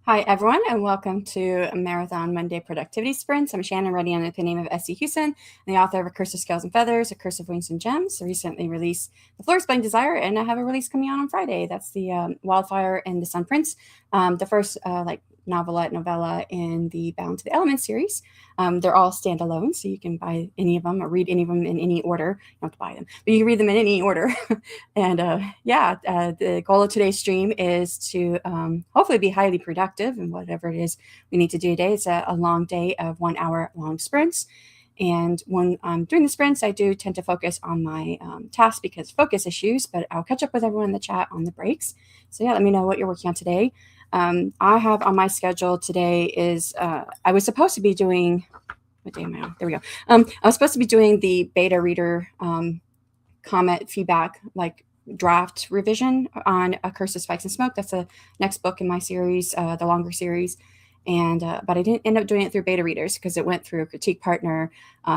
Hi, everyone, and welcome to Marathon Monday Productivity Sprints. I'm Shanon, running under the name of SC Huston, and the author of A Curse of Scales and Feathers, A Curse of Wings and Gems. I recently released The Floor Spelling Desire, and I have a release coming out on Friday. That's the Wildfire and the Sun Prince, the first novella in the Bound to the Elements series. They're all standalone, so you can buy any of them or read any of them in any order. You don't have to buy them, but you can read them in any order. And the goal of today's stream is to hopefully be highly productive in whatever it is we need to do today. It's a long day of 1 hour long sprints. And when I'm doing the sprints, I do tend to focus on my tasks because focus issues, but I'll catch up with everyone in the chat on the breaks. So yeah, let me know what you're working on today. I have on my schedule today is I was supposed to be doing, what day am I on? There we go. I was supposed to be doing the beta reader comment feedback, like draft revision on A Curse of Spikes and Smoke. That's the next book in my series, the longer series. And but I didn't end up doing it through beta readers because it went through a critique partner,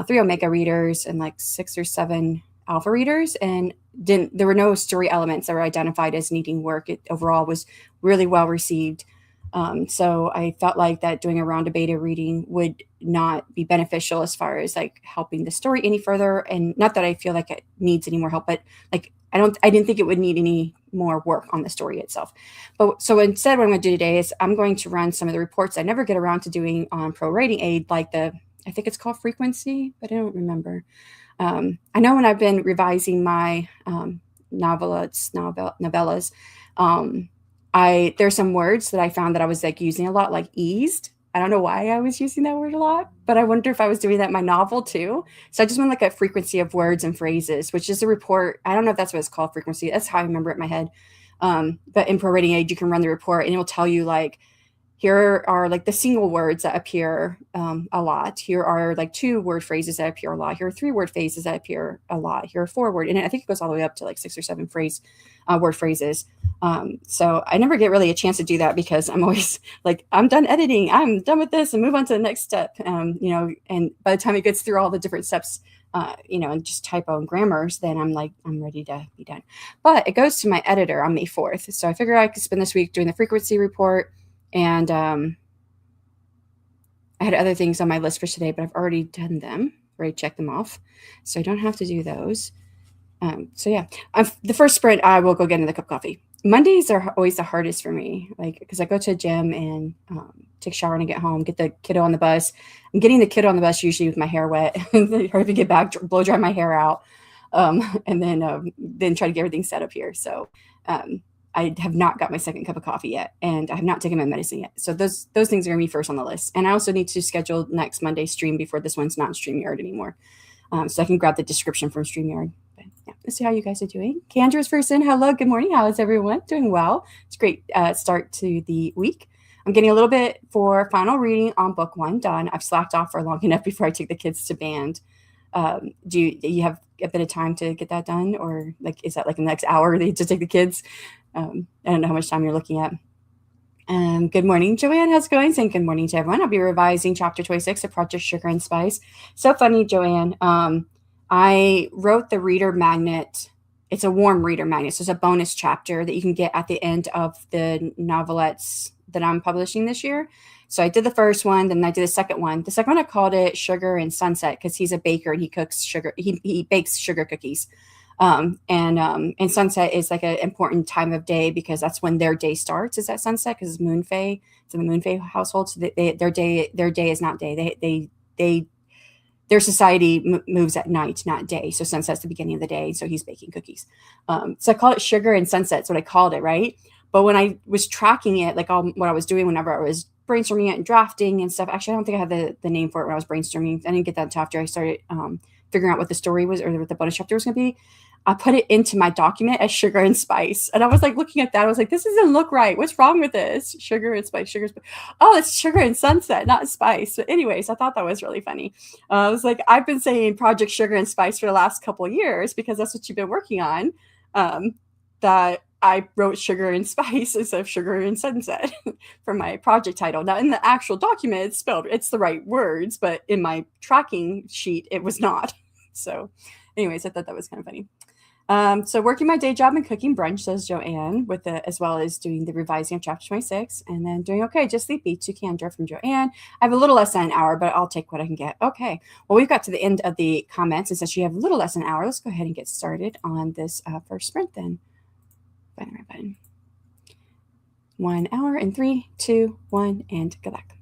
3 omega readers, and like 6 or 7 alpha readers, and there were no story elements that were identified as needing work. It overall was really well received. So I felt like that doing a round of beta reading would not be beneficial as far as like helping the story any further. And not that I feel like it needs any more help, but like I didn't think it would need any more work on the story itself. But so instead, what I'm going to do today is I'm going to run some of the reports I never get around to doing on Pro Rating Aid, like I think it's called Frequency, but I don't remember. I know when I've been revising my novellas, there's some words that I found that I was like using a lot, like eased. I don't know why I was using that word a lot, but I wonder if I was doing that in my novel too. So I just went like a frequency of words and phrases, which is a report. I don't know if that's what it's called, frequency. That's how I remember it in my head. But in Pro Rating Aid, you can run the report and it will tell you like, here are like the single words that appear a lot. Here are like 2 word phrases that appear a lot. Here are 3 word phrases that appear a lot. Here are 4 word, and I think it goes all the way up to like 6 or 7 word phrases. So I never get really a chance to do that because I'm always like, I'm done editing. I'm done with this and move on to the next step. And by the time it gets through all the different steps, and just typo and grammars, then I'm ready to be done. But it goes to my editor on May 4th. So I figured I could spend this week doing the frequency report. And I had other things on my list for today, but I've already done them, already checked them off. So I don't have to do those. So yeah, the first sprint, I will go get another cup of coffee. Mondays are always the hardest for me, like because I go to a gym and take a shower when I get home, get the kiddo on the bus. I'm getting the kiddo on the bus usually with my hair wet. Hard to get back, blow dry my hair out, and then try to get everything set up here. So I have not got my second cup of coffee yet, and I have not taken my medicine yet. So those things are going to be first on the list. And I also need to schedule next Monday's stream before this one's not in StreamYard anymore. So I can grab the description from StreamYard. But yeah, let's see how you guys are doing. Candra's first in. Hello, good morning. How is everyone? Doing well. It's a great start to the week. I'm getting a little bit for final reading on book 1 done. I've slacked off for long enough before I take the kids to band. Do you have a bit of time to get that done, or like is that like the next hour they just take the kids? I don't know how much time you're looking at. Good morning, Joanne. How's it going? Saying good morning to everyone. I'll be revising chapter 26 of Project Sugar and Spice. So funny, Joanne. I wrote the reader magnet. It's a warm reader magnet. So it's a bonus chapter that you can get at the end of the novelettes that I'm publishing this year. So I did the first one, then I did the second one. The second one I called it Sugar and Sunset because he's a baker and he cooks sugar. He bakes sugar cookies. And sunset is like an important time of day because that's when their day starts, is at sunset because it's Moon Fae. It's in the Moon Fae household. So their day is not day. Their society moves at night, not day. So sunset's the beginning of the day. So he's baking cookies. So I call it Sugar and Sunset. That's what I called it. Right. But when I was tracking it, like what I was doing whenever I was brainstorming it and drafting and stuff, actually, I don't think I had the name for it when I was brainstorming. I didn't get that until after I started, figuring out what the story was or what the bonus chapter was going to be. I put it into my document as Sugar and Spice. And I was like looking at that. I was like, this doesn't look right. What's wrong with this? Sugar and Spice, sugar. Oh, it's Sugar and Sunset, not Spice. But anyways, I thought that was really funny. I was like, I've been saying Project Sugar and Spice for the last couple of years because that's what you've been working on. That I wrote Sugar and Spice instead of Sugar and Sunset for my project title. Now in the actual document, it's the right words, but in my tracking sheet, it was not. So anyways, I thought that was kind of funny. So working my day job and cooking brunch, says Joanne, with the as well as doing the revising of chapter 26, and then doing okay, just sleepy. To Candra from Joanne. I have a little less than an hour, but I'll take what I can get. Okay. Well, we've got to the end of the comments, and since you have a little less than an hour, let's go ahead and get started on this first sprint then. Find the right button. 1 hour in 3, 2, 1, and good luck.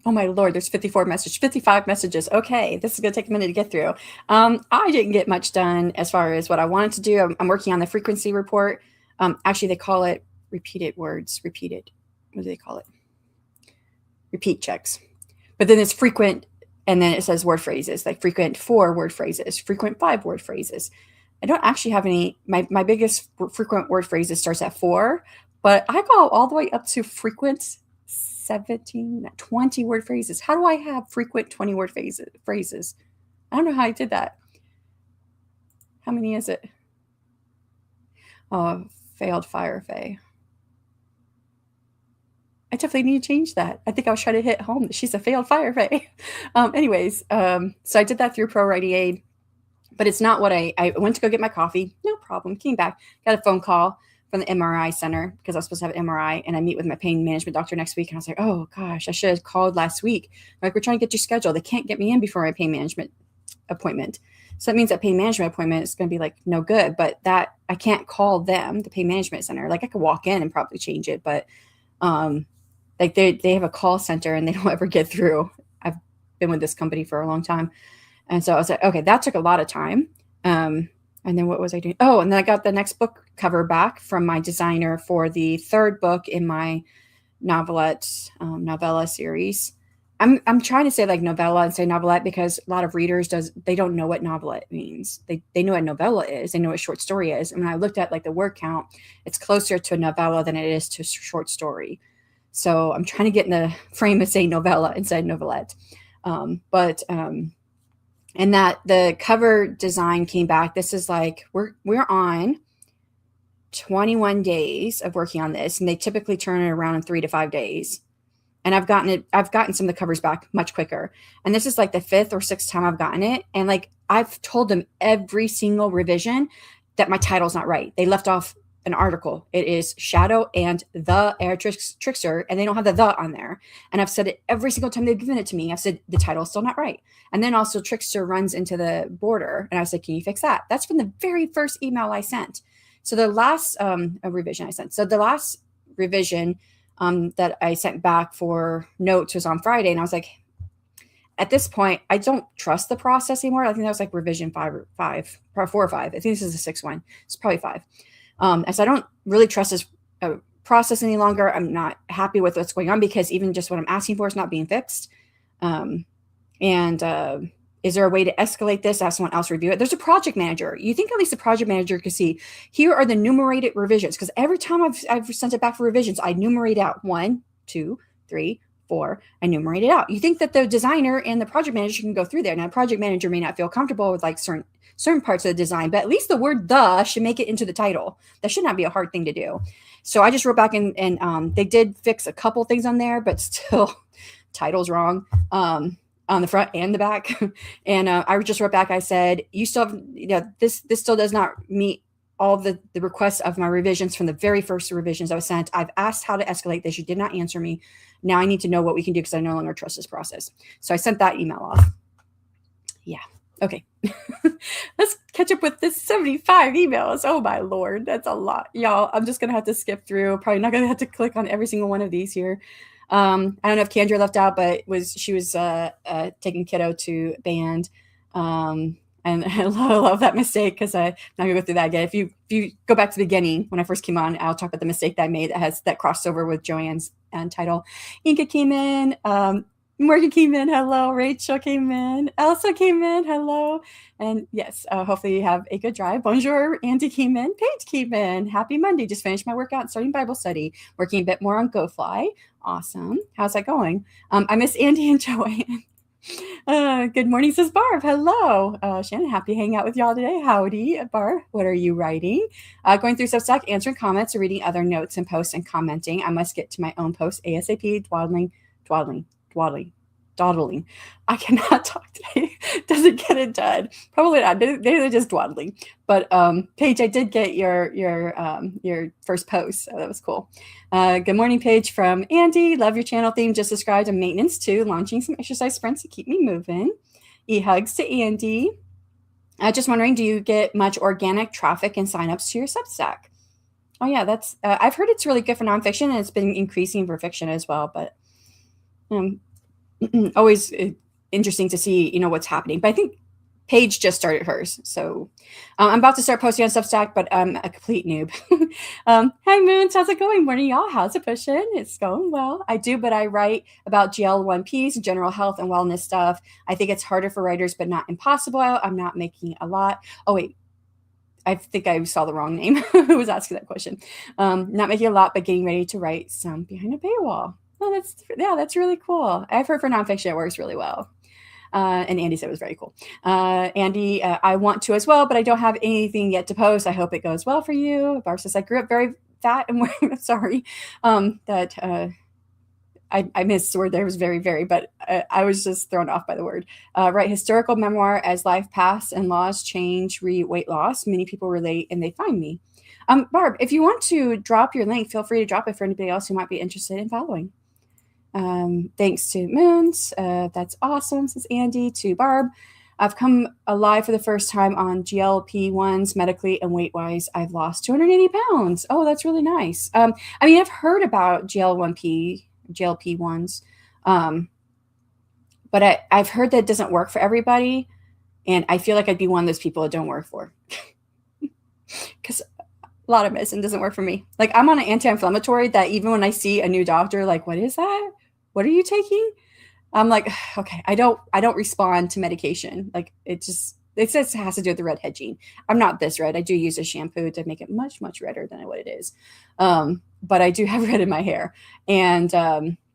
Oh my Lord, there's 55 messages. Okay, this is going to take a minute to get through. I didn't get much done as far as what I wanted to do. I'm working on the frequency report. Actually, they call it repeated words, repeated. What do they call it? Repeat checks. But then it's frequent, and then it says word phrases, like frequent 4 word phrases, frequent 5 word phrases. I don't actually have any. My biggest frequent word phrases starts at 4, but I go all the way up to frequent 17, 20 word phrases. How do I have frequent 20 word phrases? I don't know how I did that. How many is it? Oh, failed fire Faye. I definitely need to change that. I think I was trying to hit home that she's a failed fire Faye. So I did that through Pro Writing Aid, but it's not what I went to go get my coffee. No problem. Came back, got a phone call from the MRI center because I was supposed to have an MRI, and I meet with my pain management doctor next week. And I was like, oh gosh, I should have called last week. Like, we're trying to get you scheduled. They can't get me in before my pain management appointment. So that means that pain management appointment is going to be like no good, but that I can't call them, the pain management center. Like, I could walk in and probably change it, but like they have a call center and they don't ever get through. I've been with this company for a long time. And so I was like, okay, that took a lot of time. And then what was I doing? Oh, and then I got the next book cover back from my designer for the 3rd book in my novella series. I'm trying to say like novella and say novelette because a lot of readers they don't know what novelette means. They know what novella is. They know what short story is. And when I looked at like the word count, it's closer to a novella than it is to a short story. So I'm trying to get in the frame of saying novella instead of novelette. And that the cover design came back. This is like we're on 21 days of working on this, and they typically turn it around in 3 to 5 days. And I've gotten some of the covers back much quicker. And this is like the 5th or 6th time I've gotten it. And like, I've told them every single revision that my title's not right. They left off an article. It is Shadow and the Air Trickster, and they don't have the on there. And I've said it every single time they've given it to me. I've said the title's still not right. And then also Trickster runs into the border. And I was like, can you fix that? That's from the very first email I sent. So the last revision I sent. So the last revision that I sent back for notes was on Friday. And I was like, at this point, I don't trust the process anymore. I think that was like revision 4 or 5. I think this is the 6th one. It's probably 5. And so I don't really trust this process any longer. I'm not happy with what's going on because even just what I'm asking for is not being fixed. Is there a way to escalate this? Have someone else review it? There's a project manager. You think at least the project manager could see, here are the numerated revisions. Because every time I've sent it back for revisions, I numerate out 1, 2, 3, 4. I numerate it out. You think that the designer and the project manager can go through there. Now, the project manager may not feel comfortable with like certain parts of the design, but at least the word "the" should make it into the title. That should not be a hard thing to do. So I just wrote back and they did fix a couple things on there, but still title's wrong. On the front and the back. And I just wrote back, I said, you still have, this still does not meet all the requests of my revisions from the very first revisions I was sent. I've asked how to escalate this. You did not answer me. Now I need to know what we can do because I no longer trust this process. So I sent that email off. Yeah. Okay. Let's catch up with this 75 emails. Oh my Lord. That's a lot. Y'all, I'm just going to have to skip through. Probably not going to have to click on every single one of these here. I don't know if Kendra left out, but she was taking kiddo to band. And I love that mistake because I'm not gonna go through that again. If you go back to the beginning, when I first came on, I'll talk about the mistake that I made that crossed over with Joanne's title. Inka came in. Morgan came in. Hello. Rachel came in. Elsa came in. Hello. And yes, hopefully you have a good drive. Bonjour. Andy came in. Paige came in. Happy Monday. Just finished my workout, starting Bible study, working a bit more on GoFly. Awesome. How's that going? I miss Andy and Joanne. Good morning, says Barb. Hello. Shannon, happy hanging out with y'all today. Howdy, Barb. What are you writing? Going through Substack, answering comments, or reading other notes and posts and commenting. I must get to my own post ASAP. Dawdling. I cannot talk today. Doesn't get it done. Probably not. They're just dawdling. But Paige, I did get your first post, so that was cool. Good morning, Paige from Andy. Love your channel theme. Just subscribed to maintenance too. Launching some exercise sprints to keep me moving. E-hugs to Andy. Just wondering, do you get much organic traffic and signups to your Substack? Oh yeah, that's. I've heard it's really good for nonfiction, and it's been increasing for fiction as well. But always interesting to see, what's happening. But I think Paige just started hers. So I'm about to start posting on Substack, but I'm a complete noob. Hi, Moons. How's it going? Morning, y'all. How's it pushing? It's going well. I do, but I write about GL1Ps, general health and wellness stuff. I think it's harder for writers, but not impossible. I'm not making a lot. Oh, wait. I think I saw the wrong name who was asking that question. Not making a lot, but getting ready to write some behind a paywall. Oh, that's really cool. I've heard for nonfiction it works really well. And Andy said it was very cool. Andy, I want to as well, but I don't have anything yet to post. I hope it goes well for you. Barb says, I grew up very fat and sorry that I missed the word there. It was very, very, but I was just thrown off by the word. Write historical memoir as life passed and laws change, weight loss. Many people relate and they find me. Barb, if you want to drop your link, feel free to drop it for anybody else who might be interested in following. Thanks to Moons. That's awesome, says Andy. To Barb, I've come alive for the first time on GLP-1s medically and weight-wise. I've lost 280 pounds. Oh, that's really nice. I've heard about GLP-1s, but I've heard that it doesn't work for everybody, and I feel like I'd be one of those people it don't work for. Because a lot of medicine doesn't work for me. Like, I'm on an anti-inflammatory that even when I see a new doctor, like, what is that? What are you taking? I'm like, okay, I don't respond to medication. Like, it just has to do with the redhead gene. I'm not this red. I do use a shampoo to make it much, much redder than what it is. But I do have red in my hair. And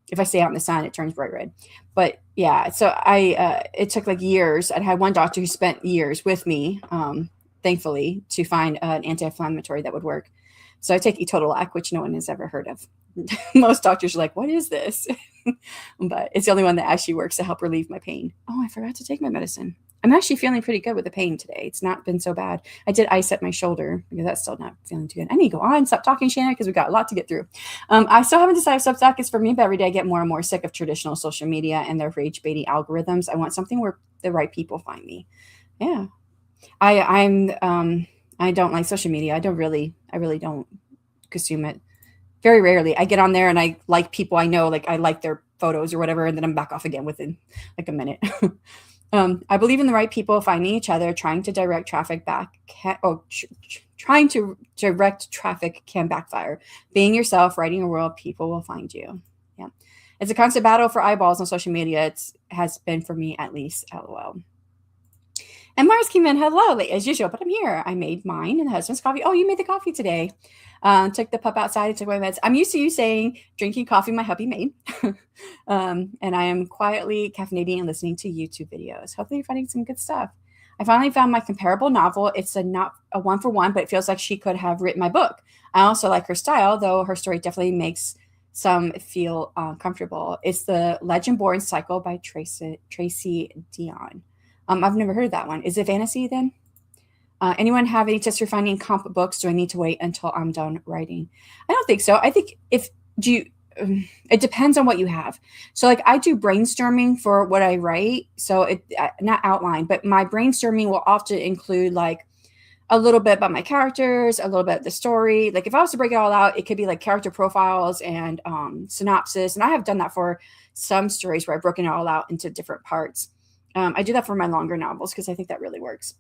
if I stay out in the sun, it turns bright red. But yeah, so it took like years. I had one doctor who spent years with me, thankfully, to find an anti-inflammatory that would work. So I take Etodolac, which no one has ever heard of. Most doctors are like, what is this? But it's the only one that actually works to help relieve my pain. Oh, I forgot to take my medicine. I'm actually feeling pretty good with the pain today. It's not been so bad. I did ice at my shoulder because that's still not feeling too good. I need to go on, stop talking, Shannon, because we've got a lot to get through. I still haven't decided if Substack is for me, but every day I get more and more sick of traditional social media and their rage baiting algorithms. I want something where the right people find me. Yeah. I don't like social media. I really don't consume it. Very rarely. I get on there and I like people I know, like I like their photos or whatever, and then I'm back off again within like a minute. I believe in the right people finding each other, trying to direct traffic can backfire. Being yourself, writing a world, people will find you. Yeah. It's a constant battle for eyeballs on social media. It has been for me at least. LOL. And Mars came in, hello, as usual, but I'm here. I made mine and the husband's coffee. Oh, you made the coffee today. Took the pup outside and took my meds. I'm used to you saying drinking coffee my hubby made. And I am quietly caffeinating and listening to YouTube videos. Hopefully you're finding some good stuff. I finally found my comparable novel. It's not a one-for-one, but it feels like she could have written my book. I also like her style, though her story definitely makes some feel comfortable. It's The Legend Born Cycle by Tracy Dion. I've never heard of that one. Is it fantasy then? Anyone have any tips for finding comp books? Do I need to wait until I'm done writing? I don't think so. I think it depends on what you have. So like I do brainstorming for what I write. So it not outline, but my brainstorming will often include like a little bit about my characters, a little bit of the story. Like if I was to break it all out, it could be like character profiles and synopsis. And I have done that for some stories where I've broken it all out into different parts. I do that for my longer novels because I think that really works.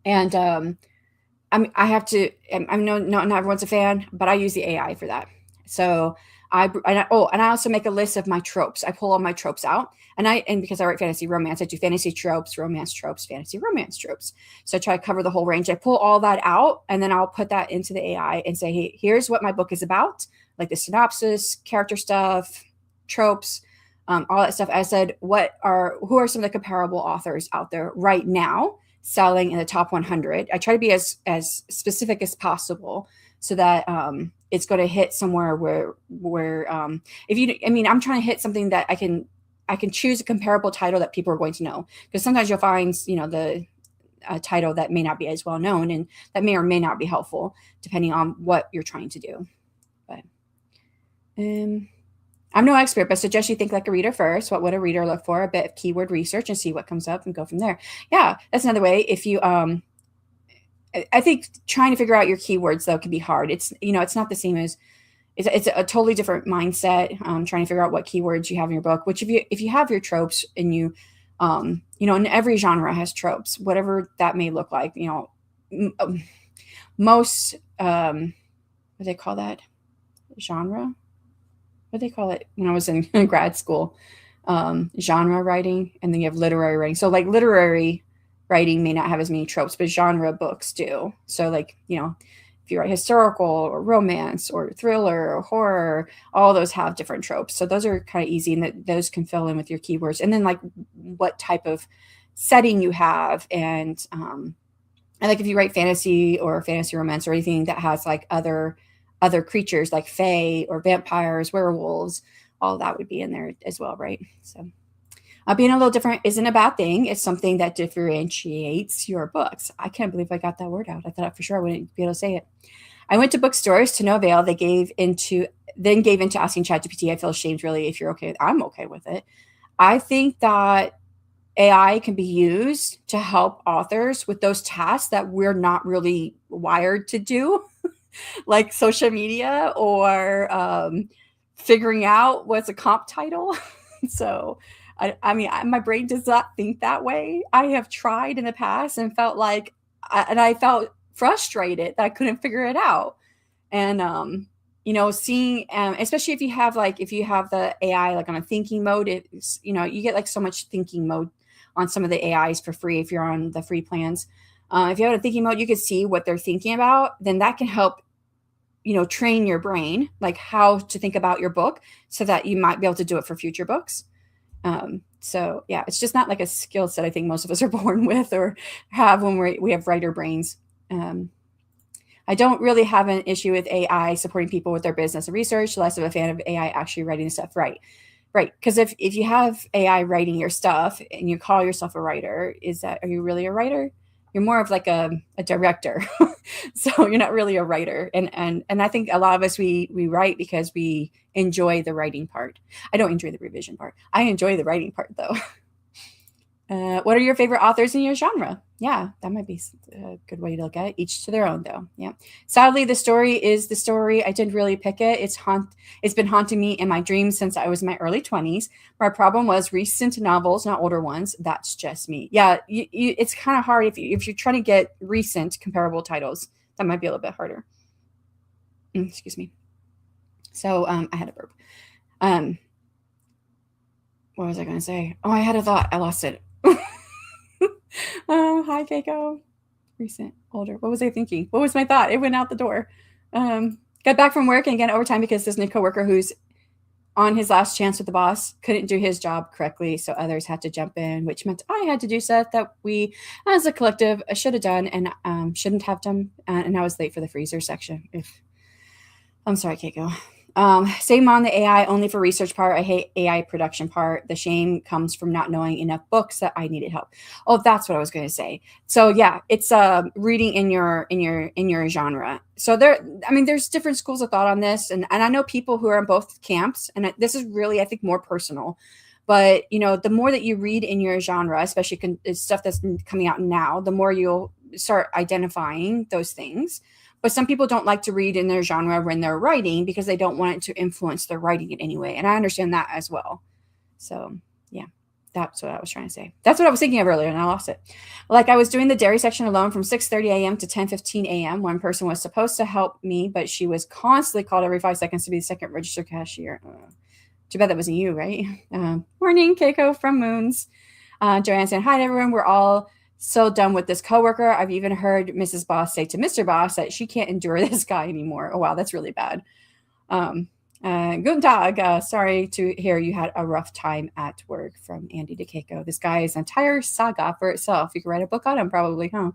And I have to. I know not everyone's a fan, but I use the AI for that. So I also make a list of my tropes. I pull all my tropes out, and because I write fantasy romance, I do fantasy tropes, romance tropes, fantasy romance tropes. So I try to cover the whole range. I pull all that out, and then I'll put that into the AI and say, hey, here's what my book is about, like the synopsis, character stuff, tropes. All that stuff. I said, who are some of the comparable authors out there right now selling in the top 100? I try to be as specific as possible so that it's going to hit somewhere where I'm trying to hit something that I can choose a comparable title that people are going to know, because sometimes you'll find the title that may not be as well known and that may or may not be helpful depending on what you're trying to do. But I'm no expert, but suggest you think like a reader first. What would a reader look for? A bit of keyword research and see what comes up and go from there. Yeah, that's another way. If you, I think trying to figure out your keywords though can be hard. It's not the same as it's a totally different mindset. Trying to figure out what keywords you have in your book. Which if you have your tropes and you, and every genre has tropes, whatever that may look like. Most what do they call that genre? What do they call it when I was in grad school? Genre writing, and then you have literary writing. So like literary writing may not have as many tropes, but genre books do. So like, if you write historical or romance or thriller or horror, all those have different tropes. So those are kind of easy, and those can fill in with your keywords. And then like what type of setting you have, and like if you write fantasy or fantasy romance or anything that has like other creatures like fae or vampires, werewolves, all that would be in there as well, right? So being a little different isn't a bad thing. It's something that differentiates your books. I can't believe I got that word out. I thought for sure I wouldn't be able to say it. I went to bookstores to no avail. They gave into asking ChatGPT. I feel ashamed, really, if you're okay. I'm okay with it. I think that AI can be used to help authors with those tasks that we're not really wired to do, like social media or figuring out what's a comp title. So, I mean, my brain does not think that way. I have tried in the past and felt like, I felt frustrated that I couldn't figure it out. And, seeing, especially if you have the AI, like on a thinking mode, it's, you get like so much thinking mode on some of the AIs for free. If you're on the free plans, if you have a thinking mode, you can see what they're thinking about. Then that can help, train your brain, like how to think about your book so that you might be able to do it for future books. So yeah, it's just not like a skill set I think most of us are born with or have when we have writer brains. I don't really have an issue with AI supporting people with their business and research. Less of a fan of AI actually writing the stuff. Right. Because if you have AI writing your stuff and you call yourself a writer, are you really a writer? You're more of like a director. So you're not really a writer. And I think a lot of us, we write because we enjoy the writing part. I don't enjoy the revision part. I enjoy the writing part though. What are your favorite authors in your genre? Yeah, that might be a good way to look at it. Each to their own, though. Yeah. Sadly, the story is the story. I didn't really pick it. It's been haunting me in my dreams since I was in my early 20s. My problem was recent novels, not older ones. That's just me. Yeah, it's kind of hard if you're trying to get recent comparable titles. That might be a little bit harder. Excuse me. So I had a burp. What was I going to say? Oh, I had a thought. I lost it. Hi, Keiko. Recent, older. What was I thinking? What was my thought? It went out the door. Got back from work and again overtime because this new coworker who's on his last chance with the boss couldn't do his job correctly, so others had to jump in, which meant I had to do stuff that we, as a collective, should have done and shouldn't have done. And I was late for the freezer section. I'm sorry, Keiko. Same on the AI only for research part. I hate AI production part. The shame comes from not knowing enough books that I needed help. Oh, that's what I was going to say. So yeah, it's reading in your genre. So there's different schools of thought on this, and I know people who are in both camps, and this is really, I think, more personal. But the more that you read in your genre, especially stuff that's coming out now, the more you'll start identifying those things. But some people don't like to read in their genre when they're writing because they don't want it to influence their writing in any way. And I understand that as well. So yeah, that's what I was trying to say. That's what I was thinking of earlier and I lost it. Like I was doing the dairy section alone from 6:30 a.m. to 10:15 a.m. One person was supposed to help me, but she was constantly called every 5 seconds to be the second registered cashier. Too bad that wasn't you, right? Morning, Keiko from Moons. Joanne saying, hi, everyone. We're all so done with this coworker. I've even heard Mrs. Boss say to Mr. Boss that she can't endure this guy anymore. Oh, wow, that's really bad. Guten Tag. Sorry to hear you had a rough time at work, from Andy to Keiko. This guy is an entire saga for itself. You could write a book on him probably, huh?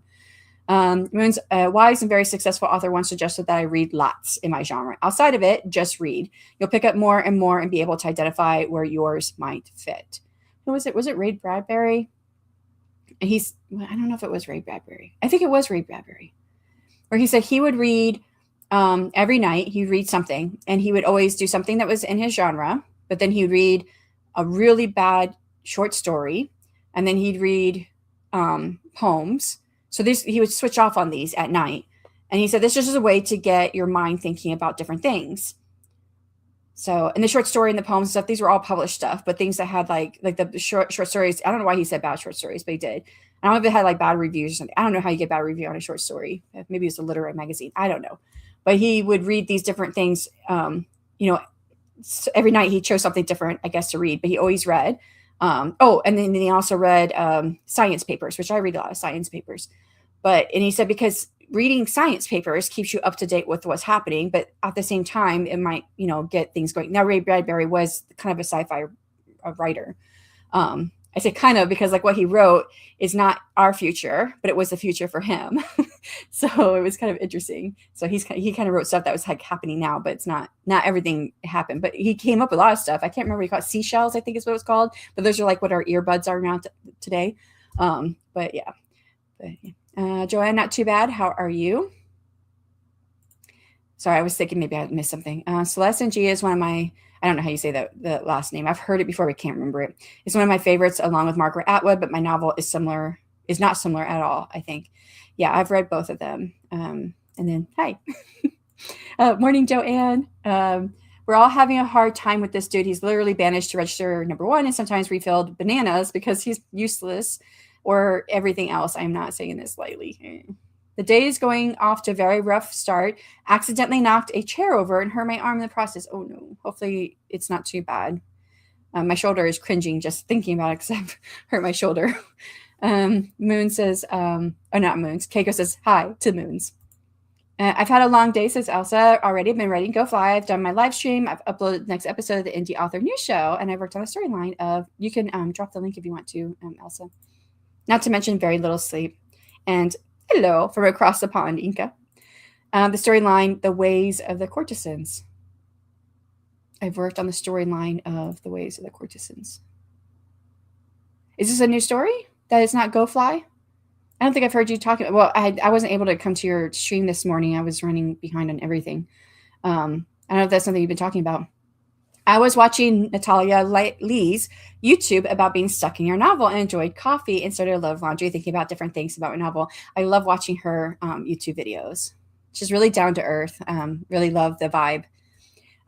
Moon's wise and very successful author once suggested that I read lots in my genre. Outside of it, just read. You'll pick up more and more and be able to identify where yours might fit. Who was it? Was it Ray Bradbury? I don't know if it was Ray Bradbury. I think it was Ray Bradbury. Where he said he would read every night. He'd read something, and he would always do something that was in his genre, but then he'd read a really bad short story, and then he'd read poems. So he would switch off on these at night. And he said this is just a way to get your mind thinking about different things. So, and the short story and the poems and stuff, these were all published stuff, but things that had like the short stories. I don't know why he said bad short stories, but he did. I don't know if it had like bad reviews or something. I don't know how you get bad review on a short story. Maybe it's a literary magazine. I don't know. But he would read these different things. You know, so every night he chose something different, I guess, to read, but he always read. And then he also read science papers, which I read a lot of science papers. And he said, because reading science papers keeps you up to date with what's happening, but at the same time, it might, get things going. Now, Ray Bradbury was kind of a sci-fi writer. I say kind of because like what he wrote is not our future, but it was the future for him. So it was kind of interesting. So he kind of wrote stuff that was like happening now, but it's not everything happened. But he came up with a lot of stuff. I can't remember what he called it. Seashells, I think is what it was called. But those are like what our earbuds are now today. But yeah. Joanne, not too bad. How are you? Sorry, I was thinking maybe I missed something. Celeste and Gia is one of my, I don't know how you say the last name. I've heard it before, but can't remember it. It's one of my favorites along with Margaret Atwood, but my novel is not similar at all, I think. Yeah, I've read both of them. And then, hi. Morning, Joanne. We're all having a hard time with this dude. He's literally banished to register number 1 and sometimes refilled bananas because he's useless or everything else. I'm not saying this lightly. The day is going off to a very rough start. Accidentally knocked a chair over and hurt my arm in the process. Oh no, hopefully it's not too bad. My shoulder is cringing just thinking about it because I've hurt my shoulder. Moon says, not Moons. Keiko says, hi to Moons. I've had a long day, says Elsa. Already been ready to go fly. I've done my live stream. I've uploaded the next episode of the Indie Author News Show, and I've worked on a storyline of, you can drop the link if you want to, Elsa. Not to mention very little sleep. And hello from across the pond, Inca. The storyline, The Ways of the Courtesans. I've worked on the storyline of The Ways of the Courtesans. Is this a new story that is not Go Fly? I don't think I've heard you talking. Well, I wasn't able to come to your stream this morning. I was running behind on everything. I don't know if that's something you've been talking about. I was watching Natalia Lee's YouTube about being stuck in your novel and enjoyed coffee and started to love laundry, thinking about different things about my novel. I love watching her YouTube videos. She's really down to earth. Really love the vibe.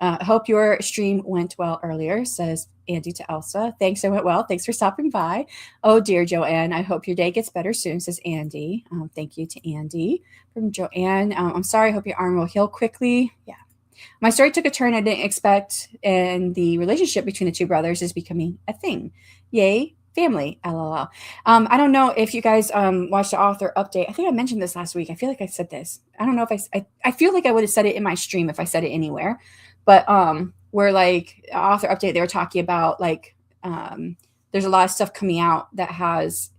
Hope your stream went well earlier, says Andy to Elsa. Thanks, it went well. Thanks for stopping by. Oh, dear Joanne, I hope your day gets better soon, says Andy. Thank you to Andy. From Joanne, I'm sorry. I hope your arm will heal quickly. Yeah. My story took a turn I didn't expect, and the relationship between the two brothers is becoming a thing. Yay, family, lol. I don't know if you guys watched the author update. I think I mentioned this last week. I feel like I said this. I don't know if I feel like I would have said it in my stream if I said it anywhere. But where like author update, they were talking about like there's a lot of stuff coming out that has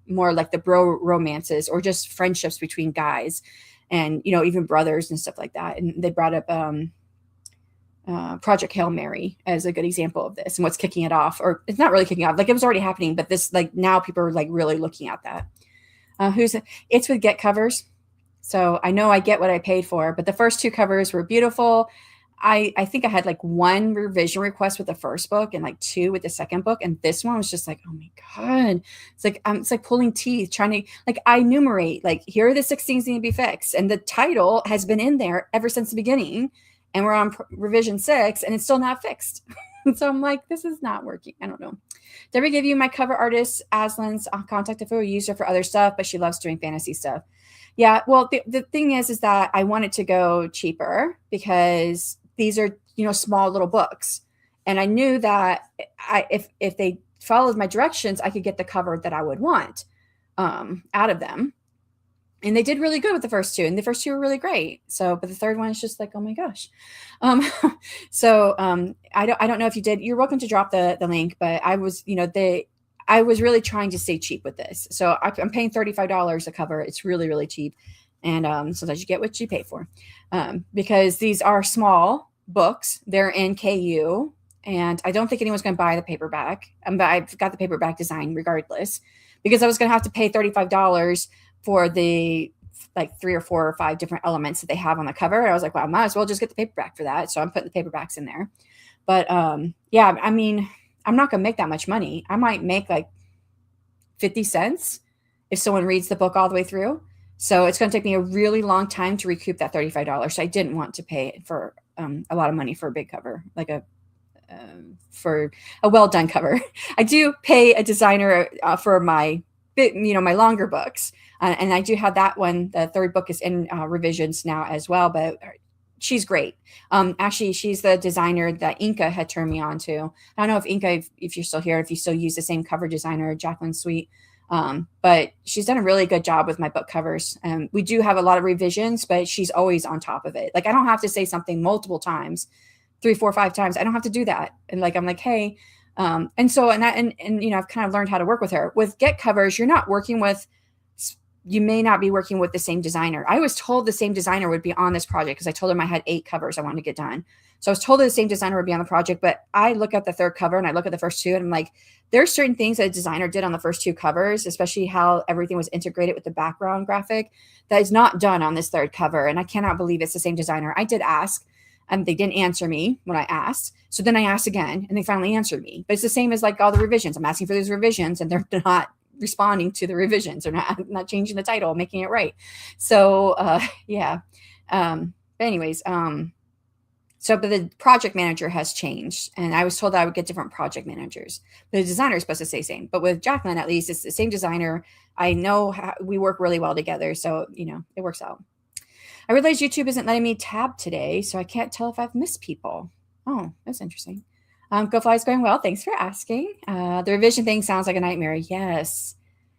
more like the bro romances or just friendships between guys. And, even brothers and stuff like that. And they brought up Project Hail Mary as a good example of this and what's kicking it off. Or it's not really kicking off. Like it was already happening, but this, like now people are like really looking at that. It's with Get Covers. So I know I get what I paid for, but the first 2 covers were beautiful. I think I had like 1 revision request with the first book and like 2 with the second book. And this one was just like, oh my God. It's like pulling teeth, trying to like, I enumerate, like, here are the 6 things that need to be fixed. And the title has been in there ever since the beginning. And we're on revision 6 and it's still not fixed. So I'm like, this is not working. I don't know. Did I ever give you my cover artist, Aslan's contact info? We used her for other stuff, but she loves doing fantasy stuff. Yeah. Well, the thing is that I wanted to go cheaper because these are, small little books. And I knew that if they followed my directions, I could get the cover that I would want out of them. And they did really good with the first 2. And the first 2 were really great. So, but the third one is just like, oh my gosh. I don't know if you did. You're welcome to drop the link, but I was, I was really trying to stay cheap with this. So I'm paying $35 a cover. It's really, really cheap. And sometimes you get what you pay for because these are small books. They're in KU. And I don't think anyone's going to buy the paperback. But I've got the paperback design regardless because I was going to have to pay $35 for the like 3 or 4 or 5 different elements that they have on the cover. I was like, well, I might as well just get the paperback for that. So I'm putting the paperbacks in there. But yeah, I mean, I'm not going to make that much money. I might make like 50 cents if someone reads the book all the way through. So it's going to take me a really long time to recoup that $35. So I didn't want to pay it for a lot of money for a big cover, like for a well done cover. I do pay a designer for my my longer books, and I do have that one. The third book is in revisions now as well, but she's great. Actually, she's the designer that Inca had turned me on to. I don't know if Inca, if you're still here, if you still use the same cover designer, Jacqueline Sweet. But she's done a really good job with my book covers. We do have a lot of revisions, but she's always on top of it. Like, I don't have to say something multiple times, 3, 4, 5 times. I don't have to do that. And like, I'm like, hey, and I've kind of learned how to work with her. With Get Covers, you may not be working with the same designer. I was told the same designer would be on this project because I told him I had 8 covers I wanted to get done. So I was told that the same designer would be on the project, but I look at the third cover and I look at the first 2 and I'm like, there's certain things that a designer did on the first 2 covers, especially how everything was integrated with the background graphic, that is not done on this third cover. And I cannot believe it's the same designer. I did ask, and they didn't answer me when I asked. So then I asked again and they finally answered me. But it's the same as like all the revisions. I'm asking for these revisions and they're not responding to the revisions, or not changing the title, making it right. So yeah. But anyways, but the project manager has changed, and I was told that I would get different project managers. The designer is supposed to stay same, but with Jacqueline, at least it's the same designer. I know we work really well together, so it works out. I realize YouTube isn't letting me tab today, so I can't tell if I've missed people. Oh, that's interesting. Go Fly is going well. Thanks for asking. The revision thing sounds like a nightmare. Yes.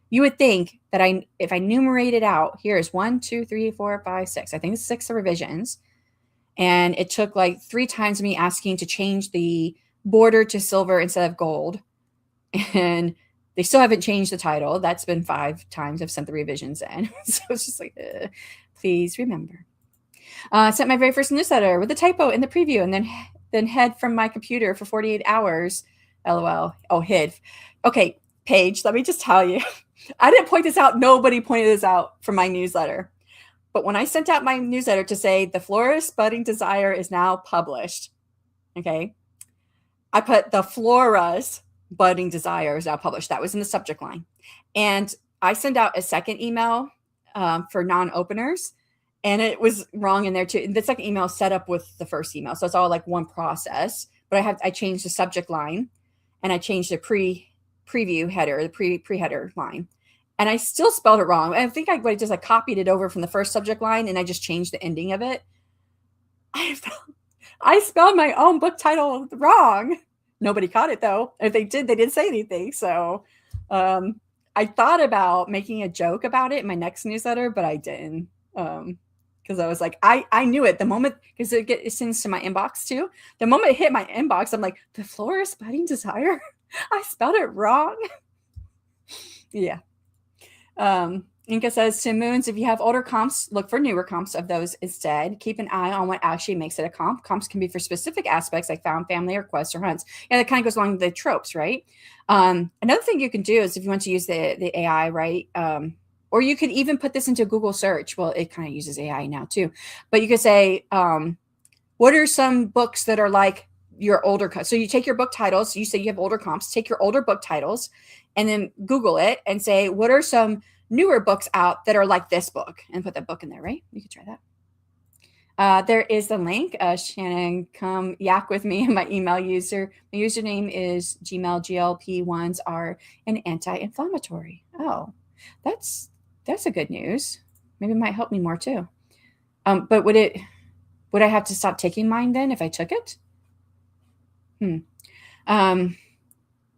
You would think that if I numerate it out, here's 1, 2, 3, 4, 5, 6. I think it's 6 revisions. And it took like 3 times me asking to change the border to silver instead of gold. And they still haven't changed the title. That's been 5 times I've sent the revisions in. So it's just like, please remember. I sent my very first newsletter with a typo in the preview and then hid from my computer for 48 hours. LOL. Oh, hid. Okay, Paige, let me just tell you. I didn't point this out. Nobody pointed this out for my newsletter. But when I sent out my newsletter to say the Florist Budding Desire is now published, okay, I put the Flora's Budding Desire is now published. That was in the subject line. And I sent out a second email for non-openers, and it was wrong in there too. The second email is set up with the first email. So it's all like one process. But I changed the subject line, and I changed the preview header, the pre-header line. And I still spelled it wrong. I think I just copied it over from the first subject line, and I just changed the ending of it. I spelled my own book title wrong. Nobody caught it though. If they did, they didn't say anything. So I thought about making a joke about it in my next newsletter, but I didn't. Because I was like, I knew it the moment, because it sends to my inbox too. The moment it hit my inbox, I'm like, the Florist Budding Desire? I spelled it wrong. Yeah. Inca says, to Moons, if you have older comps, look for newer comps of those instead. Keep an eye on what actually makes it a comp. Comps can be for specific aspects like found family or quests or hunts. And that kind of goes along with the tropes, right? Another thing you can do is if you want to use the AI, right? Or you could even put this into Google search. Well, it kind of uses AI now too. But you could say, what are some books that are like your older? So you take your book titles. You say you have older comps. Take your older book titles and then Google it and say, what are some newer books out that are like this book? And put that book in there, right? You could try that. There is the link. Shanon, come yak with me. My email user. My username is Gmail. GLP-1s are an anti-inflammatory. Oh, that's a good news. Maybe it might help me more too. But would I have to stop taking mine then if I took it?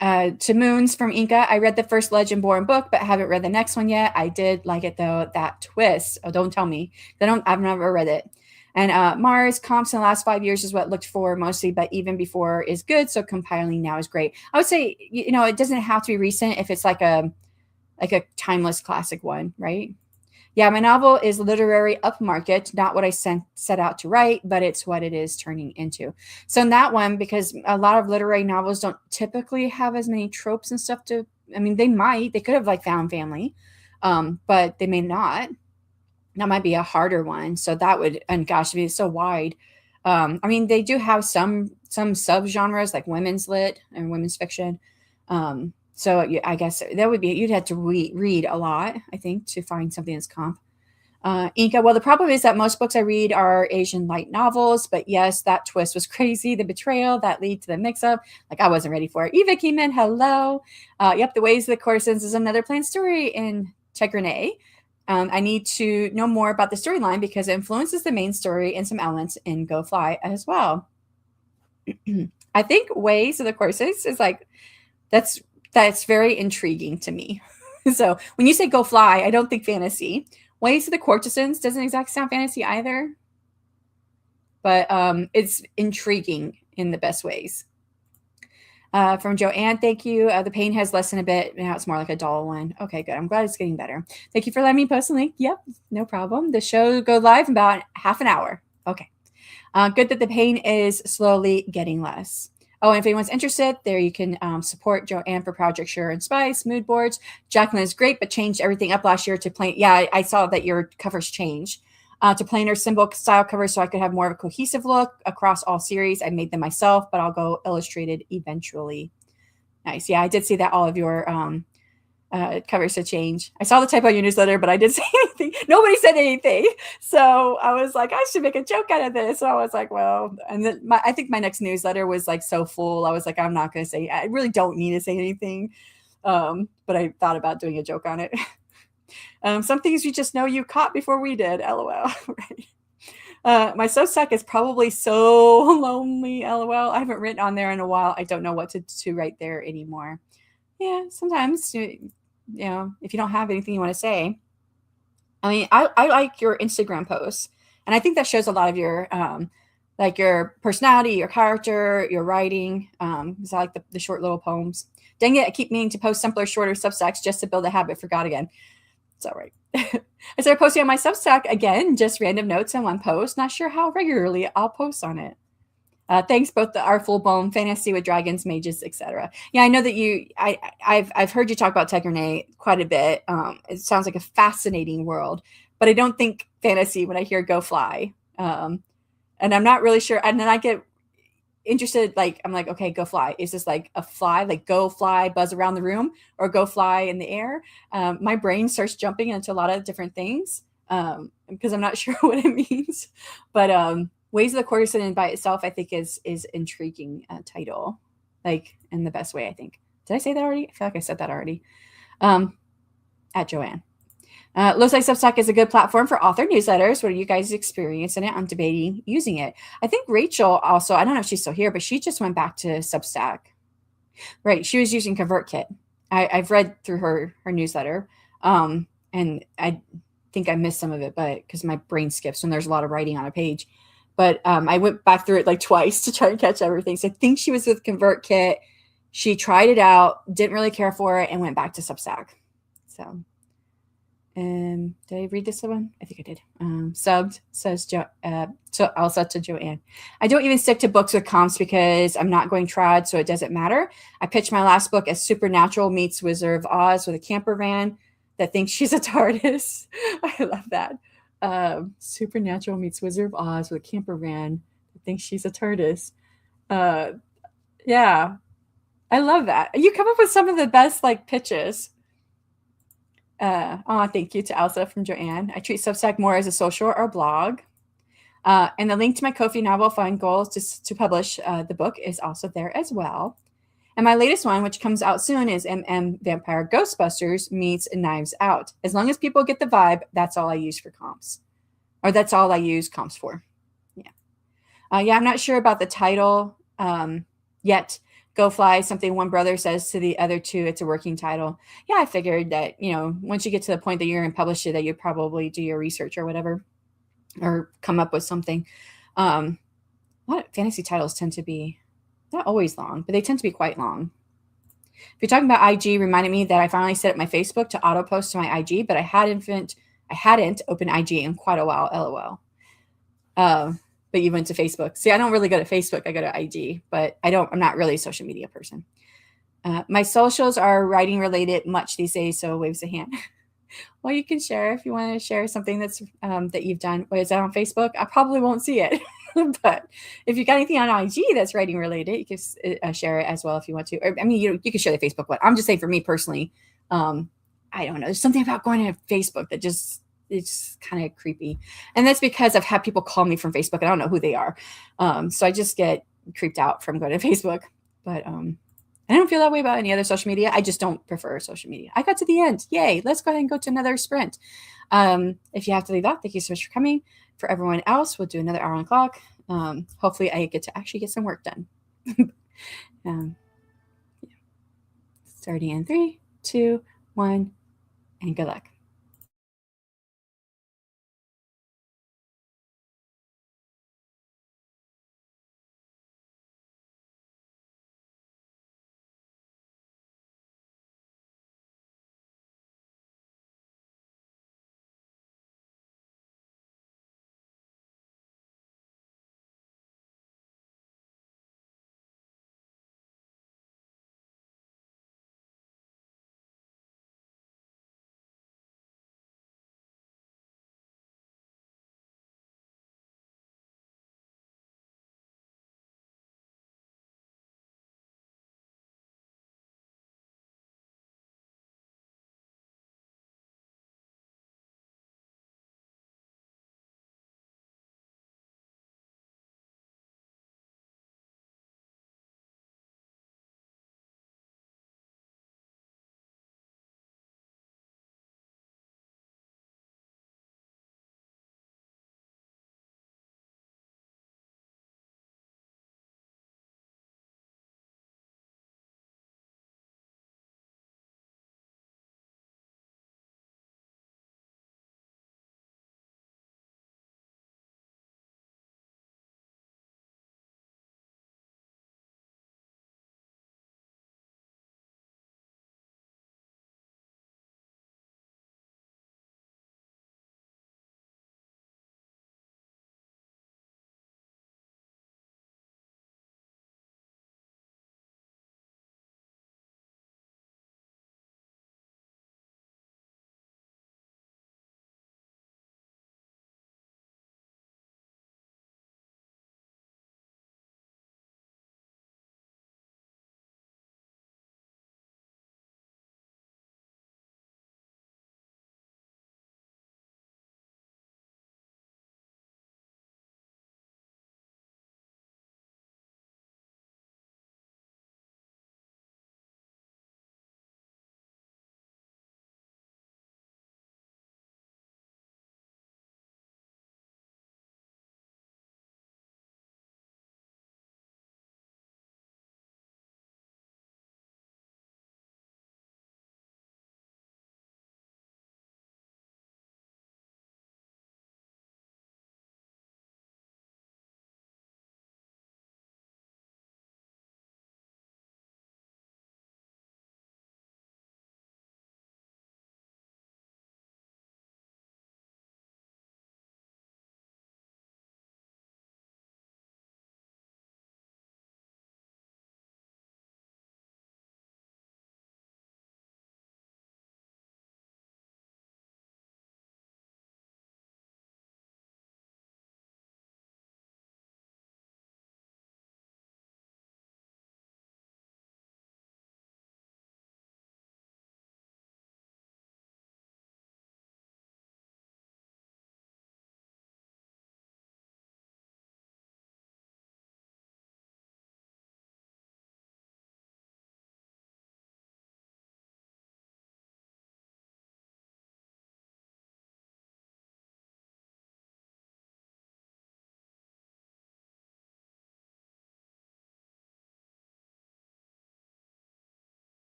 To Moons from Inca. I read the first Legendborn book, but haven't read the next one yet. I did like it though. That twist. Oh, don't tell me. I've never read it. And Mars comps in the last 5 years is what looked for mostly, but even before is good. So compiling now is great. I would say, it doesn't have to be recent if it's like a timeless classic one, right? Yeah, my novel is literary upmarket, not what I set out to write, but it's what it is turning into. So in that one, because a lot of literary novels don't typically have as many tropes and stuff they could have like found family, but they may not. That might be a harder one. So that would, and gosh, it'd be so wide. They do have some subgenres like women's lit and women's fiction. So I guess that would be, you'd have to read a lot, I think, to find something that's comp. Inca, well, the problem is that most books I read are Asian light novels, but yes, that twist was crazy. The betrayal that lead to the mix-up, like I wasn't ready for it. Eva came in, hello. Yep, The Ways of the Corsons is another planned story in Tegrenay. I need to know more about the storyline because it influences the main story and some elements in Go Fly as well. I think Ways of the Corsons is like, that's very intriguing to me. So when you say Go Fly, I don't think fantasy. Ways of the Courtesans doesn't exactly sound fantasy either, but it's intriguing in the best ways. From Joanne, thank you. The pain has lessened a bit. Now it's more like a dull one. Okay, good. I'm glad it's getting better. Thank you for letting me post a link. Yep, no problem. The show go live in about half an hour. Okay. Good that the pain is slowly getting less. Oh, and if anyone's interested, there you can support Joanne for Project Sugar and Spice, mood boards. Jacqueline is great, but changed everything up last year to plain. Yeah, I saw that your covers changed to plainer symbol style covers so I could have more of a cohesive look across all series. I made them myself, but I'll go illustrated eventually. Nice. Yeah, I did see that all of your covers to change. I saw the typo in your newsletter, but I didn't say anything. Nobody said anything. So I was like, I should make a joke out of this. So I was like, well, and then I think my next newsletter was like so full. I was like, I'm not going to say, I really don't need to say anything. But I thought about doing a joke on it. Some things you just know you caught before we did. LOL. Right. My Substack is probably so lonely. LOL. I haven't written on there in a while. I don't know what to write there anymore. Yeah, sometimes, you know, if you don't have anything you want to say. I mean, I like your Instagram posts, and I think that shows a lot of your like your personality, your character, your writing. Because I like the short little poems. Dang it, I keep meaning to post simpler, shorter Substacks just to build a habit. Forgot again. It's all right. I started posting on my Substack again, just random notes in one post. Not sure how regularly I'll post on it. Thanks, both our full-blown fantasy with dragons, mages, etc. Yeah, I know that I've heard you talk about Tegrenay quite a bit. It sounds like a fascinating world, but I don't think fantasy when I hear Go Fly. And I'm not really sure. And then I get interested, like, I'm like, okay, Go Fly. Is this like a fly, like go fly, buzz around the room, or go fly in the air? My brain starts jumping into a lot of different things because I'm not sure what it means. But Ways of the Courtesan by itself, I think, is intriguing title, like in the best way, I think. Did I say that already? I feel like I said that already. At Joanne. Looks like Substack is a good platform for author newsletters. What are you guys' experience in it? I'm debating using it. I think Rachel also, I don't know if she's still here, but she just went back to Substack. Right. She was using ConvertKit. I've read through her newsletter. And I think I missed some of it, but because my brain skips when there's a lot of writing on a page. But I went back through it like twice to try and catch everything. So I think she was with ConvertKit. She tried it out, didn't really care for it, and went back to Substack. So, did I read this one? I think I did. Subbed, says so also to Joanne. I don't even stick to books with comps because I'm not going trad, so it doesn't matter. I pitched my last book as Supernatural meets Wizard of Oz with a camper van that thinks she's a TARDIS. I love that. Supernatural meets Wizard of Oz with a camper van that thinks she's a TARDIS. Yeah, I love that. You come up with some of the best like pitches. Thank you to Elsa from Joanne. I treat Substack more as a social or blog. And the link to my Ko-fi novel, Find Goals, to publish the book is also there as well. And my latest one, which comes out soon, is Vampire Ghostbusters meets Knives Out. As long as people get the vibe, that's all I use for comps. Or that's all I use comps for. Yeah. I'm not sure about the title yet. Go Fly, something one brother says to the other two, it's a working title. Yeah, I figured that, once you get to the point that you're going to publish it, that you'd probably do your research or whatever, or come up with something. A lot of fantasy titles tend to be not always long, but they tend to be quite long. If you're talking about IG, reminded me that I finally set up my Facebook to auto post to my IG, but I hadn't opened IG in quite a while, LOL. But you went to Facebook. See, I don't really go to Facebook. I go to IG, but I'm not really a social media person. My socials are writing related much these days, so waves a hand. Well, you can share if you want to share something that's that you've done. Is that on Facebook? I probably won't see it. But if you got anything on IG that's writing related, you can share it as well if you want to. Or, I mean, you can share the Facebook one. I'm just saying for me personally, I don't know. There's something about going to Facebook that just it's kind of creepy. And that's because I've had people call me from Facebook and I don't know who they are. So I just get creeped out from going to Facebook. But I don't feel that way about any other social media. I just don't prefer social media. I got to the end. Yay. Let's go ahead and go to another sprint. If you have to leave out, thank you so much for coming. For everyone else, we'll do another hour on the clock. Hopefully I get to actually get some work done. Yeah. Starting in 3, 2, 1, and good luck.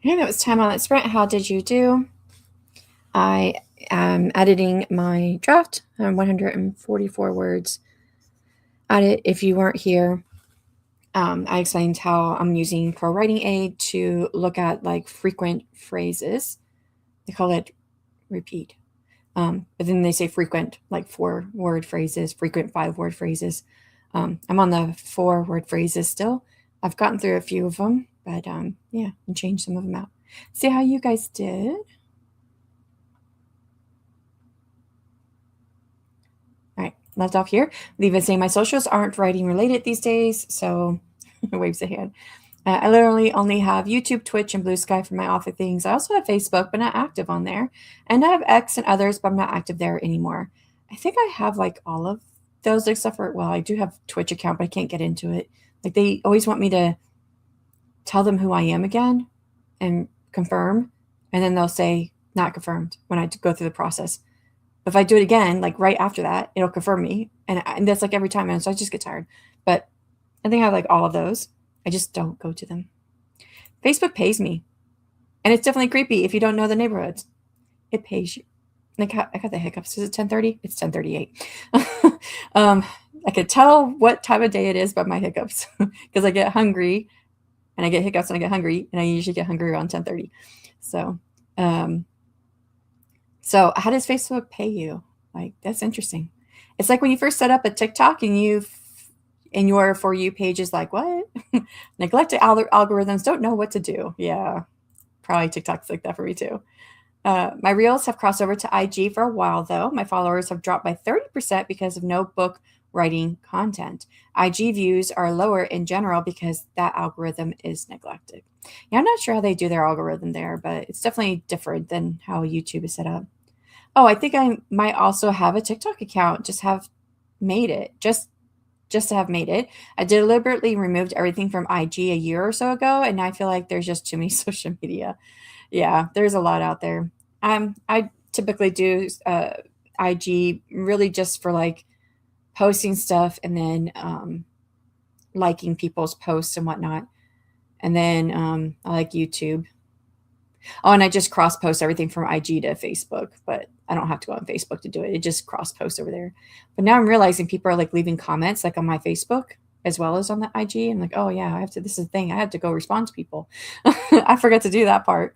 And it was time on that sprint. How did you do? I am editing my draft. 144 words at it. If you weren't here, I explained how I'm using Pro Writing Aid to look at like frequent phrases. They call it repeat. But then they say frequent, like 4-word phrases, frequent 5-word phrases. I'm on the 4-word phrases still. I've gotten through a few of them, but yeah, and changed some of them out. See how you guys did. All right, left off here. Leave it saying my socials aren't writing related these days, so waves a hand. I literally only have YouTube, Twitch, and Blue Sky for my author things. I also have Facebook, but not active on there. And I have X and others, but I'm not active there anymore. I think I have like all of those except for, well, I do have Twitch account, but I can't get into it. Like they always want me to tell them who I am again and confirm. And then they'll say not confirmed when I go through the process. If I do it again, like right after that, it'll confirm me. And that's like every time. And so I just get tired. But I think I have like all of those. I just don't go to them. Facebook pays me. And it's definitely creepy if you don't know the neighborhoods. It pays you. Like I got the hiccups. Is it 10:30? It's 10:38. I could tell what time of day it is by my hiccups because I get hungry and I get hiccups when I get hungry, and I usually get hungry around 10:30. So how does Facebook pay you? Like that's interesting. It's like when you first set up a TikTok and your For You page is like, what? Neglected algorithms don't know what to do. Yeah, probably TikTok's like that for me too. My reels have crossed over to IG for a while, though. My followers have dropped by 30% because of no book writing content. IG views are lower in general because that algorithm is neglected. Yeah, I'm not sure how they do their algorithm there, but it's definitely different than how YouTube is set up. Oh, I think I might also have a TikTok account, just have made it. Just to have made it. I deliberately removed everything from IG a year or so ago, and I feel like there's just too many social media. Yeah, there's a lot out there. I typically do IG really just for like posting stuff and then liking people's posts and whatnot. And then I like YouTube. Oh, and I just cross post everything from IG to Facebook, but I don't have to go on Facebook to do it. It just cross posts over there. But now I'm realizing people are like leaving comments like on my Facebook as well as on the IG. I'm like, oh yeah, I have to. This is the thing. I have to go respond to people. I forgot to do that part.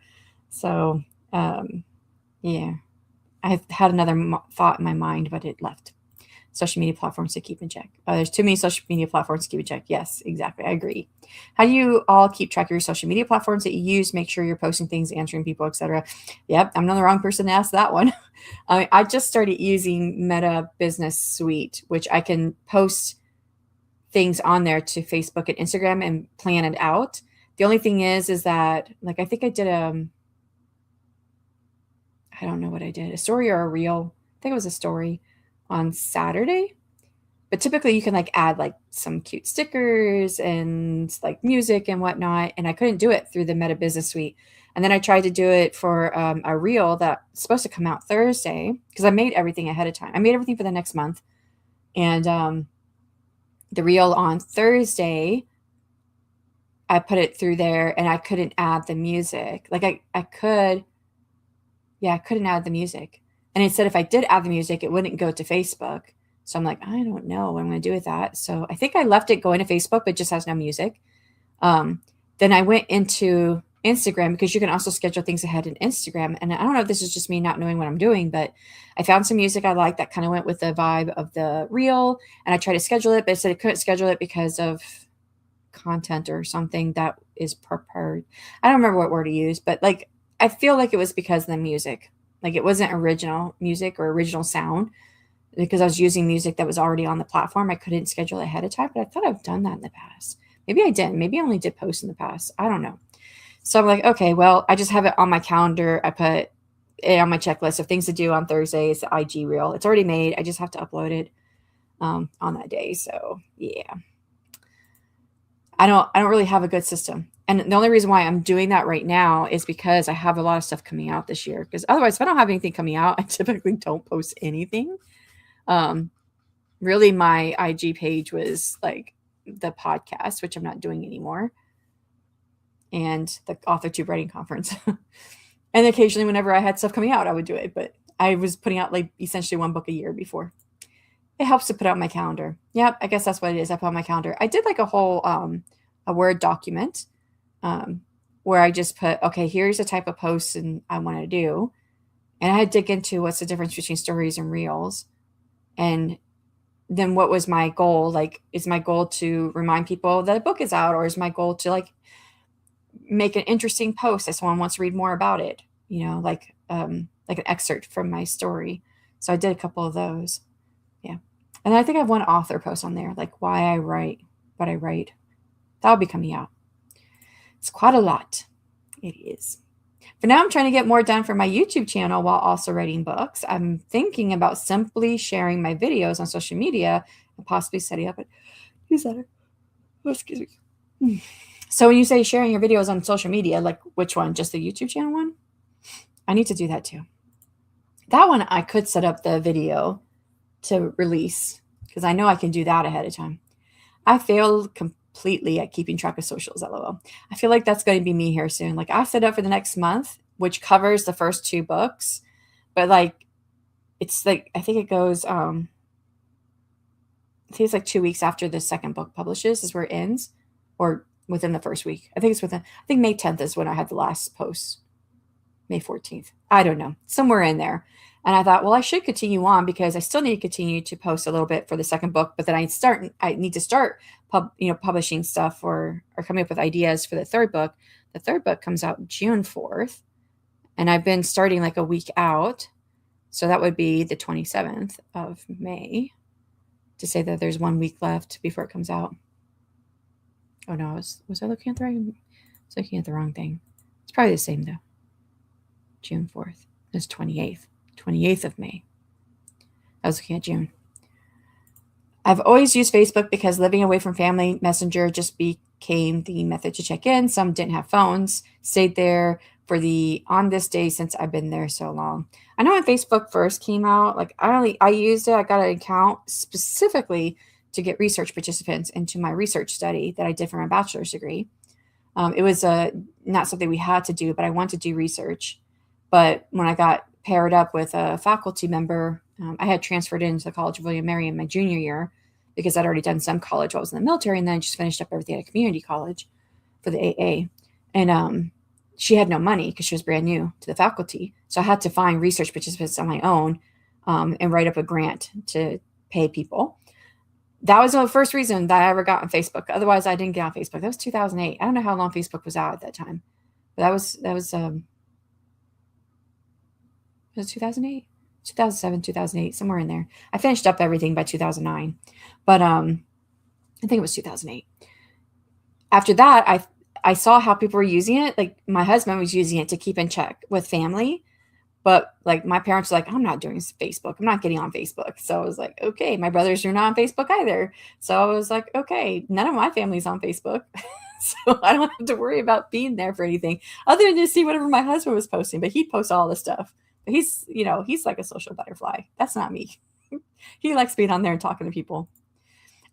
So yeah, I had another thought in my mind, but it left. Social media platforms to keep in check. There's too many social media platforms to keep in check. Yes, exactly. I agree. How do you all keep track of your social media platforms that you use? Make sure you're posting things, answering people, etc. Yep, I'm not the wrong person to ask that one. I just started using Meta Business Suite, which I can post things on there to Facebook and Instagram and plan it out. The only thing is that like I think I did I don't know what I did, a story or a reel. I think it was a story on Saturday. But typically you can like add like some cute stickers and like music and whatnot. And I couldn't do it through the Meta Business Suite. And then I tried to do it for a reel that's supposed to come out Thursday because I made everything ahead of time. I made everything for the next month. And the reel on Thursday, I put it through there and I couldn't add the music. Like I could, yeah, I couldn't add the music. And it said if I did add the music, it wouldn't go to Facebook. So I'm like, I don't know what I'm going to do with that. So I think I left it going to Facebook, but it just has no music. Then I went into Instagram because you can also schedule things ahead in Instagram. And I don't know if this is just me not knowing what I'm doing, but I found some music I liked that kind of went with the vibe of the reel. And I tried to schedule it, but it said I couldn't schedule it because of content or something that is prepared. I don't remember what word to use, but like I feel like it was because of the music. Like it wasn't original music or original sound because I was using music that was already on the platform. I couldn't schedule it ahead of time, but I thought I've done that in the past. Maybe I didn't. Maybe I only did post in the past. I don't know. So I'm like, okay, well, I just have it on my calendar. I put it on my checklist of things to do on Thursday. It's the IG reel. It's already made. I just have to upload it on that day. So yeah. I don't really have a good system. And the only reason why I'm doing that right now is because I have a lot of stuff coming out this year. Because otherwise, if I don't have anything coming out, I typically don't post anything. Really, my IG page was like the podcast, which I'm not doing anymore. and the AuthorTube writing conference. And occasionally whenever I had stuff coming out, I would do it. But I was putting out like essentially one book a year before. It helps to put out my calendar. Yep, I guess that's what it is. I put on my calendar. I did like a whole a Word document where I just put, okay, here's the type of posts and I want to do. And I had to dig into what's the difference between stories and reels. And then what was my goal? Like, is my goal to remind people that a book is out, or is my goal to like make an interesting post that someone wants to read more about it? You know, like an excerpt from my story. So I did a couple of those. Yeah. And I think I have one author post on there, like why I write what I write. That'll be coming out. It's quite a lot. It is. For now, I'm trying to get more done for my YouTube channel while also writing books. I'm thinking about simply sharing my videos on social media and possibly setting up a newsletter. Oh, excuse me. So when you say sharing your videos on social media, like which one? Just the YouTube channel one? I need to do that too. That one, I could set up the video to release because I know I can do that ahead of time. I failed completely at keeping track of socials, LOL. I feel like that's going to be me here soon. Like I set up for the next month, which covers the first 2 books, but like it's like I think it goes I think it's like 2 weeks after the second book publishes is where it ends, or within the first week. I think May 10th is when I had the last post. May 14th. I don't know. Somewhere in there. And I thought, well, I should continue on because I still need to continue to post a little bit for the second book, but then I need to start publishing stuff or coming up with ideas for the third book. The third book comes out June 4th, and I've been starting like a week out. So that would be the 27th of May to say that there's 1 week left before it comes out. Oh no, was I looking at the right? I was looking at the wrong thing. It's probably the same though. June 4th. It's 28th of May. I was looking at June. I've always used Facebook because living away from family, Messenger just became the method to check in. Some didn't have phones, stayed there for the on this day since I've been there so long. I know when Facebook first came out, like I used it. I got an account specifically to get research participants into my research study that I did for my bachelor's degree. It was not something we had to do, but I wanted to do research. But when I got paired up with a faculty member, I had transferred into the College of William & Mary in my junior year because I'd already done some college while I was in the military, and then I just finished up everything at a community college for the AA. And she had no money because she was brand new to the faculty. So I had to find research participants on my own and write up a grant to pay people. That was the first reason that I ever got on Facebook. Otherwise, I didn't get on Facebook. That was 2008. I don't know how long Facebook was out at that time, but that was 2008, 2007, 2008, somewhere in there. I finished up everything by 2009, but I think it was 2008. After that, I saw how people were using it. Like my husband was using it to keep in check with family. But like my parents were like, I'm not doing Facebook. I'm not getting on Facebook. So I was like, okay, my brothers are not on Facebook either. So I was like, okay, none of my family's on Facebook. So I don't have to worry about being there for anything other than to see whatever my husband was posting. But he'd post all this stuff. But he's like a social butterfly. That's not me. He likes being on there and talking to people.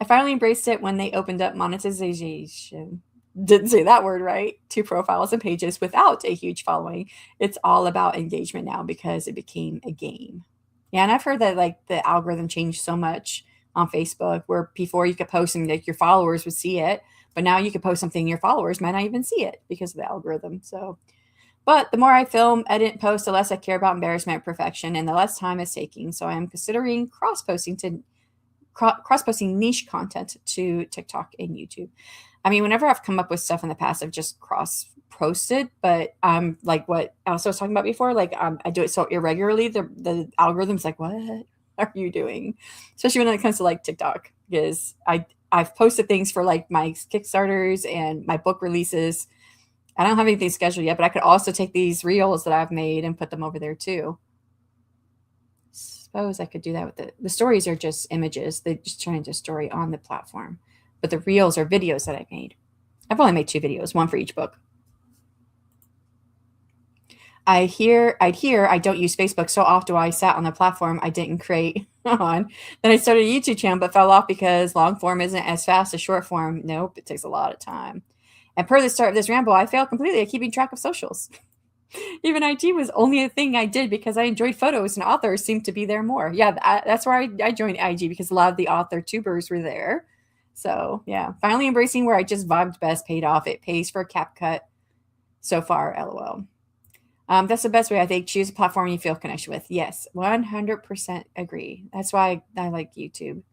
I finally embraced it when they opened up monetization. Didn't say that word right. 2 profiles and pages without a huge following. It's all about engagement now because it became a game. Yeah, and I've heard that like the algorithm changed so much on Facebook where before you could post and like your followers would see it, but now you could post something your followers might not even see it because of the algorithm. So, but the more I film, edit, and post, the less I care about embarrassment and perfection, and the less time it's taking. So I am considering cross-posting niche content to TikTok and YouTube. I mean, whenever I've come up with stuff in the past, I've just cross-posted, but like what Elsa was talking about before, like I do it so irregularly, the algorithm's like, what are you doing? Especially when it comes to like TikTok, because I've posted things for like my Kickstarters and my book releases. I don't have anything scheduled yet, but I could also take these reels that I've made and put them over there too. Suppose I could do that with the stories are just images. They just turn into a story on the platform. But the reels are videos that I made. I've only made 2 videos, one for each book. I'd hear I don't use Facebook so often while I sat on the platform I didn't create on. Then I started a YouTube channel but fell off because long form isn't as fast as short form. Nope, it takes a lot of time. And per the start of this ramble, I failed completely at keeping track of socials. Even IG was only a thing I did because I enjoyed photos and authors seemed to be there more. Yeah, that's where I joined IG, because a lot of the author tubers were there. So yeah, finally embracing where I just vibed best paid off. It pays for a CapCut so far, LOL. That's the best way, I think. Choose a platform you feel connection with. Yes, 100% agree. That's why I like YouTube.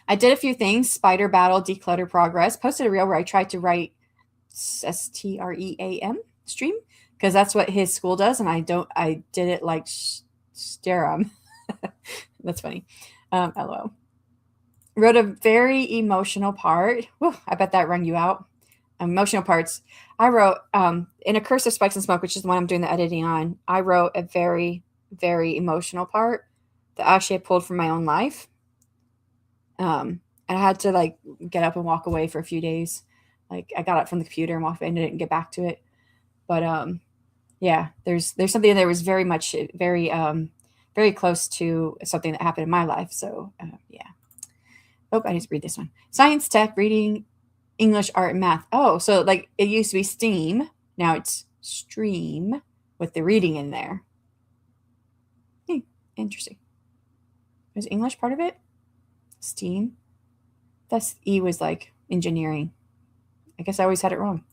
I did a few things. Spider Battle, Declutter Progress. Posted a reel where I tried to write STREAM stream, because that's what his school does, and I did it like Sterum. That's funny. LO. Wrote a very emotional part. Whew, I bet that rung you out. Emotional parts. I wrote in A Curse of Spikes and Smoke, which is the one I'm doing the editing on. I wrote a very, very emotional part that actually I pulled from my own life. And I had to like get up and walk away for a few days. Like I got up from the computer and walked away and didn't get back to it. But yeah, there's something that was very much very close to something that happened in my life. So yeah. Oh, I need to read this one. Science, tech, reading, English, art, and math. Oh, so like it used to be STEAM. Now it's stream with the reading in there. Interesting. Was English part of it? STEAM? That's E was like engineering. I guess I always had it wrong.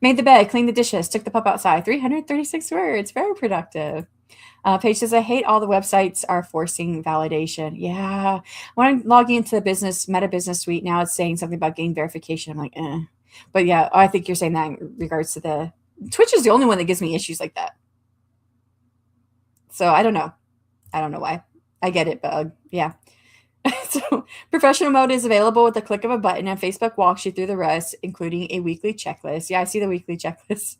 Made the bed, cleaned the dishes, took the pup outside. 336 words. Very productive. Paige says, I hate all the websites are forcing validation. Yeah. When I'm logging into the Meta Business Suite, now it's saying something about getting verification. I'm like, eh. But yeah, I think you're saying that in regards to the Twitch is the only one that gives me issues like that. So I don't know. I don't know why. I get it, but yeah. So professional mode is available with the click of a button, and Facebook walks you through the rest, including a weekly checklist. Yeah, I see the weekly checklist,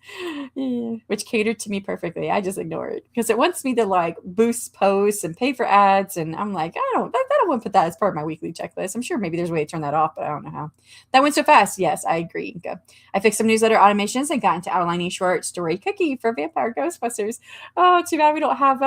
yeah, which catered to me perfectly. I just ignore it because it wants me to like boost posts and pay for ads. And I'm like, I don't want to put that as part of my weekly checklist. I'm sure maybe there's a way to turn that off, but I don't know how. That went so fast. Yes, I agree. Inka. I fixed some newsletter automations and got into outlining short story cookie for Vampire Ghostbusters. Oh, too bad we don't have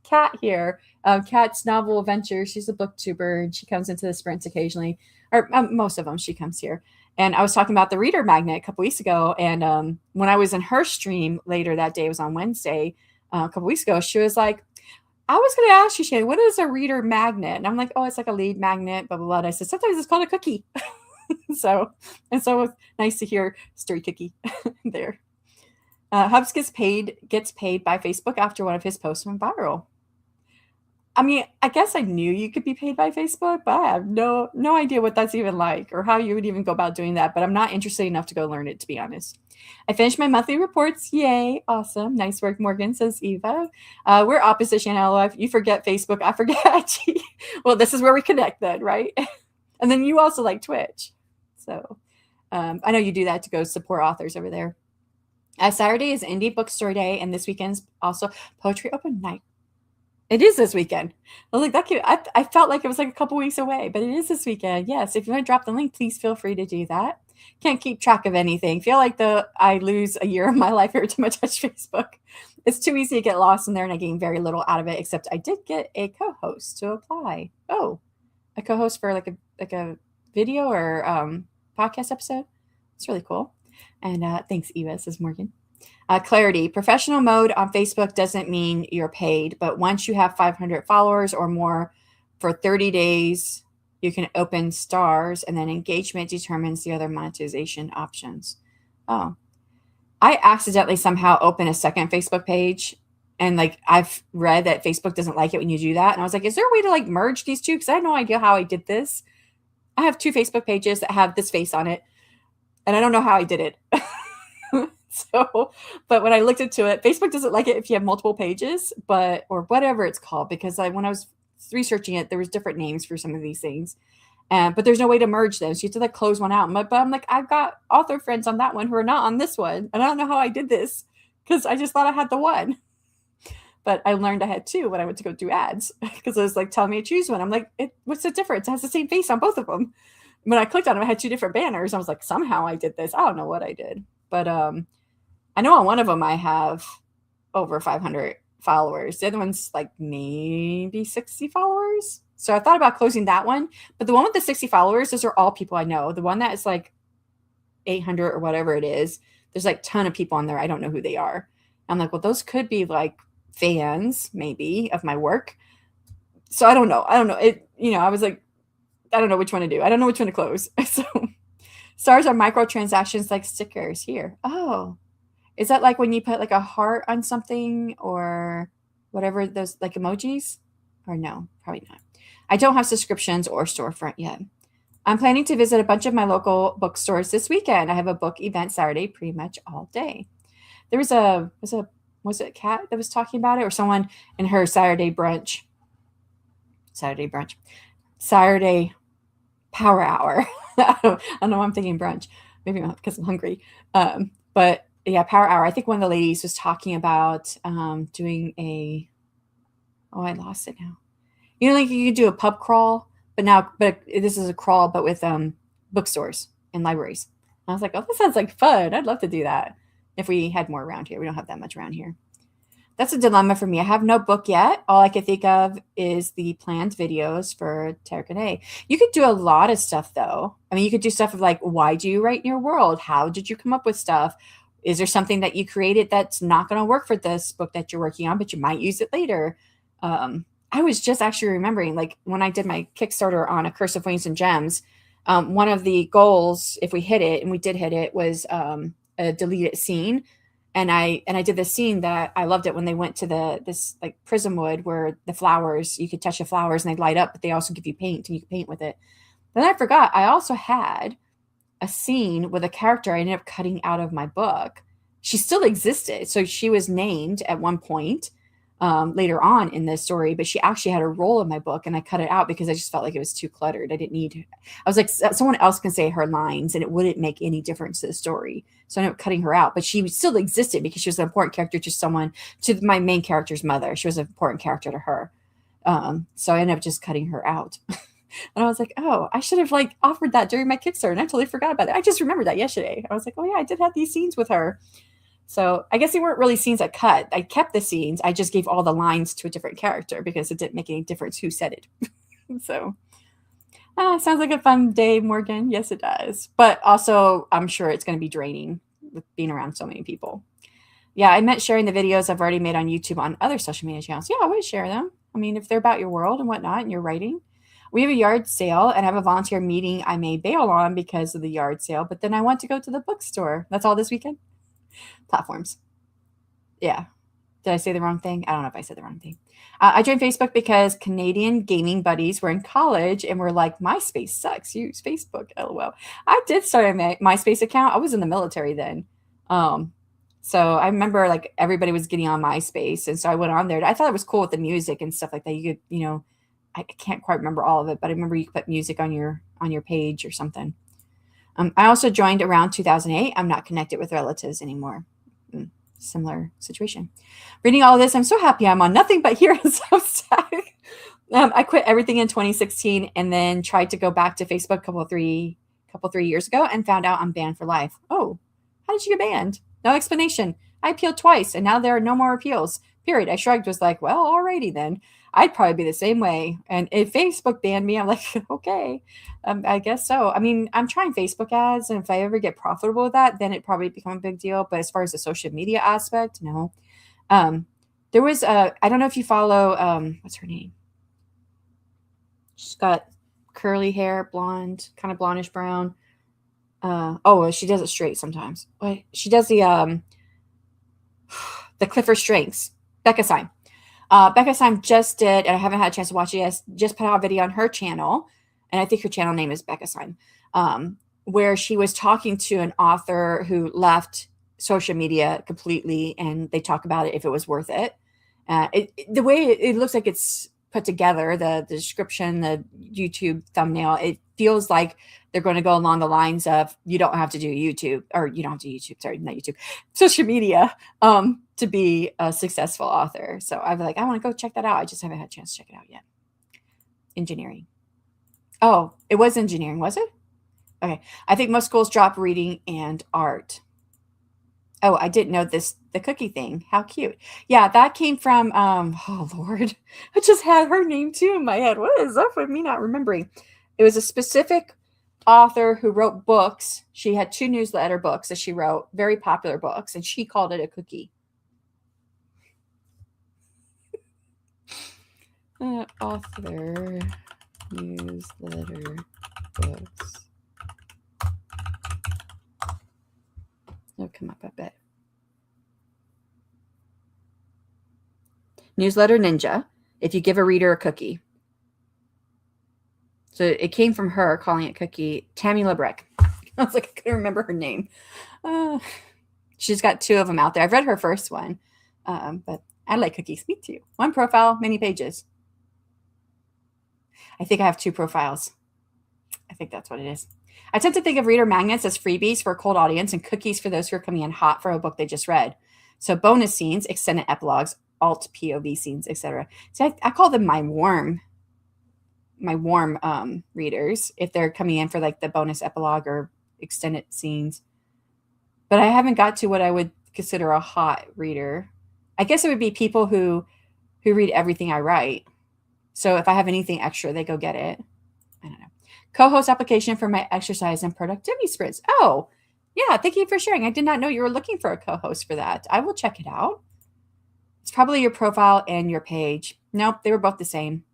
Kat here. Kat's Novel Adventure. She's a booktuber, and she comes into the sprints occasionally, or most of them. She comes here, and I was talking about the reader magnet a couple weeks ago. And when I was in her stream later that day, it was on Wednesday, a couple weeks ago. She was like, "I was going to ask you, Shanon, what is a reader magnet?" And I'm like, "Oh, it's like a lead magnet, blah blah blah." And I said, "Sometimes it's called a cookie." so it was nice to hear story cookie there. Hubs gets paid by Facebook after one of his posts went viral. I mean, I guess I knew you could be paid by Facebook, but I have no idea what that's even like or how you would even go about doing that. But I'm not interested enough to go learn it, to be honest. I finished my monthly reports. Yay. Awesome. Nice work, Morgan, says Eva. We're opposite, Shannon. You forget Facebook. I forget IG. Well, this is where we connect then, right? And then you also like Twitch. So I know you do that to go support authors over there. Saturday is Indie Bookstore Day, and this weekend's also Poetry Open Night. It is this weekend. I was like, I felt like it was like a couple weeks away, but it is this weekend. Yes, if you want to drop the link, please feel free to do that. Can't keep track of anything. Feel like I lose a year of my life every time I touch Facebook. It's too easy to get lost in there, and I gain very little out of it, except I did get a co-host to apply. Oh, a co-host for like a video or podcast episode. It's really cool. And thanks, Eva, says Morgan. Clarity. Professional mode on Facebook doesn't mean you're paid, but once you have 500 followers or more for 30 days, you can open stars, and then engagement determines the other monetization options. Oh, I accidentally somehow opened a second Facebook page, and like I've read that Facebook doesn't like it when you do that. And I was like, is there a way to like merge these two? Because I had no idea how I did this. I have 2 Facebook pages that have this face on it, and I don't know how I did it. So, but when I looked into it, Facebook doesn't like it if you have multiple pages, or whatever it's called, because when I was researching it, there was different names for some of these things, but there's no way to merge them. So you have to like close one out. But I'm like, I've got author friends on that one who are not on this one, and I don't know how I did this because I just thought I had the one. But I learned I had 2 when I went to go do ads because it was like telling me to choose one. I'm like, what's the difference? It has the same face on both of them. When I clicked on them, I had 2 different banners. I was like, somehow I did this. I don't know what I did, but I know on one of them I have over 500 followers. The other one's like maybe 60 followers. So I thought about closing that one. But the one with the 60 followers, those are all people I know. The one that is like 800 or whatever it is. There's like a ton of people on there. I don't know who they are. I'm like, well, those could be like fans maybe of my work. So I don't know. I was like, I don't know which one to do. I don't know which one to close. So stars are microtransactions like stickers here. Oh, is that like when you put like a heart on something or whatever, those like emojis? Or no, probably not. I don't have subscriptions or storefront yet. I'm planning to visit a bunch of my local bookstores this weekend. I have a book event Saturday pretty much all day. There was was it Kat that was talking about it, or someone in her Saturday power hour. I don't know why I'm thinking brunch. Maybe not because I'm hungry. But yeah, power hour. I think one of the ladies was talking about doing I lost it now. Like you could do a pub crawl, but this is a crawl, but with bookstores and libraries. I was like, oh, that sounds like fun. I'd love to do that if we had more around here. We don't have that much around here. That's a dilemma for me. I have no book yet. All I can think of is the planned videos for Terracotta. You could do a lot of stuff, though. I mean, you could do stuff of like, why do you write in your world? How did you come up with stuff? Is there something that you created that's not going to work for this book that you're working on, but you might use it later? I was just actually remembering, like, when I did my Kickstarter on A Curse of Wings and Gems, one of the goals, if we hit it, and we did hit it, was a deleted scene. And I did this scene that I loved it when they went to this like prism wood where the flowers, you could touch the flowers and they light up, but they also give you paint and you can paint with it. Then I forgot, I also had a scene with a character I ended up cutting out of my book. She still existed. So she was named at one point later on in the story, but she actually had a role in my book, and I cut it out because I just felt like it was too cluttered. I was like, someone else can say her lines and it wouldn't make any difference to the story. So I ended up cutting her out, but she still existed because she was an important character to my main character's mother. She was an important character to her. So I ended up just cutting her out. And I was like, oh, I should have like offered that during my Kickstarter. And I totally forgot about it. I just remembered that yesterday. I was like, oh yeah, I did have these scenes with her. So I guess they weren't really scenes I cut. I kept the scenes. I just gave all the lines to a different character because it didn't make any difference who said it. So sounds like a fun day, Morgan. Yes, it does. But also, I'm sure it's going to be draining with being around so many people. Yeah, I meant sharing the videos I've already made on YouTube on other social media channels. Yeah, I would share them. I mean, if they're about your world and whatnot and you're writing. We have a yard sale and I have a volunteer meeting I may bail on because of the yard sale, but then I want to go to the bookstore. That's all this weekend. Platforms. Yeah. Did I say the wrong thing? I don't know if I said the wrong thing. I joined Facebook because Canadian gaming buddies were in college and were like, MySpace sucks. Use Facebook. LOL. I did start a MySpace account. I was in the military then. So I remember like everybody was getting on MySpace. And so I went on there. I thought it was cool with the music and stuff like that. You could, I can't quite remember all of it, but I remember you could put music on your page or something. I also joined around 2008. I'm not connected with relatives anymore. Similar situation. Reading all of this, I'm so happy I'm on nothing but here on Substack. I quit everything in 2016 and then tried to go back to Facebook a couple three years ago and found out I'm banned for life. Oh, how did you get banned? No explanation. I appealed twice and now there are no more appeals. Period. I shrugged, was like, well, alrighty then. I'd probably be the same way. And if Facebook banned me, I'm like, okay, I guess so. I mean, I'm trying Facebook ads, and if I ever get profitable with that, then it probably become a big deal. But as far as the social media aspect, no. There was I don't know if you follow, what's her name? She's got curly hair, blonde, kind of blondish brown. She does it straight sometimes. Wait, she does the Clifford Strengths. Becca Syme. Becca Syme just did, and I haven't had a chance to watch it yet, just put out a video on her channel, and I think her channel name is Becca Syme, where she was talking to an author who left social media completely, and they talk about it if it was worth it. The way it looks like it's put together, the description, the YouTube thumbnail, it feels like they're going to go along the lines of you don't have to do YouTube, or you don't have to do YouTube, sorry, not YouTube, social media to be a successful author. So I was like, I want to go check that out. I just haven't had a chance to check it out yet. Engineering. Oh, it was engineering, was it? Okay. I think most schools drop reading and art. Oh, I didn't know this, the cookie thing. How cute. Yeah, that came from, oh Lord, I just had her name too in my head. What is up with me not remembering? It was a specific author who wrote books. She had 2 newsletter books that she wrote, very popular books, and she called it a cookie. Author newsletter books. It'll come up a bit. Newsletter Ninja. If you give a reader a cookie. So it came from her calling it cookie. Tammy Labreck. I was like, I couldn't remember her name. She's got 2 of them out there. I've read her first one, but I like cookies. Me too. 1 profile, many pages. I think I have 2 profiles. I think that's what it is. I tend to think of reader magnets as freebies for a cold audience and cookies for those who are coming in hot for a book they just read. So bonus scenes, extended epilogues, alt POV scenes, etc. So I call them my warm readers if they're coming in for like the bonus epilogue or extended scenes. But I haven't got to what I would consider a hot reader. I guess it would be people who read everything I write. So if I have anything extra, they go get it. I don't know. Co-host application for my exercise and productivity sprints. Oh, yeah. Thank you for sharing. I did not know you were looking for a co-host for that. I will check it out. It's probably your profile and your page. Nope, they were both the same.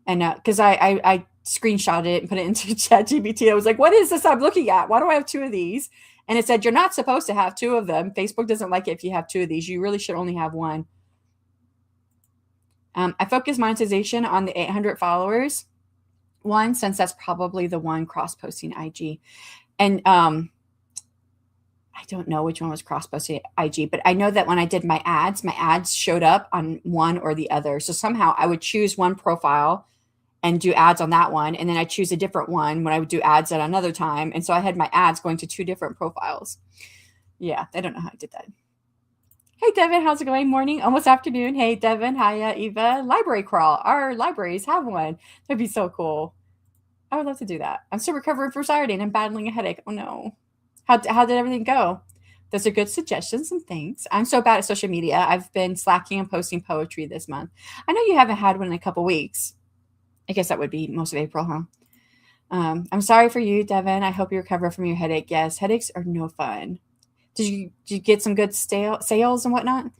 And because I screenshotted it and put it into ChatGPT. I was like, what is this I'm looking at? Why do I have 2 of these? And it said, you're not supposed to have 2 of them. Facebook doesn't like it if you have 2 of these. You really should only have 1. I focus monetization on the 800 followers one, since that's probably the one cross-posting IG. And I don't know which one was cross-posting IG, but I know that when I did my ads showed up on one or the other. So somehow I would choose one profile and do ads on that one. And then I choose a different one when I would do ads at another time. And so I had my ads going to 2 different profiles. Yeah, I don't know how I did that. Hey, Devin, how's it going? Morning, almost afternoon. Hey, Devin. Hi, Eva. Library crawl. Our libraries have one. That'd be so cool. I would love to do that. I'm still recovering from Saturday and I'm battling a headache. Oh, no. How did everything go? Those are good suggestions and things. I'm so bad at social media. I've been slacking and posting poetry this month. I know you haven't had one in a couple weeks. I guess that would be most of April, huh? I'm sorry for you, Devin. I hope you recover from your headache. Yes, headaches are no fun. Did you get some good sales and whatnot?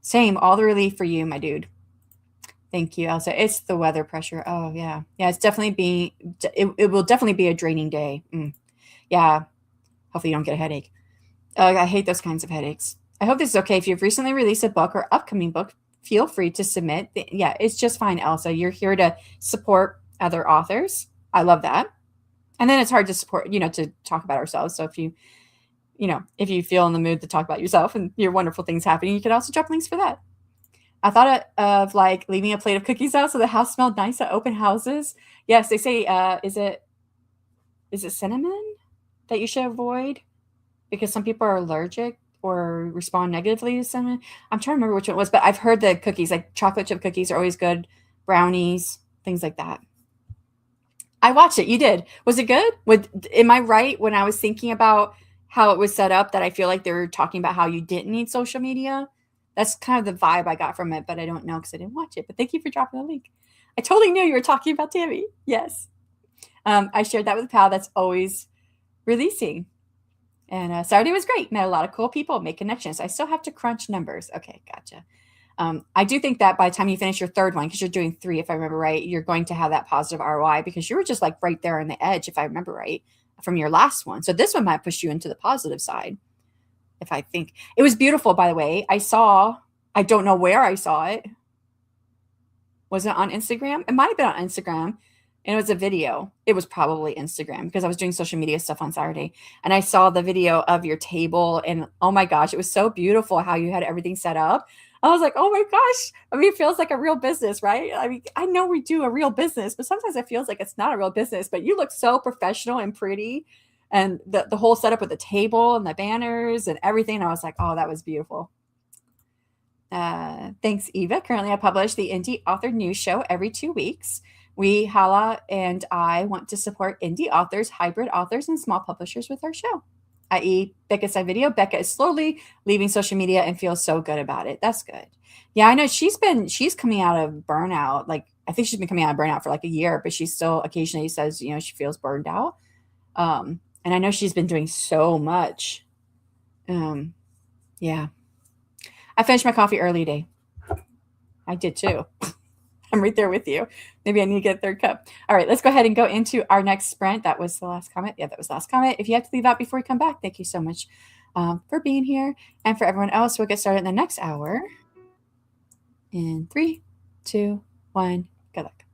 Same, all the relief for you, my dude. Thank you, Elsa. It's the weather pressure. Oh, yeah. Yeah, it will definitely be a draining day. Yeah, hopefully you don't get a headache. I hate those kinds of headaches. I hope this is okay. If you've recently released a book or upcoming book, feel free to submit. Yeah, it's just fine, Elsa. You're here to support other authors. I love that. And then it's hard to support, to talk about ourselves. So if you feel in the mood to talk about yourself and your wonderful things happening, you can also drop links for that. I thought of like leaving a plate of cookies out so the house smelled nice at open houses. Yes, they say, is it cinnamon that you should avoid? Because some people are allergic or respond negatively to cinnamon. I'm trying to remember which one it was, but I've heard the cookies, like chocolate chip cookies are always good. Brownies, things like that. I watched it. You did. Was it good? Am I right when I was thinking about how it was set up that I feel like they were talking about how you didn't need social media? That's kind of the vibe I got from it, but I don't know because I didn't watch it. But thank you for dropping the link. I totally knew you were talking about Tammy. Yes. I shared that with a pal that's always releasing. And Saturday was great. Met a lot of cool people, made connections. I still have to crunch numbers. Okay, gotcha. I do think that by the time you finish your 3rd one, because you're doing 3, if I remember right, you're going to have that positive ROI because you were just like right there on the edge, if I remember right, from your last one. So this one might push you into the positive side. If I think it was beautiful, by the way, I don't know where I saw it. Was it on Instagram? It might have been on Instagram. And it was a video. It was probably Instagram because I was doing social media stuff on Saturday. And I saw the video of your table. And oh my gosh, it was so beautiful how you had everything set up. I was like, oh my gosh. I mean, it feels like a real business, right? I mean, I know we do a real business, but sometimes it feels like it's not a real business. But you look so professional and pretty. And the whole setup with the table and the banners and everything. I was like, oh, that was beautiful. Thanks, Eva. Currently, I publish the Indie Author News Show every 2 weeks. We, Hala, and I want to support indie authors, hybrid authors, and small publishers with our show, i.e. Becca's side video. Becca is slowly leaving social media and feels so good about it. That's good. Yeah, I know she's coming out of burnout. Like, I think she's been coming out of burnout for like a year, but she still occasionally says, she feels burned out. And I know she's been doing so much. Um, yeah. I finished my coffee early today. I did too. I'm right there with you. Maybe I need to get a third cup. All right, let's go ahead and go into our next sprint. That was the last comment. Yeah, that was the last comment. If you have to leave out before you come back, thank you so much for being here. And for everyone else, we'll get started in the next hour in 3, 2, 1. Good luck.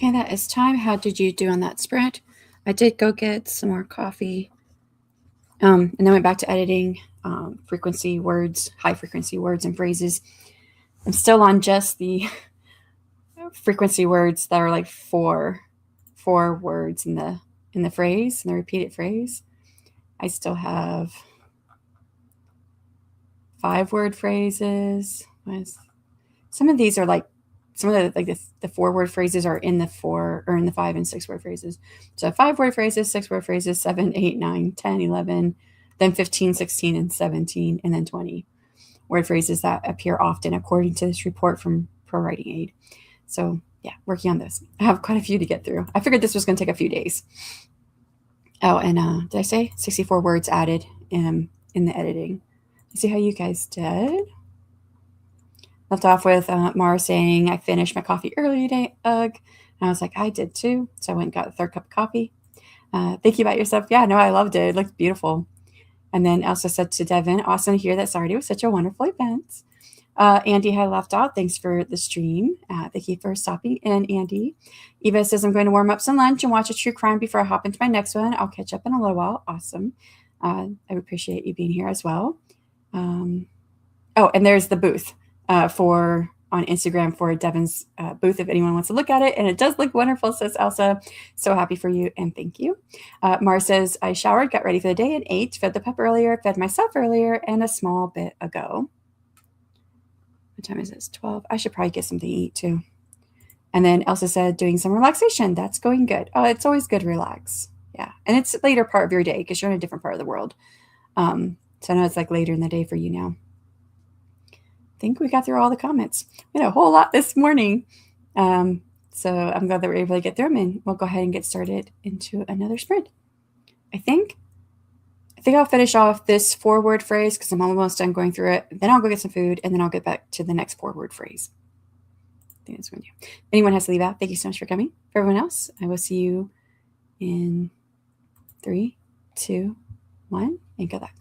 Okay, that is time. How did you do on that spread? I did go get some more coffee. And then went back to editing frequency words, high frequency words and phrases. I'm still on just the frequency words that are like four words in the phrase, in the repeated phrase. I still have 5-word phrases. Some of these are like some of the 4-word phrases are in the 4 or in the 5 and 6-word phrases. So 5-word phrases, 6-word phrases, 7, 8, 9, 10, 11, then 15, 16, and 17, and then 20 word phrases that appear often according to this report from Pro Writing Aid. So yeah, working on this. I have quite a few to get through. I figured this was going to take a few days. Oh, and did I say 64 words added in the editing? Let's see how you guys did. Left off with Mara saying, I finished my coffee early today, ugh. And I was like, I did too. So I went and got a 3rd cup of coffee. Thank you about your stuff. Yeah, no, I loved it. It looked beautiful. And then Elsa said to Devin, awesome to hear that Saturday was such a wonderful event. Andy had left out. Thanks for the stream. Thank you for stopping in, Andy. Eva says, I'm going to warm up some lunch and watch a true crime before I hop into my next one. I'll catch up in a little while. Awesome. I appreciate you being here as well. Oh, and there's the booth for on Instagram for Devin's booth if anyone wants to look at it. And it does look wonderful, says Elsa. So happy for you and thank you. Mar says, I showered, got ready for the day and ate, fed the pup earlier, fed myself earlier, and a small bit ago. What time is this? 12. I should probably get something to eat too. And then Elsa said, doing some relaxation. That's going good. Oh, it's always good to relax. Yeah. And it's a later part of your day because you're in a different part of the world. So I know it's like later in the day for you now. I think we got through all the comments. We had a whole lot this morning. So I'm glad that we're able to get through them, and we'll go ahead and get started into another sprint. I think I'll finish off this 4-word phrase because I'm almost done going through it. Then I'll go get some food, and then I'll get back to the next 4-word phrase. I think that's what I do. Anyone has to leave out, thank you so much for coming. For everyone else, I will see you in 3, 2, 1, and good luck.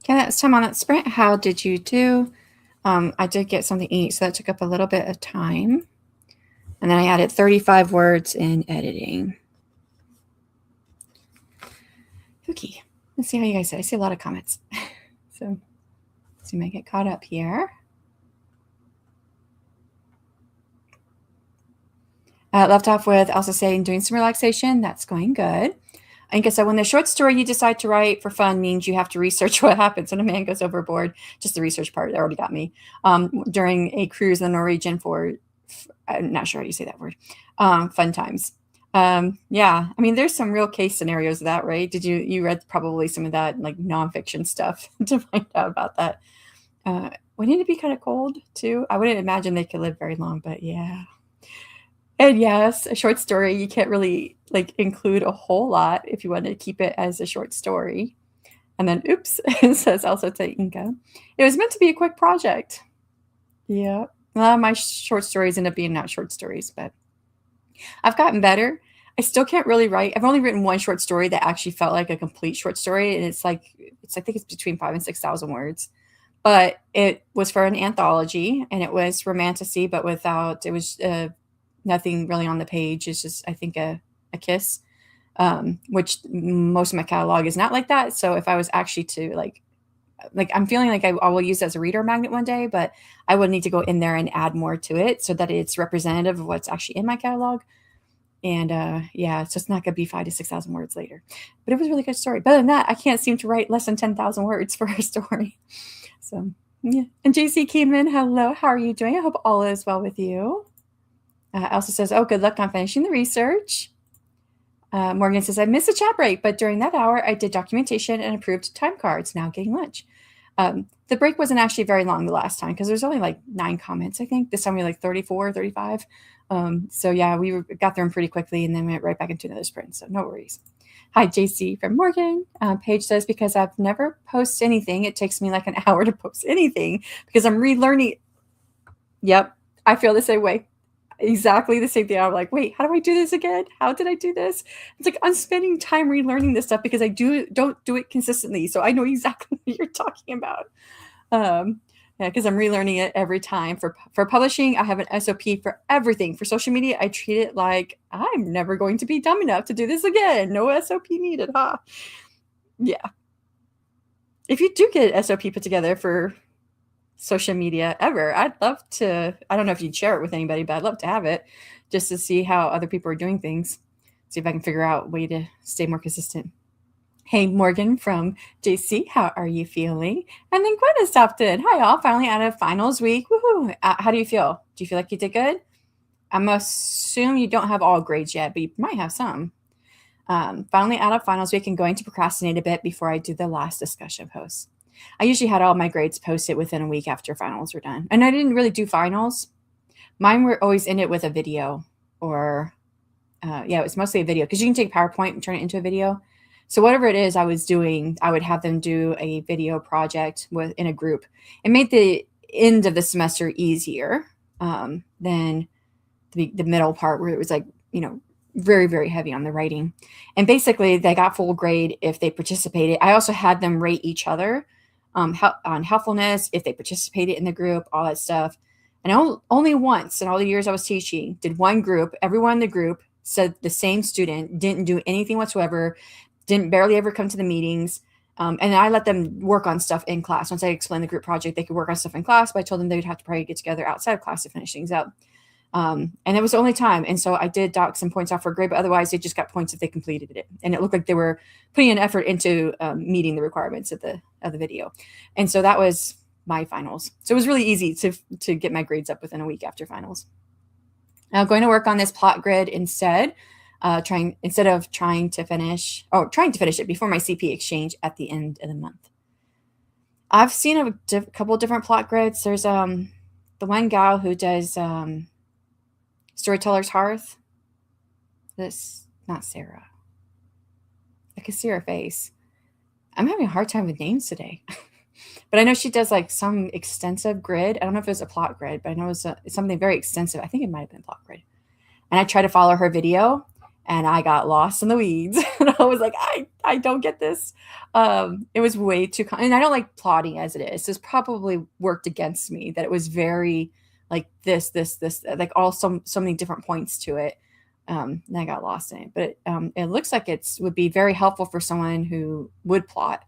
Okay, that's time on that sprint. How did you do? I did get something to eat, so that took up a little bit of time. And then I added 35 words in editing. Okay, let's see how you guys did. I see a lot of comments. So you might get caught up here. Left off with Elsa saying doing some relaxation. That's going good. I think I said when the short story you decide to write for fun means you have to research what happens when a man goes overboard. Just the research part that already got me. During a cruise in the Norwegian for, I'm not sure how you say that word, fun times. Yeah, I mean, there's some real case scenarios of that, right? You read probably some of that like nonfiction stuff to find out about that. Wouldn't it be kind of cold too? I wouldn't imagine they could live very long, but yeah. And yes, a short story, you can't really like include a whole lot if you want to keep it as a short story. And then, oops, it says also to Inca. It was meant to be a quick project. Yeah. A lot of my short stories end up being not short stories, but I've gotten better. I still can't really write. I've only written one short story that actually felt like a complete short story. And I think it's between 5,000 and 6,000 words. But it was for an anthology and it was romantasy, but it was nothing really on the page. It's just, I think, a kiss, which most of my catalog is not like that. So if I was actually to like I'm feeling like I will use it as a reader magnet one day, but I would need to go in there and add more to it so that it's representative of what's actually in my catalog. And yeah, so it's not going to be 5,000 to 6,000 words later. But it was a really good story. But other than that, I can't seem to write less than 10,000 words for a story. So yeah. And JC came in. Hello, how are you doing? I hope all is well with you. Elsa says, oh, good luck on finishing the research. Morgan says, I missed a chat break, but during that hour, I did documentation and approved time cards. Now getting lunch. The break wasn't actually very long the last time because there's only like 9 comments, I think. This time we had like 34, 35. So yeah, we got through them pretty quickly and then went right back into another sprint. So no worries. Hi, JC from Morgan. Paige says, because I've never posted anything, it takes me like an hour to post anything because I'm relearning. Yep, I feel the same way. Exactly the same thing. I'm like, wait, how do I do this again? How did I do this? It's like I'm spending time relearning this stuff because I don't do it consistently. So I know exactly what you're talking about. Yeah, because I'm relearning it every time. For publishing, I have an SOP for everything. For social media, I treat it like I'm never going to be dumb enough to do this again. No SOP needed, huh? Yeah. If you do get an SOP put together for social media ever, I'd love to. I don't know if you'd share it with anybody, but I'd love to have it just to see how other people are doing things. See if I can figure out a way to stay more consistent. Hey, Morgan from JC, how are you feeling? And then Gwen has stopped in. Hi, all. Finally out of finals week. Woohoo. How do you feel? Do you feel like you did good? I'm assuming you don't have all grades yet, but you might have some. Finally out of finals week and going to procrastinate a bit before I do the last discussion post. I usually had all my grades posted within a week after finals were done. And I didn't really do finals. Mine were always in it with a video or, it was mostly a video because you can take PowerPoint and turn it into a video. So whatever it is I was doing, I would have them do a video project in a group. It made the end of the semester easier than the middle part where it was like, very, very heavy on the writing. And basically they got full grade if they participated. I also had them rate each other on helpfulness, if they participated in the group, all that stuff. And only once in all the years I was teaching did one group, everyone in the group said the same student didn't do anything whatsoever, didn't barely ever come to the meetings. And I let them work on stuff in class. Once I explained the group project, they could work on stuff in class, but I told them they would have to probably get together outside of class to finish things up. And it was the only time. And so I did dock some points off for a grade, but otherwise they just got points if they completed it. And it looked like they were putting an effort into meeting the requirements of the video. And so that was my finals. So it was really easy to get my grades up within a week after finals. Now going to work on this plot grid instead, trying to finish it before my CP exchange at the end of the month. I've seen a couple different plot grids. There's the one gal who does Storyteller's Hearth. This, not Sarah. I can see her face. I'm having a hard time with names today. But I know she does like some extensive grid. I don't know if it was a plot grid, but I know it's something very extensive. I think it might have been a plot grid. And I try to follow her video. and I got lost in the weeds. And I was like, I don't get this. It was way too, and I don't like plotting as it is. This probably worked against me that it was very like this, like all so many different points to it. And I got lost in it, but it looks like it's would be very helpful for someone who would plot.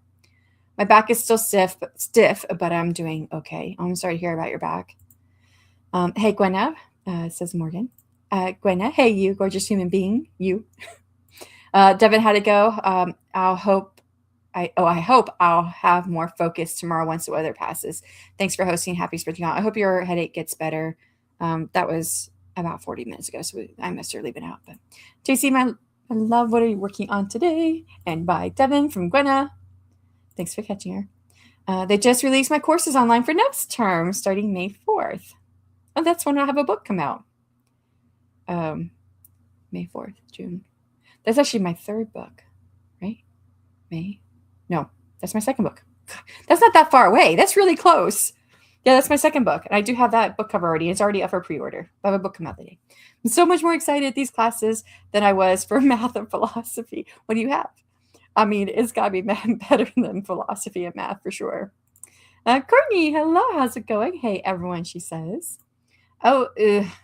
My back is still stiff, but I'm doing okay. I'm sorry to hear about your back. Hey, Gwenna, says Morgan. Gwenna, hey, you gorgeous human being, you. Devin, how'd it go? I hope I'll have more focus tomorrow once the weather passes. Thanks for hosting. Happy spring out. I hope your headache gets better. That was about 40 minutes ago, so I missed her leaving out. But JC, I love what are you working on today? And by Devin from Gwenna. Thanks for catching her. They just released my courses online for next term starting May 4th. Oh, that's when I'll have a book come out. May 4th, June. That's actually my third book, right? May? No, that's my second book. That's not that far away. That's really close. Yeah, that's my second book. And I do have that book cover already. It's already up for pre-order. I have a book come out today. I'm so much more excited at these classes than I was for math and philosophy. What do you have? I mean, it's got to be better than philosophy and math for sure. Courtney, hello. How's it going? Hey, everyone, she says. Oh,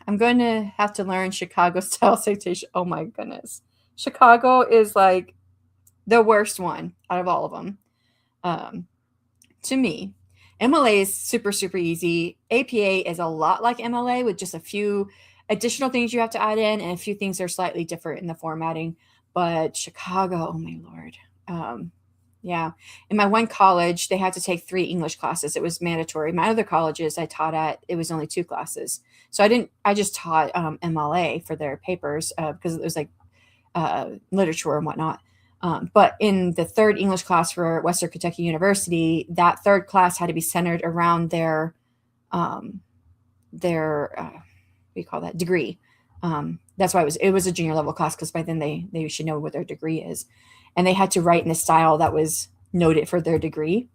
I'm going to have to learn Chicago-style citation. Oh, my goodness. Chicago is like the worst one out of all of them. To me, MLA is super, super easy. APA is a lot like MLA with just a few additional things you have to add in and a few things that are slightly different in the formatting. But Chicago, oh my Lord. Yeah. In my one college, they had to take 3 English classes. It was mandatory. My other colleges I taught at, it was only 2 classes. So I just taught MLA for their papers because it was like literature and whatnot. But in the 3rd English class for Western Kentucky University, that 3rd class had to be centered around their what do you call that, degree. That's why it was a junior level class because by then they should know what their degree is. And they had to write in a style that was noted for their degree.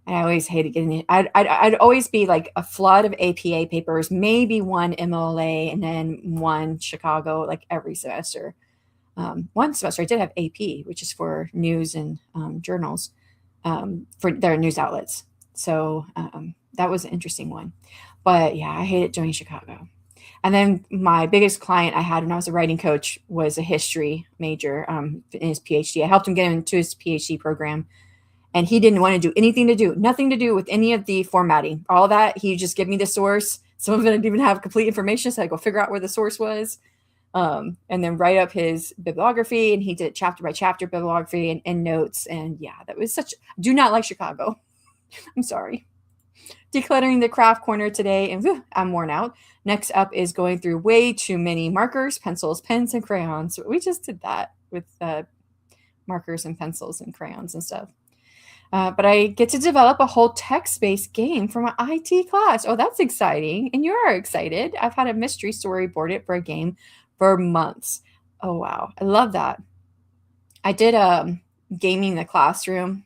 And I always hated getting it. I'd always be like a flood of APA papers, maybe one MLA and then one Chicago, like every semester. One semester I did have AP, which is for news and journals for their news outlets. So that was an interesting one. But yeah, I hated doing Chicago. And then my biggest client I had when I was a writing coach was a history major in his PhD. I helped him get into his PhD program. And he didn't want to do nothing to do with any of the formatting. All that, he just gave me the source. Some of it didn't even have complete information, so I had to go figure out where the source was. And then write up his bibliography. And he did chapter by chapter bibliography and notes. And yeah, that was do not like Chicago. I'm sorry. Decluttering the craft corner today, and I'm worn out. Next up is going through way too many markers, pencils, pens, and crayons. We just did that with markers and pencils and crayons and stuff. But I get to develop a whole text-based game for my IT class. Oh, that's exciting. And you are excited. I've had a mystery storyboarded for a game for months. Oh, wow. I love that. I did gaming in the classroom.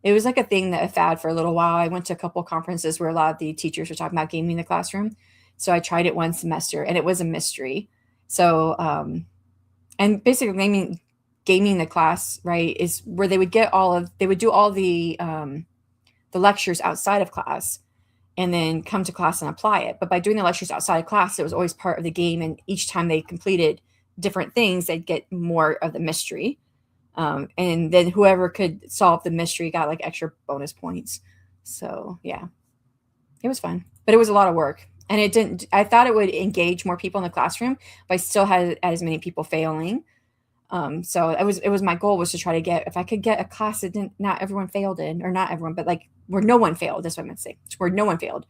It was like a thing that I fad for a little while. I went to a couple of conferences where a lot of the teachers were talking about gaming in the classroom. So I tried it one semester and it was a mystery. So, and basically gaming the class, right, is where they would do all the lectures outside of class and then come to class and apply it. But by doing the lectures outside of class, it was always part of the game. And each time they completed different things, they'd get more of the mystery. And then whoever could solve the mystery got like extra bonus points. So yeah, it was fun, but it was a lot of work. And I thought it would engage more people in the classroom, but I still had as many people failing. So it was my goal was to try to get, if I could get a class that not everyone failed in, or not everyone, but like where no one failed. That's what I meant to say. Where no one failed.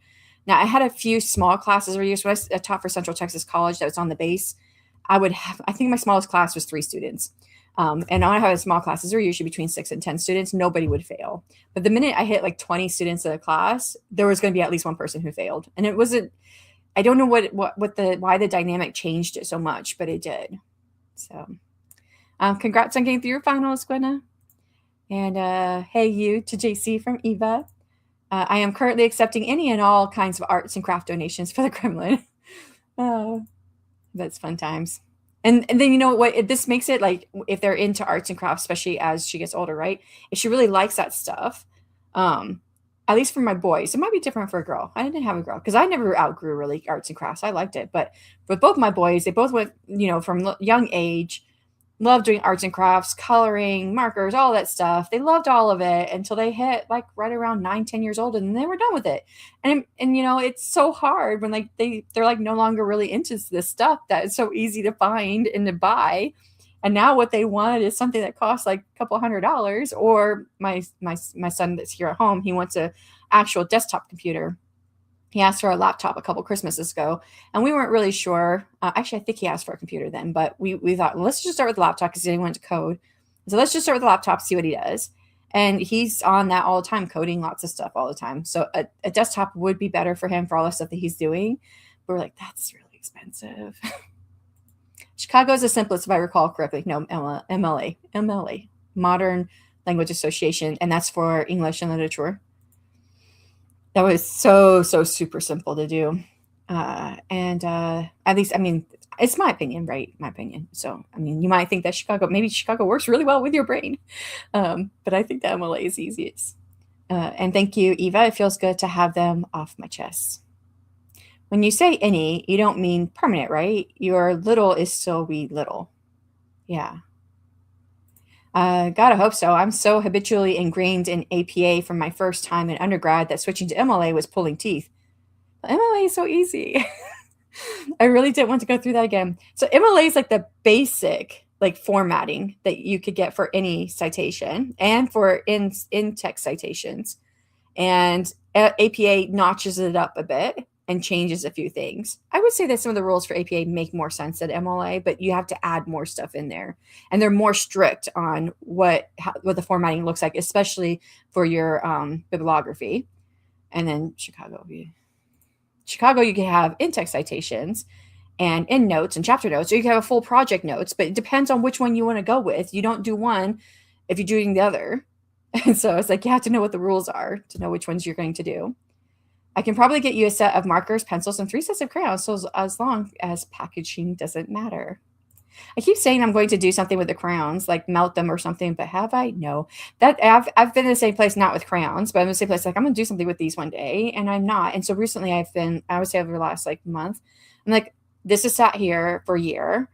Now I had a few small classes where I taught for Central Texas College that was on the base. I think my smallest class was 3 students. And I have small classes are usually between 6 and 10 students. Nobody would fail. But the minute I hit like 20 students in a class, there was going to be at least one person who failed. And it wasn't, I don't know why the dynamic changed it so much, but it did. So, congrats on getting through your finals, Gwenna. And hey, you to JC from Eva. I am currently accepting any and all kinds of arts and craft donations for the Kremlin. That's fun times. And then you know what? This makes it like if they're into arts and crafts, especially as she gets older, right? If she really likes that stuff, um, at least for my boys, it might be different for a girl. I didn't have a girl because I never outgrew really arts and crafts. I liked it, but with both my boys, they both went, from young age, loved doing arts and crafts, coloring, markers, all that stuff. They loved all of it until they hit like right around 9, 10 years old, and then they were done with it. And it's so hard when like they're like no longer really into this stuff that is so easy to find and to buy. And now what they want is something that costs like a couple $100. Or my son that's here at home, he wants a actual desktop computer. He asked for a laptop a couple Christmases ago, and we weren't really sure. Actually, I think he asked for a computer then, but we thought, well, let's just start with the laptop because he wanted to code. So let's just start with the laptop, see what he does. And he's on that all the time, coding lots of stuff all the time. So a desktop would be better for him for all the stuff that he's doing. But we're like, that's really expensive. Chicago is the simplest, if I recall correctly. No, MLA, Modern Language Association, and that's for English and literature. That was so super simple to do. And at least, I mean, it's my opinion, right? My opinion. So, I mean, you might think that maybe Chicago works really well with your brain. But I think the MLA is easiest. And thank you, Eva. It feels good to have them off my chest. When you say any, you don't mean permanent, right? Your little is still wee little. Yeah. Gotta hope so. I'm so habitually ingrained in APA from my first time in undergrad that switching to MLA was pulling teeth. MLA is so easy. I really didn't want to go through that again. So MLA is like the basic like formatting that you could get for any citation and for in-text citations. And APA notches it up a bit and changes a few things. I would say that some of the rules for APA make more sense than MLA, but you have to add more stuff in there. And they're more strict on what the formatting looks like, especially for your bibliography. And then Chicago, you can have in-text citations and in notes and chapter notes, or you can have a full project notes, but it depends on which one you want to go with. You don't do one if you're doing the other. And so it's like you have to know what the rules are to know which ones you're going to do. I can probably get you a set of markers, pencils, and 3 sets of crayons, so as long as packaging doesn't matter. I keep saying I'm going to do something with the crayons, like melt them or something, but have I? No. That I've been in the same place, not with crayons, but I'm in the same place, like I'm going to do something with these one day, and I'm not. And so recently I would say over the last like month, I'm like, this is sat here for a year.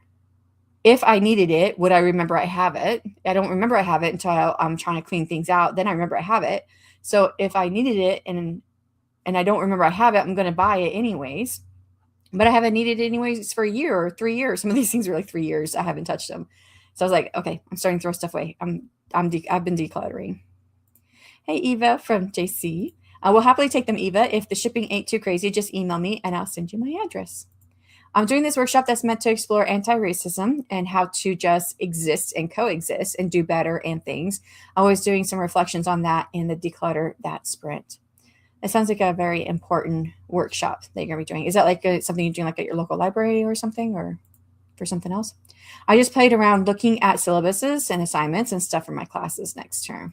If I needed it, would I remember I have it? I don't remember I have it until I'm trying to clean things out. Then I remember I have it. So if I needed it and I don't remember I have it, I'm going to buy it anyways. But I haven't needed it anyways for a year or 3 years. Some of these things are like 3 years. I haven't touched them. So I was like, okay, I'm starting to throw stuff away. I've been decluttering. Hey, Eva from JC. I will happily take them, Eva. If the shipping ain't too crazy, just email me and I'll send you my address. I'm doing this workshop that's meant to explore anti-racism and how to just exist and coexist and do better and things. I was doing some reflections on that in the Declutter That Sprint. It sounds like a very important workshop that you're going to be doing. Is that like something you're doing like at your local library or something, or for something else? I just played around looking at syllabuses and assignments and stuff for my classes next term.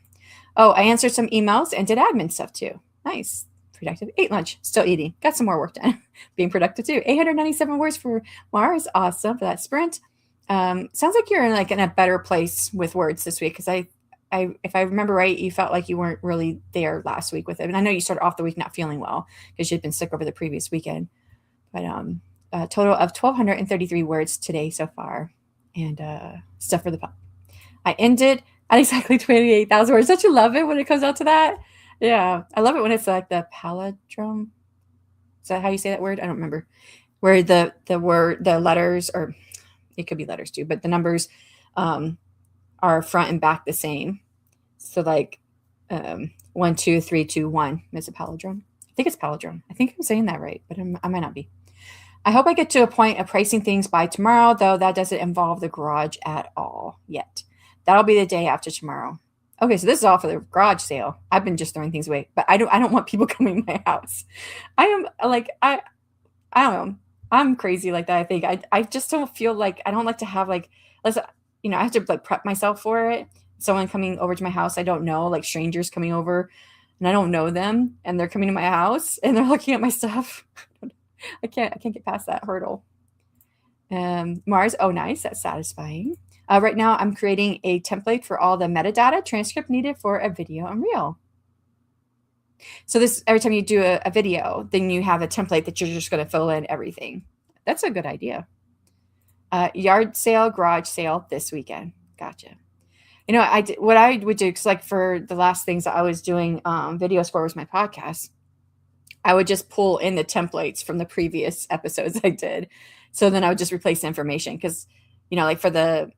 Oh, I answered some emails and did admin stuff too. Nice. Productive. Ate lunch. Still eating. Got some more work done. Being productive too. 897 words for Mars. Awesome for that sprint. Sounds like you're in a better place with words this week, because if I remember right, you felt like you weren't really there last week with it. And I know you started off the week not feeling well because you'd been sick over the previous weekend. But a total of 1,233 words today so far. And stuff for the pub. I ended at exactly 28,000 words. Don't you love it when it comes out to that? Yeah. I love it when it's like the palindrome. Is that how you say that word? I don't remember. Where the letters, or it could be letters too, but the numbers are front and back the same. So like 1, 2, 3, 2, 1 is a palindrome. I think it's palindrome. I think I'm saying that right, but I might not be. I hope I get to a point of pricing things by tomorrow, though that doesn't involve the garage at all yet. That'll be the day after tomorrow. Okay, so this is all for the garage sale. I've been just throwing things away, but I don't want people coming to my house. I am like, I don't know. I'm crazy like that. I think I just don't feel like, I don't like to have like, I have to like prep myself for it. Someone coming over to my house I don't know, like strangers coming over and I don't know them and they're coming to my house and they're looking at my stuff. I can't get past that hurdle. Mars, oh, nice. That's satisfying. Right now, I'm creating a template for all the metadata transcript needed for a video and reel. So this every time you do a video, then you have a template that you're just going to fill in everything. That's a good idea. Yard sale, garage sale this weekend. Gotcha. You know, what I would do, because like for the last things that I was doing videos for was my podcast. I would just pull in the templates from the previous episodes I did. So then I would just replace the information because, you know, like for the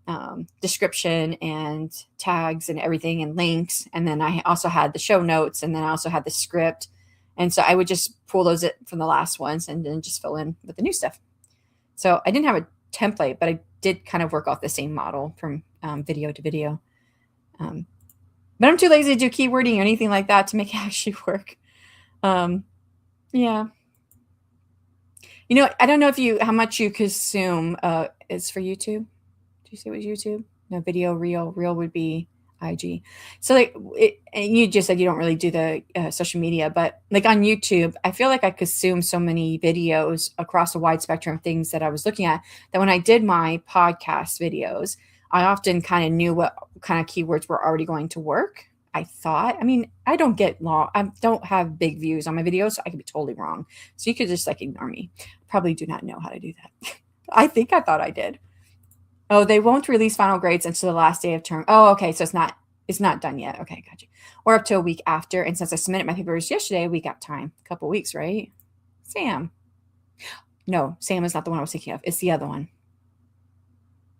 description and tags and everything and links. And then I also had the show notes, and then I also had the script. And so I would just pull those from the last ones and then just fill in with the new stuff. So I didn't have a template, but I did kind of work off the same model from video to video. But I'm too lazy to do keywording or anything like that to make it actually work. Yeah. You know, I don't know how much you consume is for YouTube. Do you say it was YouTube? No, video, reel would be IG. So like and you just said you don't really do the social media, but like on YouTube, I feel like I consume so many videos across a wide spectrum of things that I was looking at that when I did my podcast videos, I often kind of knew what kind of keywords were already going to work. I thought, I mean, I don't have big views on my videos, so I could be totally wrong. So you could just like ignore me. Probably do not know how to do that. I thought I did. Oh, they won't release final grades until the last day of term. Oh, okay. So it's not done yet. Okay, gotcha. Or up to a week after. And since I submitted my papers yesterday, we got time. A couple weeks, right? Sam. No, Sam is not the one I was thinking of. It's the other one.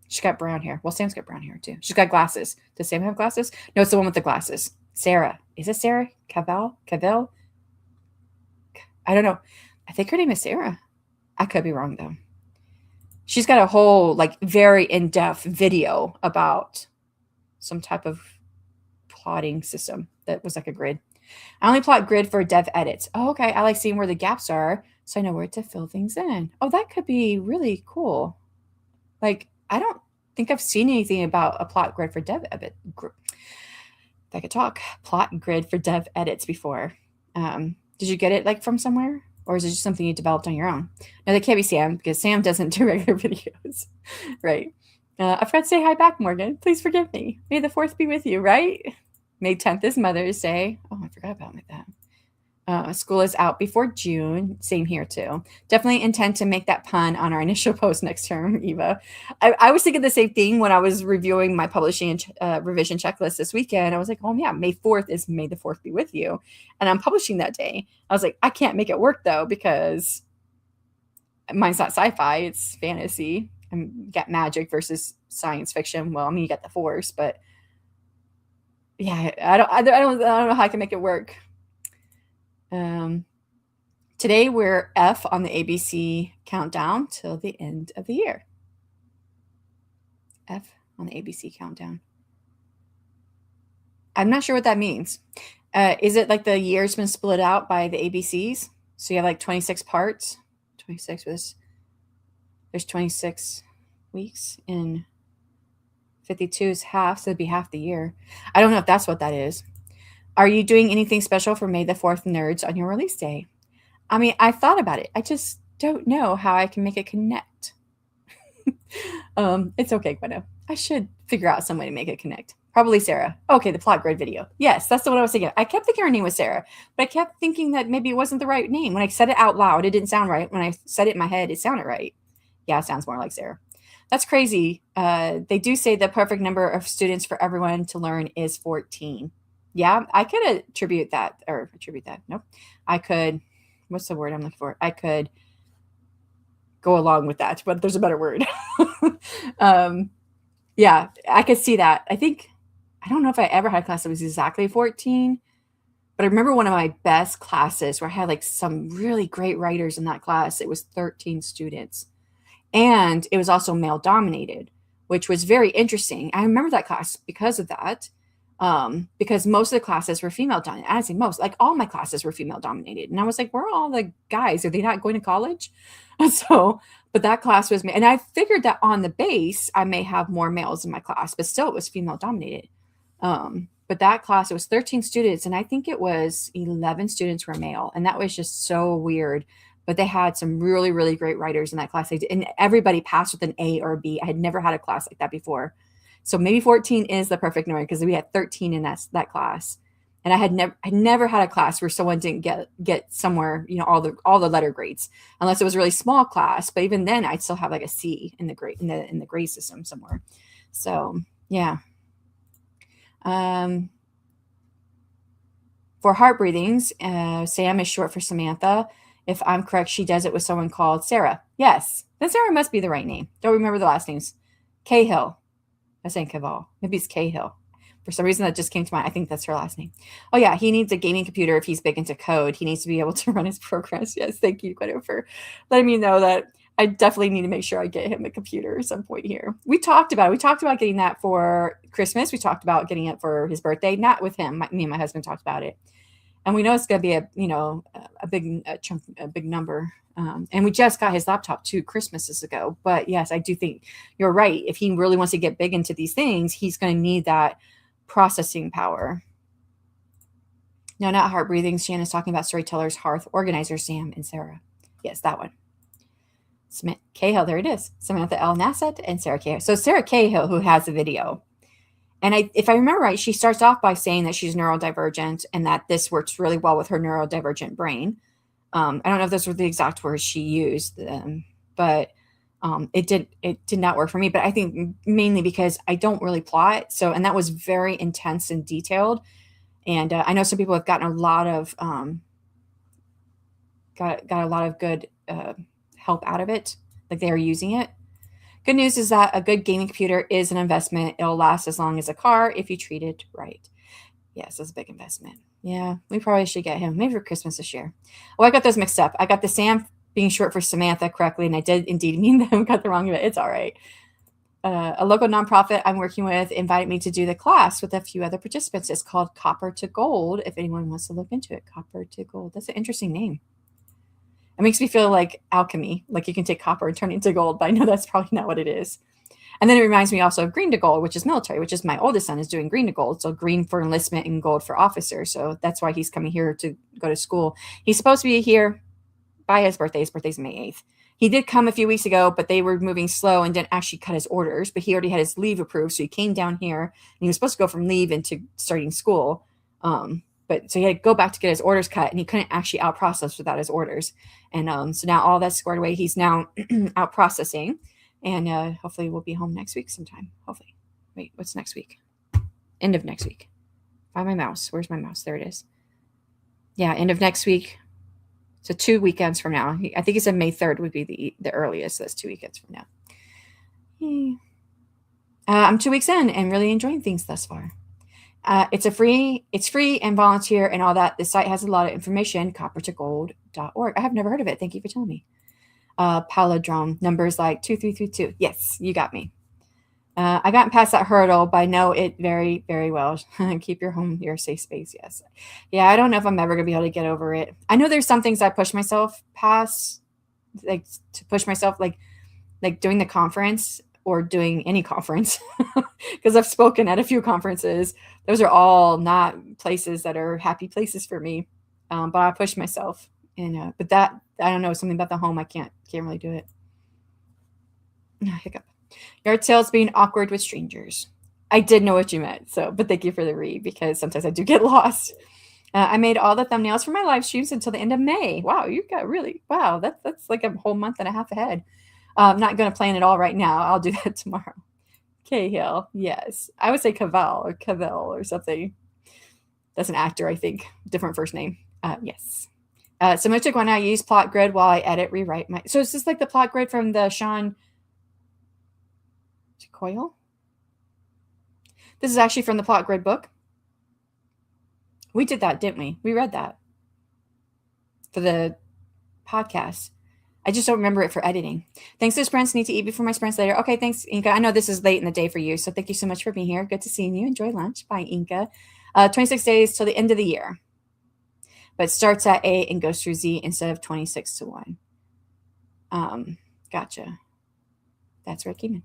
She's got brown hair. Well, Sam's got brown hair too. She's got glasses. Does Sam have glasses? No, it's the one with the glasses. Sarah. Is it Sarah? Cavell? I don't know. I think her name is Sarah. I could be wrong though. She's got a whole like very in-depth video about some type of plotting system that was like a grid. I only plot grid for dev edits. Oh, okay. I like seeing where the gaps are so I know where to fill things in. Oh, that could be really cool. Like, I don't think I've seen anything about a plot grid for dev edit. If I could talk, plot grid for dev edits before. Did you get it like from somewhere? Or is it just something you developed on your own? No, that can't be Sam because Sam doesn't do regular videos. Right. I forgot to say hi back, Morgan. Please forgive me. May the 4th be with you, right? May 10th is Mother's Day. Oh, I forgot about that. School is out before June. Same here too. Definitely intend to make that pun on our initial post next term, Eva. I was thinking the same thing when I was reviewing my publishing revision checklist this weekend. I was like, oh yeah, May 4th is May the 4th be with you. And I'm publishing that day. I was like, I can't make it work though, because mine's not sci-fi, it's fantasy. You got magic versus science fiction. Well, I mean, you got the Force, but yeah, I don't know how I can make it work. Today we're F on the ABC countdown till the end of the year. F on the ABC countdown. I'm not sure what that means. Is it like the year's been split out by the ABCs? So you have like 26 parts. 26 was there's 26 weeks and 52 is half, so it'd be half the year. I don't know if that's what that is. Are you doing anything special for May the 4th nerds on your release day? I mean, I thought about it. I just don't know how I can make it connect. It's okay, Gwenna. I should figure out some way to make it connect. Probably Sarah. Okay, the plot grid video. Yes, that's the one I was thinking. I kept thinking her name was Sarah, but I kept thinking that maybe it wasn't the right name. When I said it out loud, it didn't sound right. When I said it in my head, it sounded right. Yeah, it sounds more like Sarah. That's crazy. They do say the perfect number of students for everyone to learn is 14. Yeah, I could attribute that. Nope. I could, what's the word I'm looking for? I could go along with that, but there's a better word. Yeah, I could see that. I don't know if I ever had a class that was exactly 14, but I remember one of my best classes where I had like some really great writers in that class. It was 13 students. And it was also male dominated, which was very interesting. I remember that class because of that. Because most of the classes were female dominated. I say most, like all my classes were female dominated. And I was like, where are all the guys? Are they not going to college? But that class was me. And I figured that on the base, I may have more males in my class, but still it was female dominated. But that class, it was 13 students. And I think it was 11 students were male. And that was just so weird But they had some really, really great writers in that class. And everybody passed with an A or a B. I had never had a class like that before. So maybe 14 is the perfect number because we had 13 in that class. And I never had a class where someone didn't get somewhere, all the letter grades, unless it was a really small class. But even then, I'd still have like a C in the grade system somewhere. So yeah. For heart breathings, Sam is short for Samantha. If I'm correct, she does it with someone called Sarah. Yes, then Sarah must be the right name. Don't remember the last names. Cahill. I was saying Caval. Maybe it's Cahill. For some reason, that just came to mind. I think that's her last name. Oh, yeah. He needs a gaming computer if he's big into code. He needs to be able to run his programs. Yes. Thank you, Gwen, for letting me know that I definitely need to make sure I get him a computer at some point here. We talked about getting that for Christmas. We talked about getting it for his birthday. Not with him. Me and my husband talked about it. And we know it's going to be a big number. And we just got his laptop 2 Christmases ago. But yes, I do think you're right. If he really wants to get big into these things, he's going to need that processing power. No, not heart breathing. Shannon's talking about storytellers, hearth organizer, Sam and Sarah. Yes, that one. Smith Cahill, there it is. Samantha L. Nassett and Sarah Cahill. So Sarah Cahill, who has the video. And if I remember right, she starts off by saying that she's neurodivergent and that this works really well with her neurodivergent brain. I don't know if those were the exact words she used, but it did not work for me. But I think mainly because I don't really plot. And that was very intense and detailed. And I know some people have gotten a lot of got a lot of good help out of it, like they are using it. Good news is that a good gaming computer is an investment. It'll last as long as a car if you treat it right. Yes, it's a big investment. Yeah, we probably should get him maybe for Christmas this year. Oh, I got those mixed up. I got the Sam being short for Samantha correctly, and I did indeed mean them. Got the wrong of it. It's all right. A local nonprofit I'm working with invited me to do the class with a few other participants. It's called Copper to Gold. If anyone wants to look into it, Copper to Gold. That's an interesting name. It makes me feel like alchemy, like you can take copper and turn it into gold, but I know that's probably not what it is. And then it reminds me also of green to gold, which is military, which is my oldest son is doing green to gold. So green for enlistment and gold for officer. So that's why he's coming here to go to school. He's supposed to be here by his birthday. His birthday's May 8th. He did come a few weeks ago, but they were moving slow and didn't actually cut his orders. But he already had his leave approved. So he came down here and he was supposed to go from leave into starting school. But so he had to go back to get his orders cut, and he couldn't actually out process without his orders. And so now all that's squared away. He's now out processing, and hopefully we'll be home next week sometime. Hopefully. Wait, what's next week? End of next week. Find my mouse. Where's my mouse? There it is. Yeah, end of next week. So 2 weekends from now. I think he said May 3rd would be the earliest. So that's 2 weekends from now. I'm 2 weeks in and really enjoying things thus far. It's free and volunteer and all that. The site has a lot of information, coppertogold.org. I have never heard of it. Thank you for telling me. Palindrome, numbers like 2332. Yes, you got me. I got past that hurdle, but I know it very, very well. Keep your home your safe space. Yes. Yeah, I don't know if I'm ever going to be able to get over it. I know there's some things I push myself past, like to push myself, like doing the conference or doing any conference, because I've spoken at a few conferences. Those are all not places that are happy places for me. But I push myself, and but that I don't know, something about the home I can't really do it. Hiccup. Yard sales being awkward with strangers. I did know what you meant, but thank you for the read, because sometimes I do get lost. I made all the thumbnails for my live streams until the end of May. Wow, you got wow. That's like a whole month and a half ahead. I'm not going to plan it all right now. I'll do that tomorrow. Cahill, yes. I would say Cavell or something. That's an actor, I think. Different first name. Yes. So I took one. I use plot grid while I rewrite my. So is this like the plot grid from the Shanon Coyle? This is actually from the plot grid book. We did that, didn't we? We read that for the podcast. I just don't remember it for editing. Thanks to sprints. Need to eat before my sprints later. Okay, thanks, Inka. I know this is late in the day for you, so thank you so much for being here. Good to see you. Enjoy lunch. Bye, Inka. 26 days till the end of the year. But it starts at 8 and goes through Z instead of 26 to 1. Gotcha. That's Rick Eamon.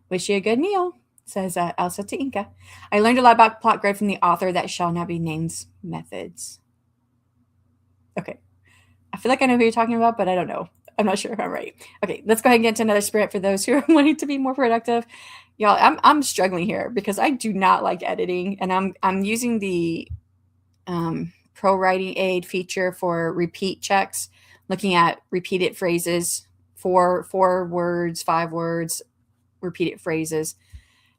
Wish you a good meal, says Elsa to Inka. I learned a lot about plot grid from the author that shall not be named methods. Okay. I feel like I know who you're talking about, but I don't know. I'm not sure if I'm right. Okay, let's go ahead and get into another sprint for those who are wanting to be more productive. Y'all, I'm struggling here because I do not like editing, and I'm using the pro writing aid feature for repeat checks, looking at repeated phrases, four words, 5 words, repeated phrases.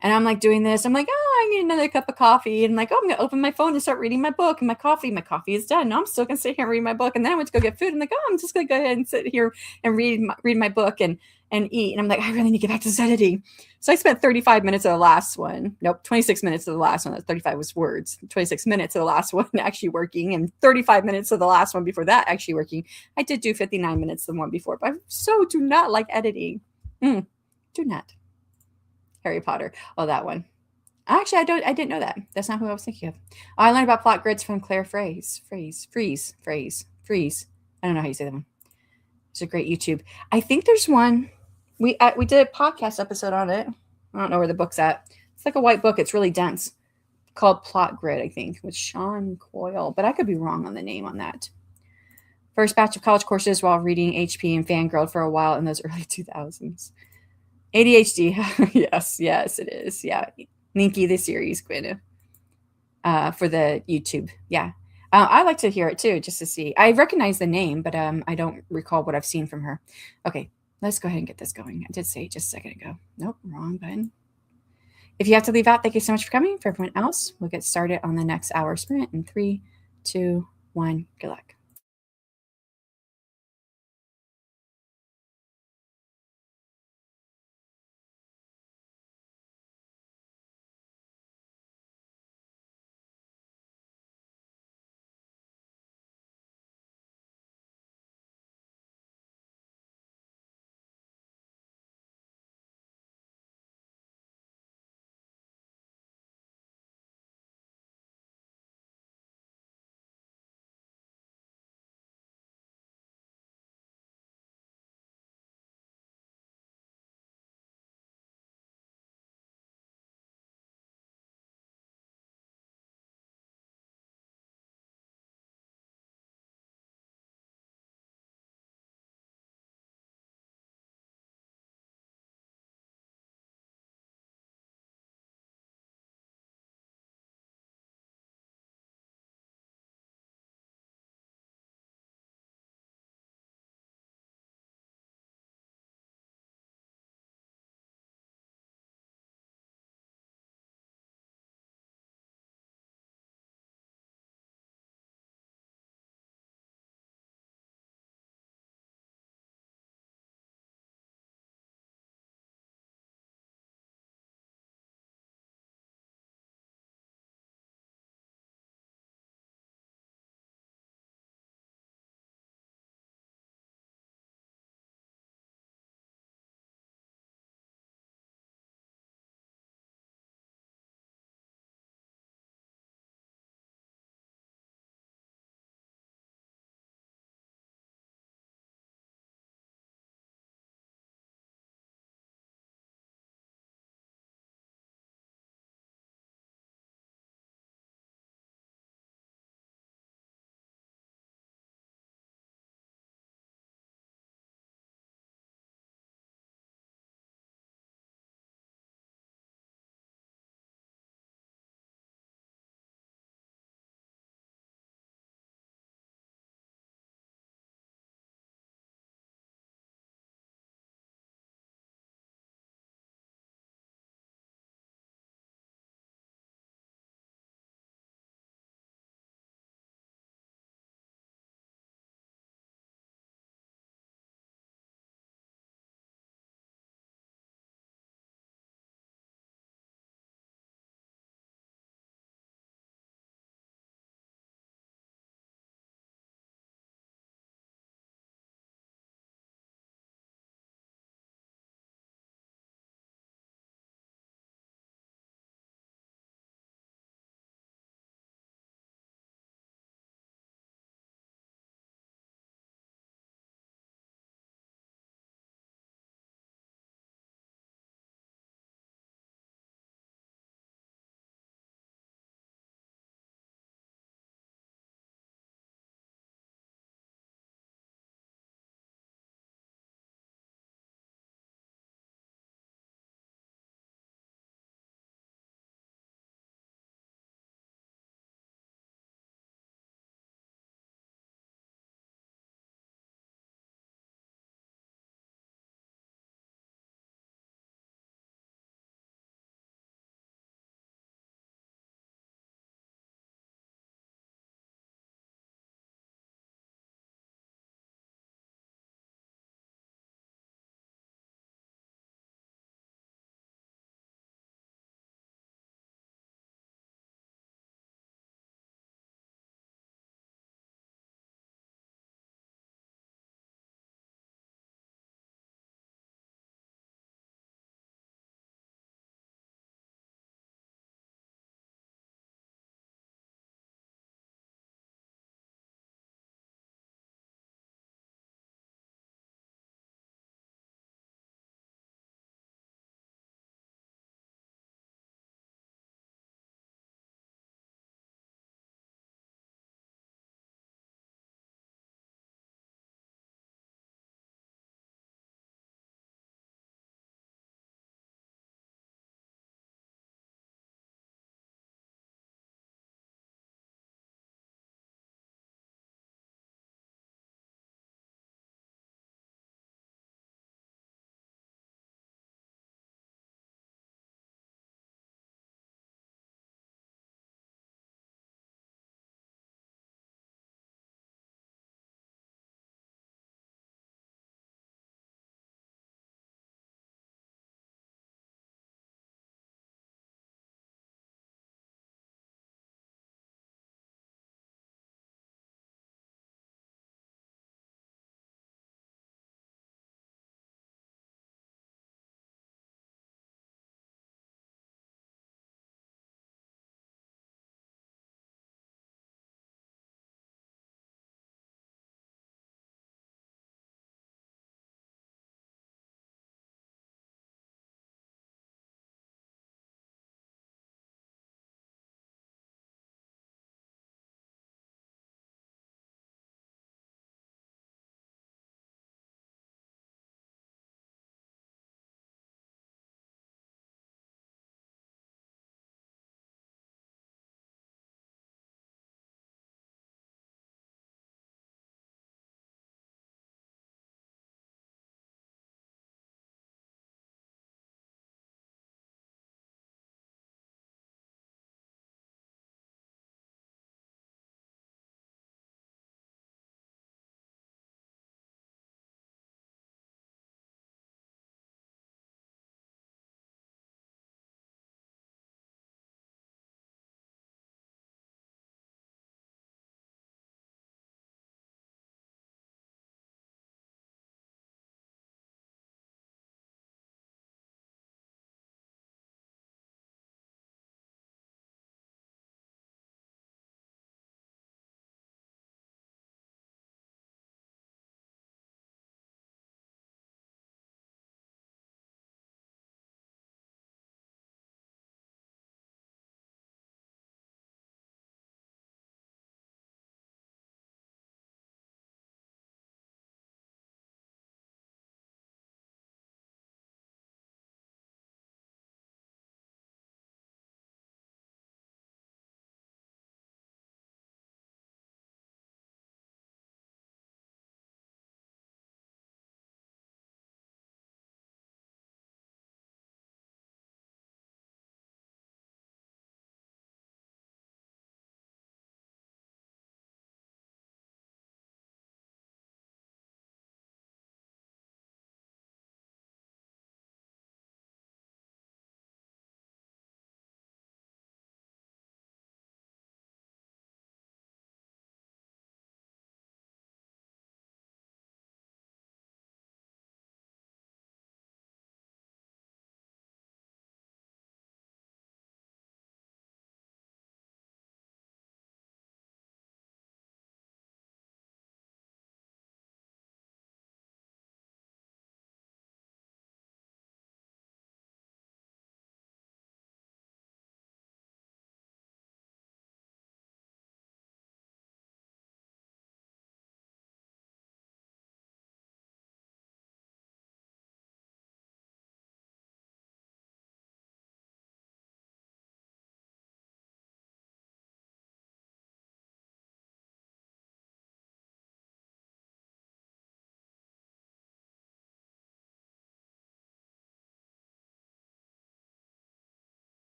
And I'm like doing this. I'm like, oh, I need another cup of coffee. And I'm like, oh, I'm gonna open my phone and start reading my book. And my coffee is done. No, I'm still gonna sit here and read my book. And then I went to go get food. I'm like, oh, I'm just gonna go ahead and sit here and read my book and eat. And I'm like, I really need to get back to this editing. So I spent 35 minutes of the last one. Nope, 26 minutes of the last one. That 35 was words. 26 minutes of the last one actually working, and 35 minutes of the last one before that actually working. I did do 59 minutes the one before, but I so do not like editing. Do not. Harry Potter. Oh, that one. Actually, I didn't know that. That's not who I was thinking of. Oh, I learned about plot grids from Claire Freeze. I don't know how you say that one. It's a great YouTube. I think there's one. We did a podcast episode on it. I don't know where the book's at. It's like a white book. It's really dense. Called Plot Grid, I think, with Sean Coyle, but I could be wrong on the name on that. First batch of college courses while reading HP and fangirled for a while in those early 2000s. ADHD. yes, it is. Yeah. Ninky the series, Gwen, for the YouTube. Yeah. I like to hear it too, just to see. I recognize the name, but I don't recall what I've seen from her. Okay, let's go ahead and get this going. I did say it just a second ago. Nope, wrong button. If you have to leave out, thank you so much for coming. For everyone else, we'll get started on the next hour sprint in 3, 2, 1. Good luck.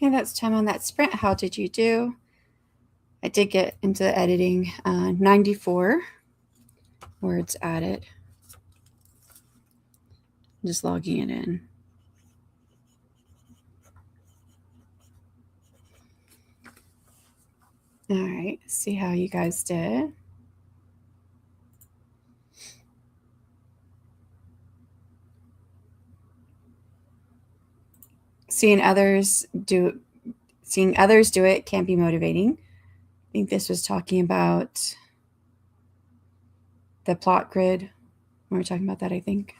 Okay, that's time on that sprint. How did you do? I did get into the editing. 94 words added. I'm just logging it in. All right, see how you guys did. Seeing others do it can be motivating. I think this was talking about the plot grid. We were talking about that, I think.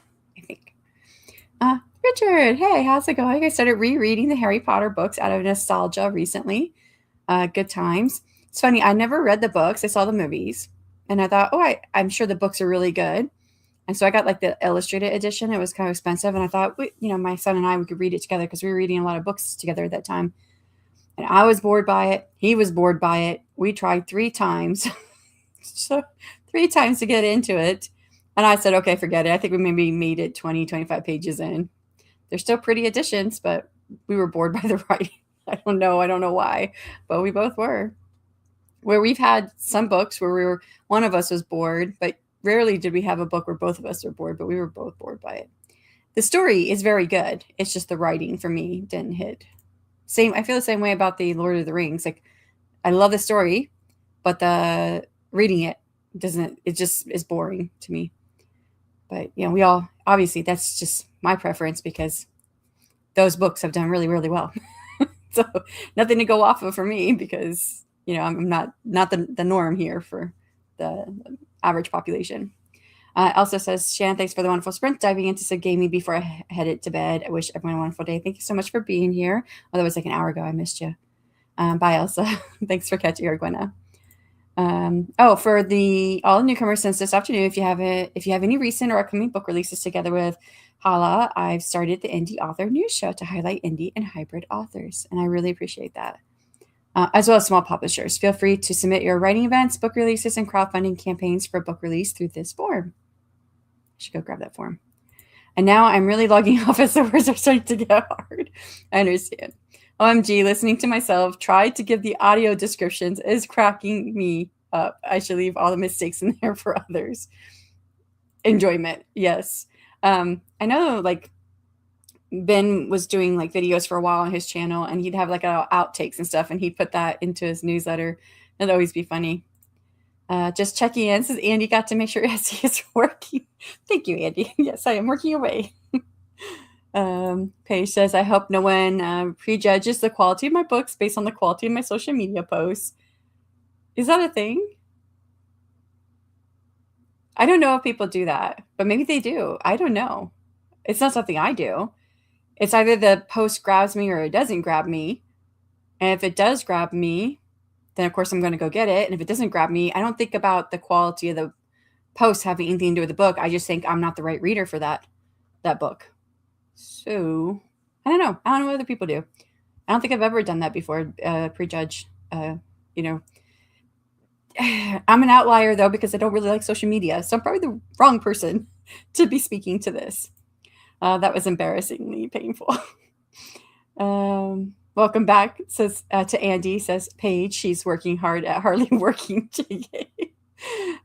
Richard, hey, how's it going? I started rereading the Harry Potter books out of nostalgia recently. Good times. It's funny, I never read the books. I saw the movies. And I thought, I'm sure the books are really good. And so I got like the illustrated edition. It was kind of expensive. And I thought, my son and I, we could read it together because we were reading a lot of books together at that time. And I was bored by it. He was bored by it. We tried 3 times. So 3 times to get into it. And I said, okay, forget it. I think we maybe made it 20, 25 pages in. They're still pretty editions, but we were bored by the writing. I don't know why, but we both were. Where we've had some books where one of us was bored, but rarely did we have a book where both of us were bored, but we were both bored by it. The story is very good. It's just the writing for me didn't hit. I feel the same way about the Lord of the Rings. Like, I love the story, but the reading it just is boring to me. But, we all, obviously, that's just my preference because those books have done really, really well. So nothing to go off of for me because, I'm not the norm here for the average population. Also says, Shannon, thanks for the wonderful sprint. Diving into some gaming before I headed to bed. I wish everyone a wonderful day. Thank you so much for being here. Oh, that was like an hour ago. I missed you. Bye, Elsa. Thanks for catching her, Gwenna. For all the newcomers since this afternoon, if you have any recent or upcoming book releases together with Hala, I've started the Indie Author News Show to highlight indie and hybrid authors, and I really appreciate that. As well as small publishers. Feel free to submit your writing events, book releases, and crowdfunding campaigns for book release through this form. I should go grab that form. And now I'm really logging off as the words are starting to get hard. I understand. OMG, listening to myself try to give the audio descriptions is cracking me up. I should leave all the mistakes in there for others. Enjoyment, yes. I know, like, Ben was doing like videos for a while on his channel, and he'd have like outtakes and stuff, and he'd put that into his newsletter. It'd always be funny. Just checking in, says Andy got to make sure SE is working. Thank you, Andy. Yes, I am working away. Paige says, I hope no one prejudges the quality of my books based on the quality of my social media posts. Is that a thing? I don't know if people do that, but maybe they do. I don't know. It's not something I do. It's either the post grabs me or it doesn't grab me. And if it does grab me, then of course I'm going to go get it. And if it doesn't grab me, I don't think about the quality of the post having anything to do with the book. I just think I'm not the right reader for that book. So I don't know. I don't know what other people do. I don't think I've ever done that before. Prejudge. I'm an outlier though because I don't really like social media, so I'm probably the wrong person to be speaking to this. That was embarrassingly painful. Welcome back, says to Andy, says Paige. She's working hard at hardly working.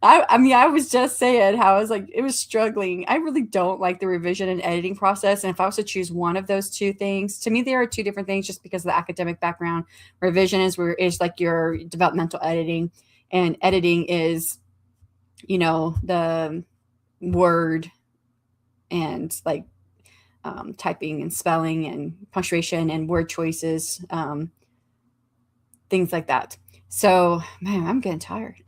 I was just saying how I was like, it was struggling. I really don't like the revision and editing process. And if I was to choose one of those two things, to me, there are two different things just because of the academic background. Revision is like your developmental editing, and editing is, the word and like typing and spelling and punctuation and word choices, things like that. So, man, I'm getting tired.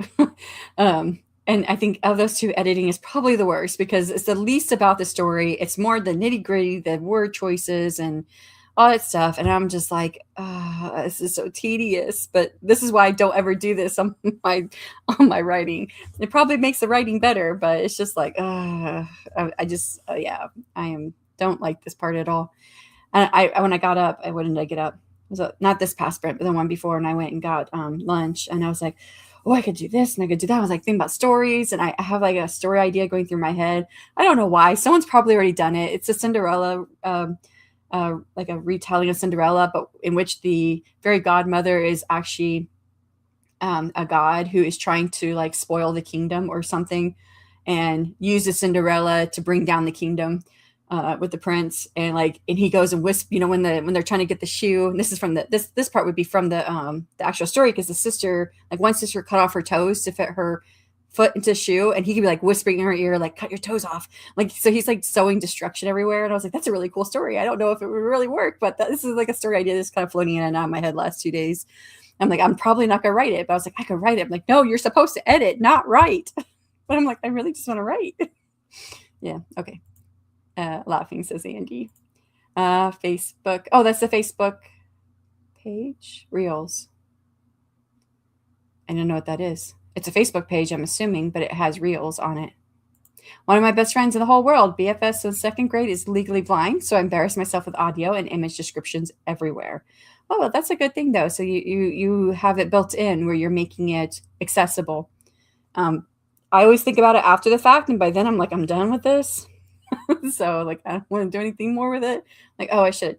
And I think of those two, editing is probably the worst because it's the least about the story. It's more the nitty gritty, the word choices and all that stuff. And I'm just like, this is so tedious. But this is why I don't ever do this on my writing. It probably makes the writing better, but it's just like, I don't like this part at all. And when I got up, when did I get up? It was not this past sprint, but the one before, and I went and got lunch, and I was like, I could do this and I could do that. I was like thinking about stories, and I have like a story idea going through my head. I don't know why. Someone's probably already done it. It's a Cinderella like a retelling of Cinderella, but in which the fairy godmother is actually a god who is trying to like spoil the kingdom or something, and uses Cinderella to bring down the kingdom with the prince. And he goes and wisp, when they're trying to get the shoe. And this is from this part would be from the actual story, because the sister, like one sister, cut off her toes to fit her foot into shoe, and he could be like whispering in her ear, like, cut your toes off, like, so he's like sowing destruction everywhere. And I was like, that's a really cool story. I don't know if it would really work, but this is like a story idea that's kind of floating in and out of my head last 2 days. I'm like, I'm probably not gonna write it, but I was like, I could write it. I'm like, no, you're supposed to edit, not write. But I'm like, I really just want to write. Yeah, okay. Laughing, says Andy. Facebook. Oh, that's the Facebook page. Reels. I don't know what that is. It's a Facebook page, I'm assuming, but it has reels on it. One of my best friends in the whole world, BFS in second grade, is legally blind, so I embarrass myself with audio and image descriptions everywhere. Oh, well, that's a good thing, though. So you have it built in where you're making it accessible. I always think about it after the fact, and by then I'm like, I'm done with this. So like, I don't want to do anything more with it. Like, oh, I should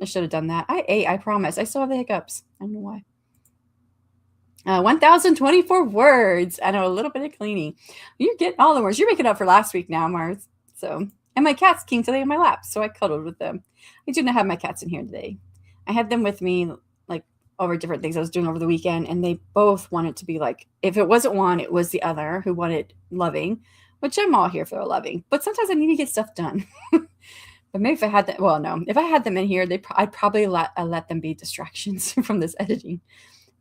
have done that. I ate, I promise. I still have the hiccups. I don't know why. 1,024 words. I know, a little bit of cleaning. You're getting all the words. You're making up for last week now, Mars. So, and my cats came today in my lap, so I cuddled with them. I do not have my cats in here today. I had them with me, like, over different things I was doing over the weekend, and they both wanted to be like, if it wasn't one, it was the other who wanted loving, which I'm all here for loving. But sometimes I need to get stuff done. But maybe if I had them, well, no, if I had them in here, I'd probably let them be distractions from this editing.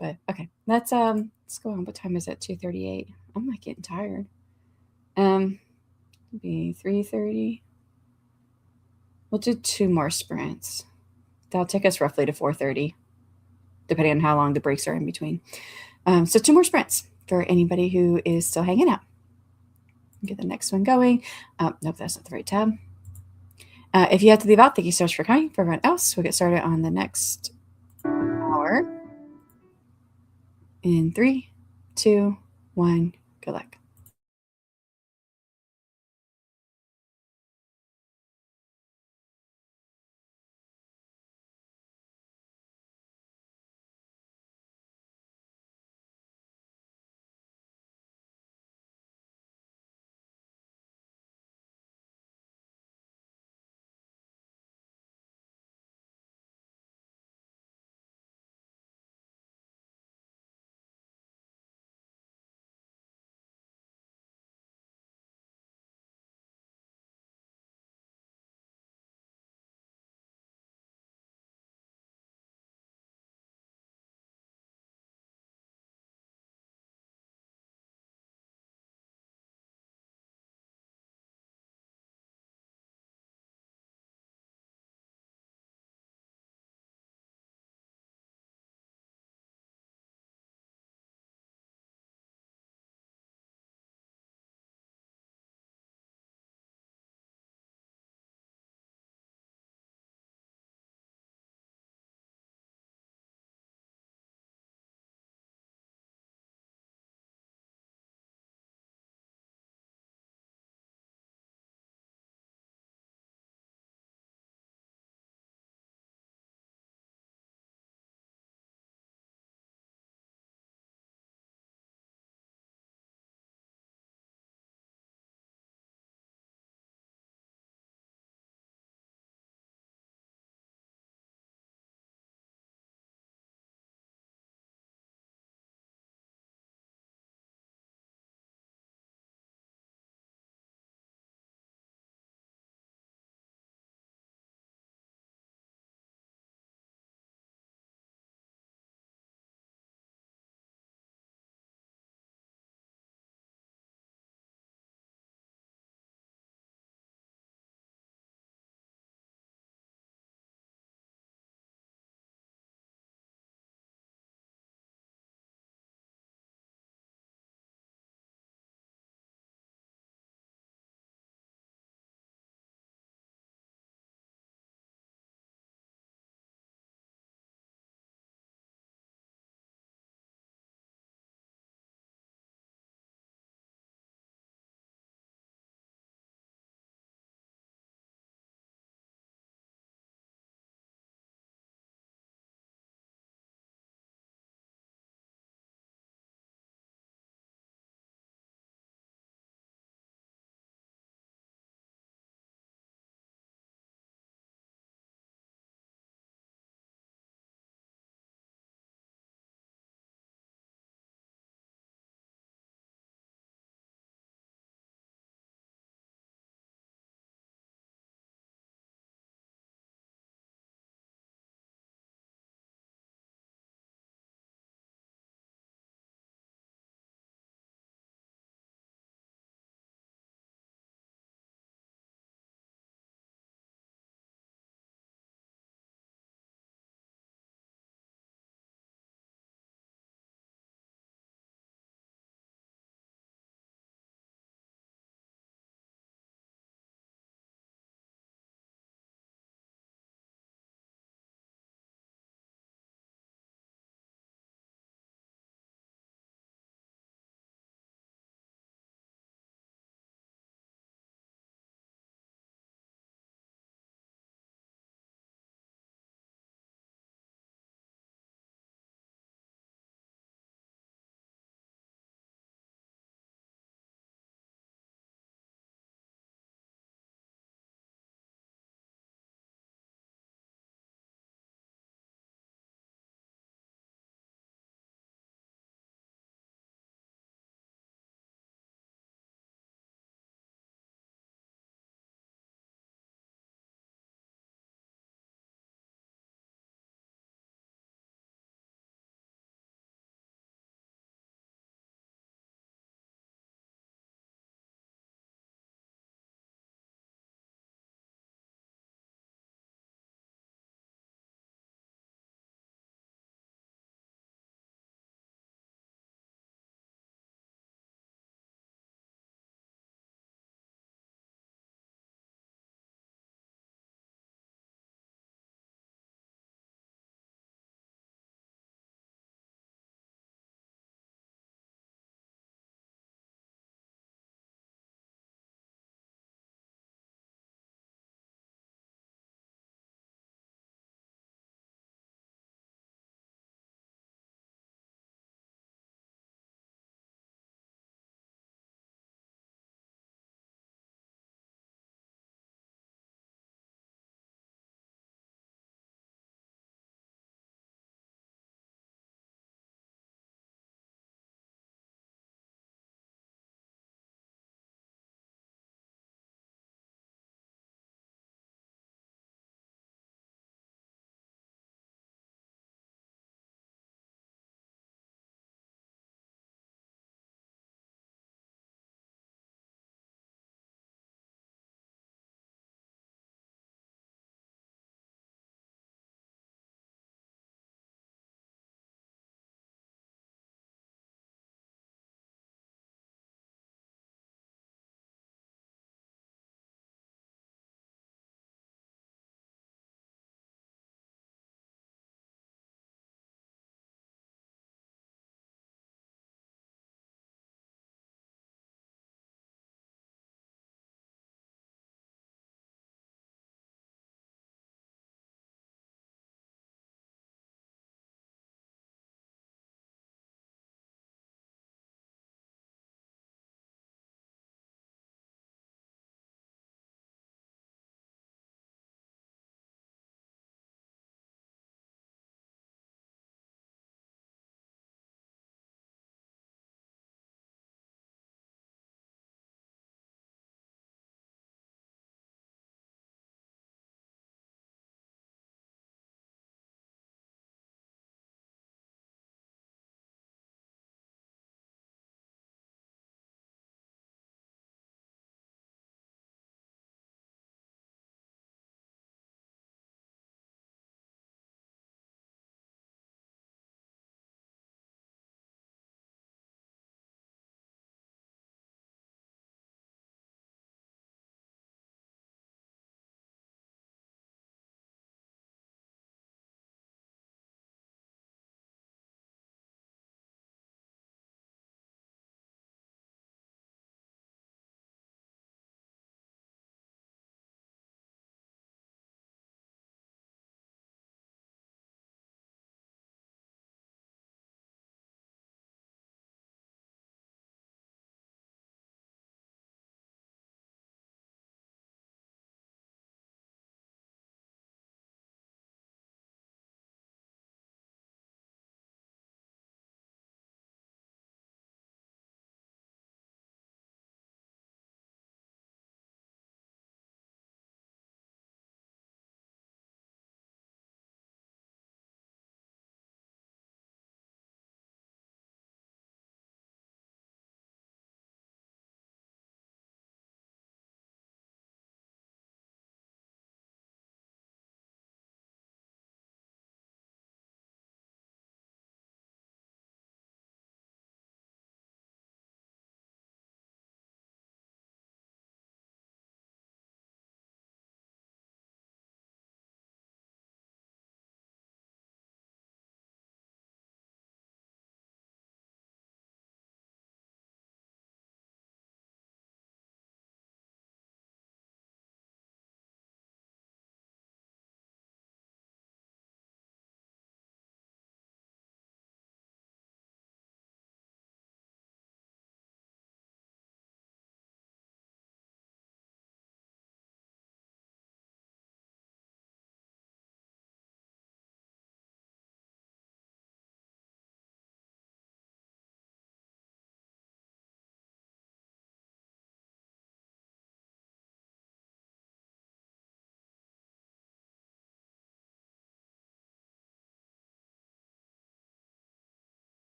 But okay, let's go on. What time is it? 2:38. I'm like getting tired. Be 3:30. We'll do 2 more sprints. That'll take us roughly to 4:30, depending on how long the breaks are in between. So 2 more sprints for anybody who is still hanging out. Get the next one going. Nope, that's not the right tab. If you have to leave out, thank you so much for coming. For everyone else, we'll get started on the next hour. In 3, 2, 1, good luck.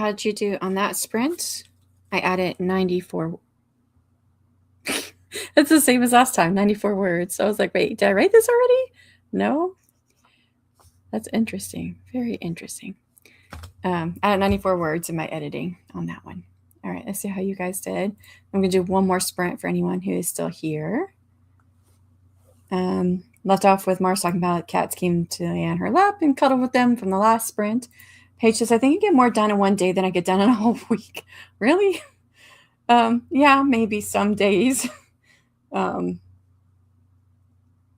how did you do on that sprint? I added 94. It's the same as last time, 94 words. So I was like, wait, did I write this already? No. That's interesting. Very interesting. I had 94 words in my editing on that one. All right, let's see how you guys did. I'm going to do one more sprint for anyone who is still here. Left off with Mars talking about cats came to lay on her lap and cuddled with them from the last sprint. Paige says, I think you get more done in one day than I get done in a whole week. Really? Yeah, maybe some days. I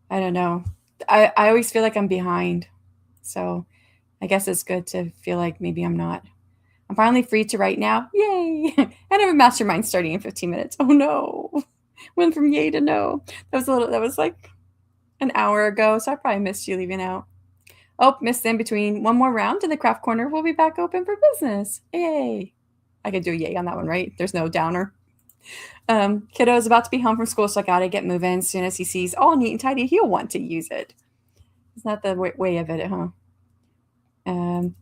don't know. I always feel like I'm behind. So I guess it's good to feel like maybe I'm not. I'm finally free to write now. Yay! And I have a mastermind starting in 15 minutes. Oh no. Went from yay to no. That was like an hour ago, so I probably missed you leaving out. Oh, missed in between. One more round and the craft corner will be back open for business. Yay. I could do a yay on that one, right? There's no downer. Kiddo is about to be home from school, so I gotta get moving. As soon as he sees all neat and tidy, he'll want to use it. It's not the way of it, huh?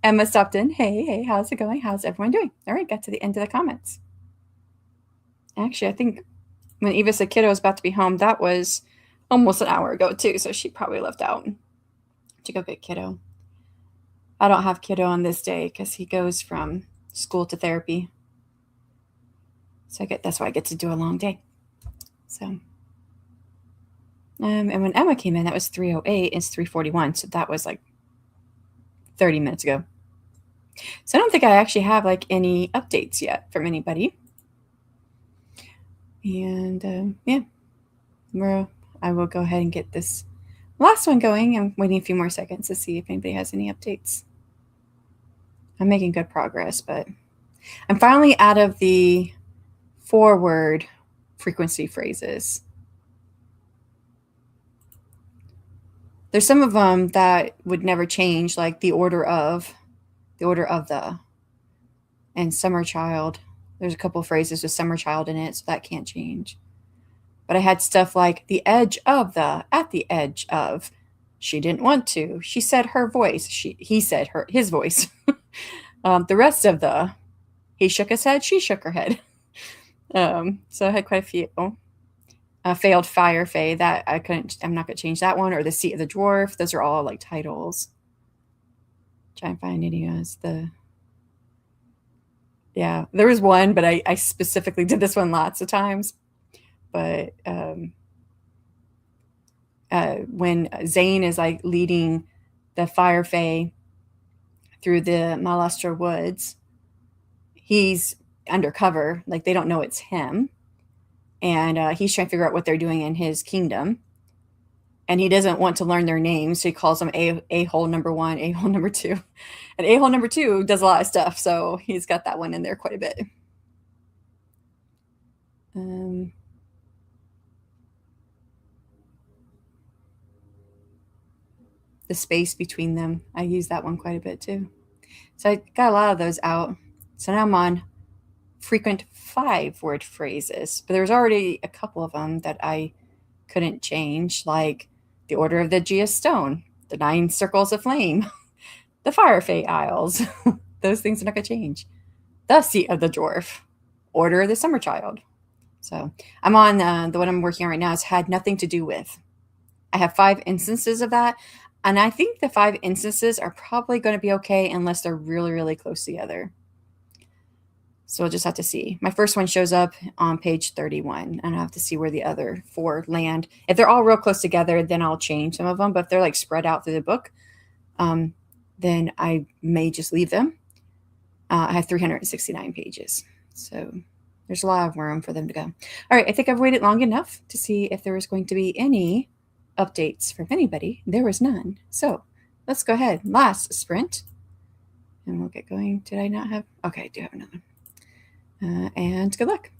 Emma stopped in. Hey, how's it going? How's everyone doing? All right, got to the end of the comments. Actually, I think when Eva said kiddo was about to be home, that was almost an hour ago too, so she probably left out to go get kiddo. I don't have kiddo on this day because he goes from school to therapy. So that's why I get to do a long day. So, and when Emma came in, that was 3:08. It's 3:41, so that was like 30 minutes ago. So I don't think I actually have like any updates yet from anybody. And yeah, I will go ahead and get this last one going. I'm waiting a few more seconds to see if anybody has any updates. I'm making good progress, but I'm finally out of the forward frequency phrases. There's some of them that would never change, like the order of the, and summer child. There's a couple phrases with summer child in it, so that can't change. But I had stuff like the edge of the, at the edge of, she didn't want to, she said her voice, he said his voice. The rest of the, he shook his head, she shook her head. So I had quite a few. Failed fire fay, that I'm not gonna change that one, or the seat of the dwarf. Those are all like titles. Try and find any as yeah, there was one, but I specifically did this one lots of times. But when Zane is like leading the fire fae through the Malastra woods, he's undercover, like they don't know it's him, and he's trying to figure out what they're doing in his kingdom, and he doesn't want to learn their names, so he calls them a-hole number 1, a-hole number 2, and a-hole number 2 does a lot of stuff, so he's got that one in there quite a bit. The space between them, I use that one quite a bit too. So I got a lot of those out. So now I'm on frequent 5-word phrases, but there's already a couple of them that I couldn't change, like the order of the geostone, the 9 circles of flame, the fire fae isles. Those things are not going to change. The seat of the dwarf, order of the summer child. So I'm on the one I'm working on right now is had nothing to do with. I have 5 instances of that. And I think the 5 instances are probably going to be okay unless they're really, really close together. So we'll just have to see. My first one shows up on page 31, and I have to see where the other 4 land. If they're all real close together, then I'll change some of them. But if they're like spread out through the book, then I may just leave them. I have 369 pages. So there's a lot of room for them to go. All right, I think I've waited long enough to see if there was going to be any updates from anybody. There was none. So let's go ahead. Last sprint. And we'll get going. Did I not have? Okay, I do have another. And good luck.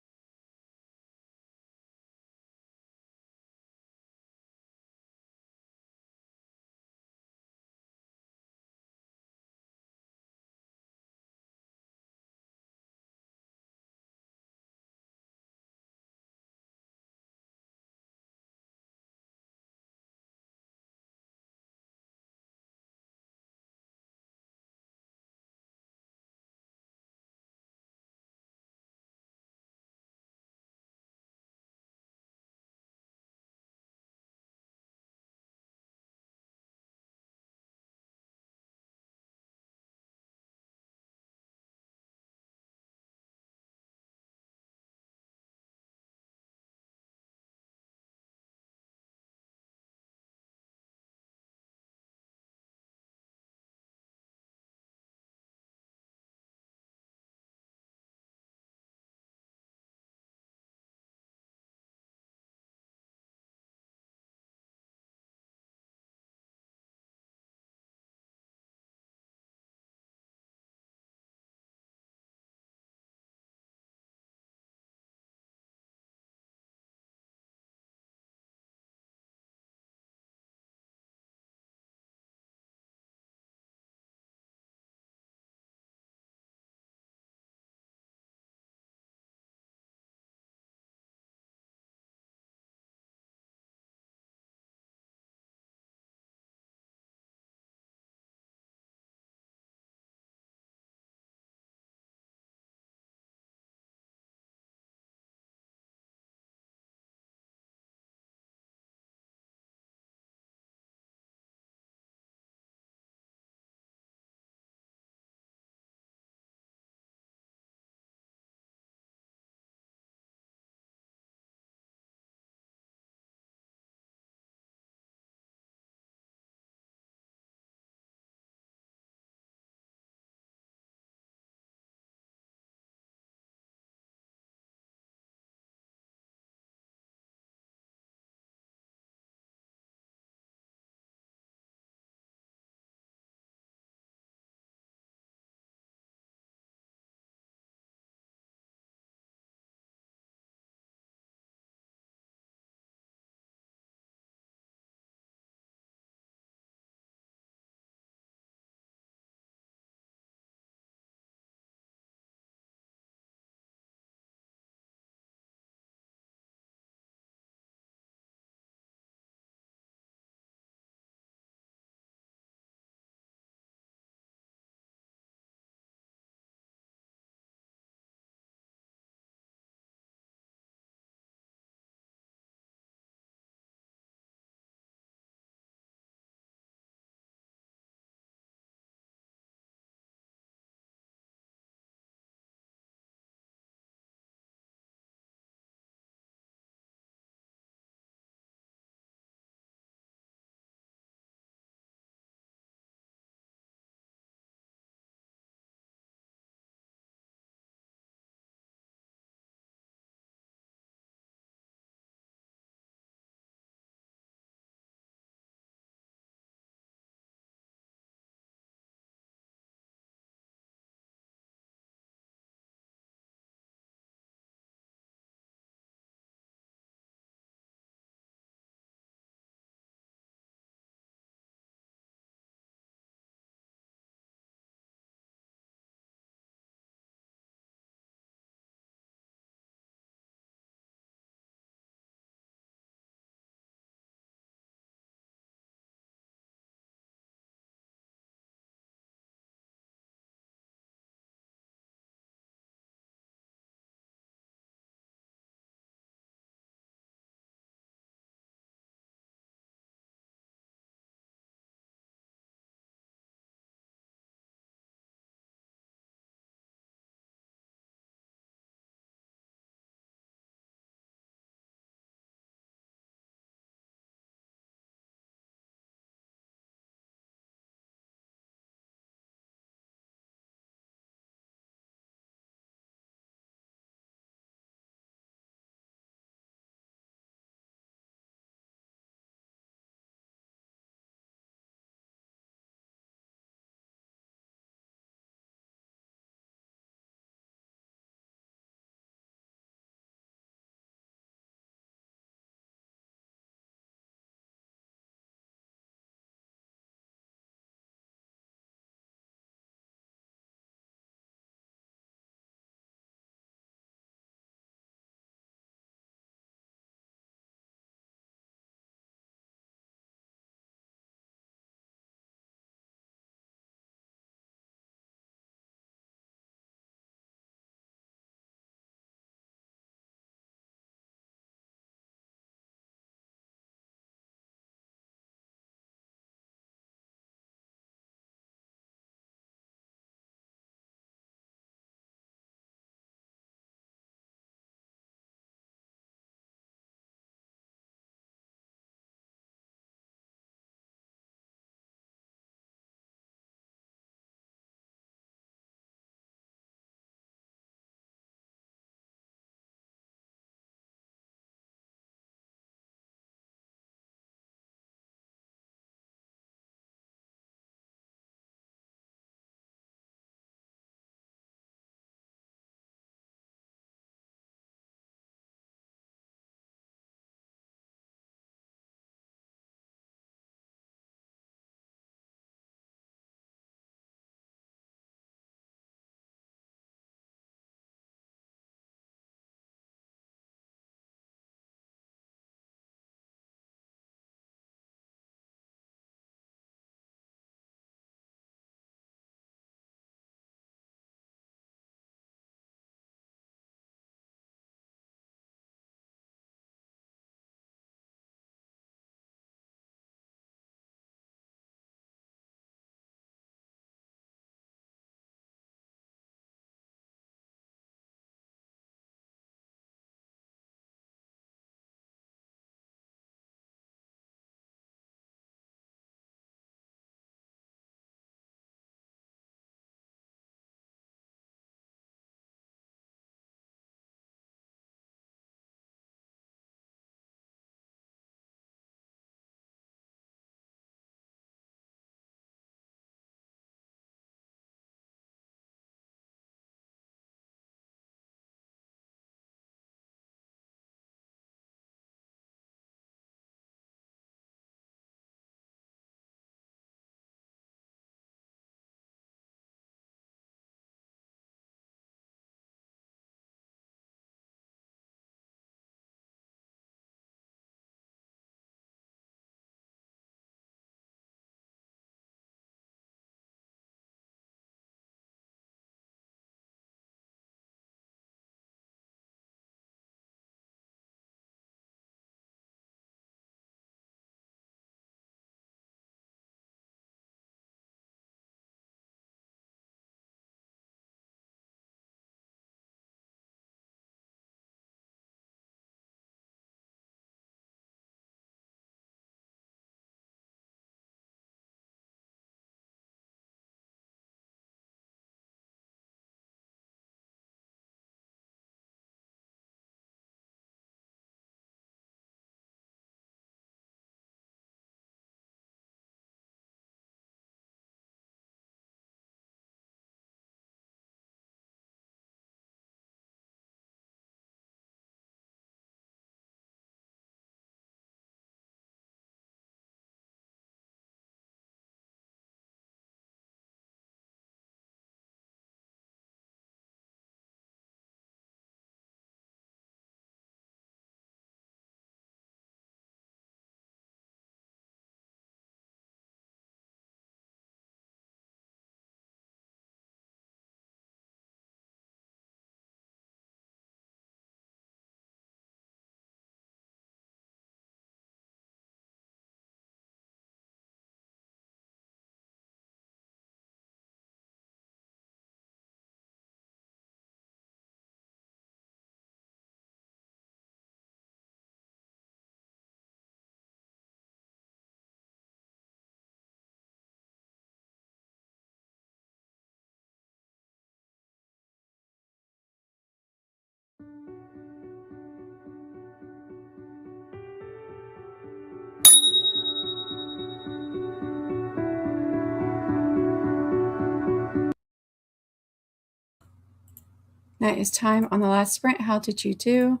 It's time on the last sprint. How did you do?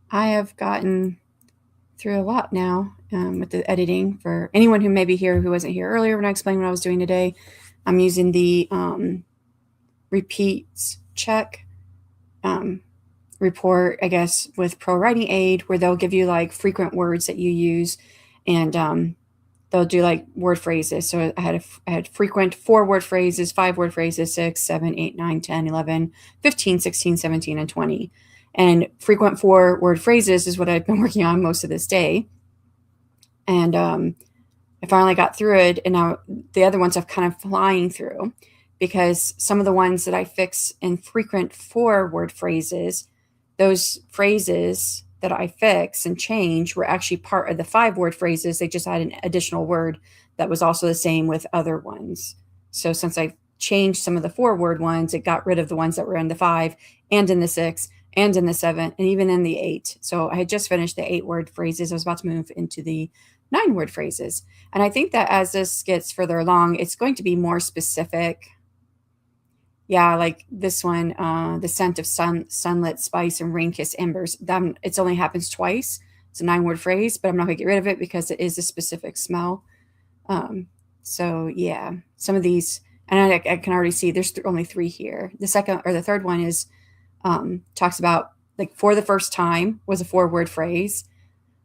I have gotten through a lot now with the editing. For anyone who may be here who wasn't here earlier when I explained what I was doing today, I'm using the repeats check report, I guess, with Pro Writing Aid, where they'll give you like frequent words that you use, and they'll do like word phrases. So I had frequent 4-word phrases, 5-word phrases, 6, 7, 8, 9, 10, 11, 15, 16, 17, and 20. And frequent 4-word phrases is what I've been working on most of this day. And I finally got through it. And now the other ones I'm kind of flying through, because some of the ones that I fix in frequent 4-word phrases, those phrases that I fix and change were actually part of the 5-word phrases. They just had an additional word that was also the same with other ones. So since I changed some of the 4-word ones, it got rid of the ones that were in the 5 and in the 6 and in the 7 and even in the 8. So I had just finished the 8-word phrases. I was about to move into the 9-word phrases. And I think that as this gets further along, it's going to be more specific. Yeah, like this one, the scent of sunlit spice and rain-kissed embers. It only happens twice. It's a 9-word phrase, but I'm not going to get rid of it because it is a specific smell. So yeah, some of these, and I can already see there's only 3 here. The second or the third one is talks about like for the first time was a 4-word phrase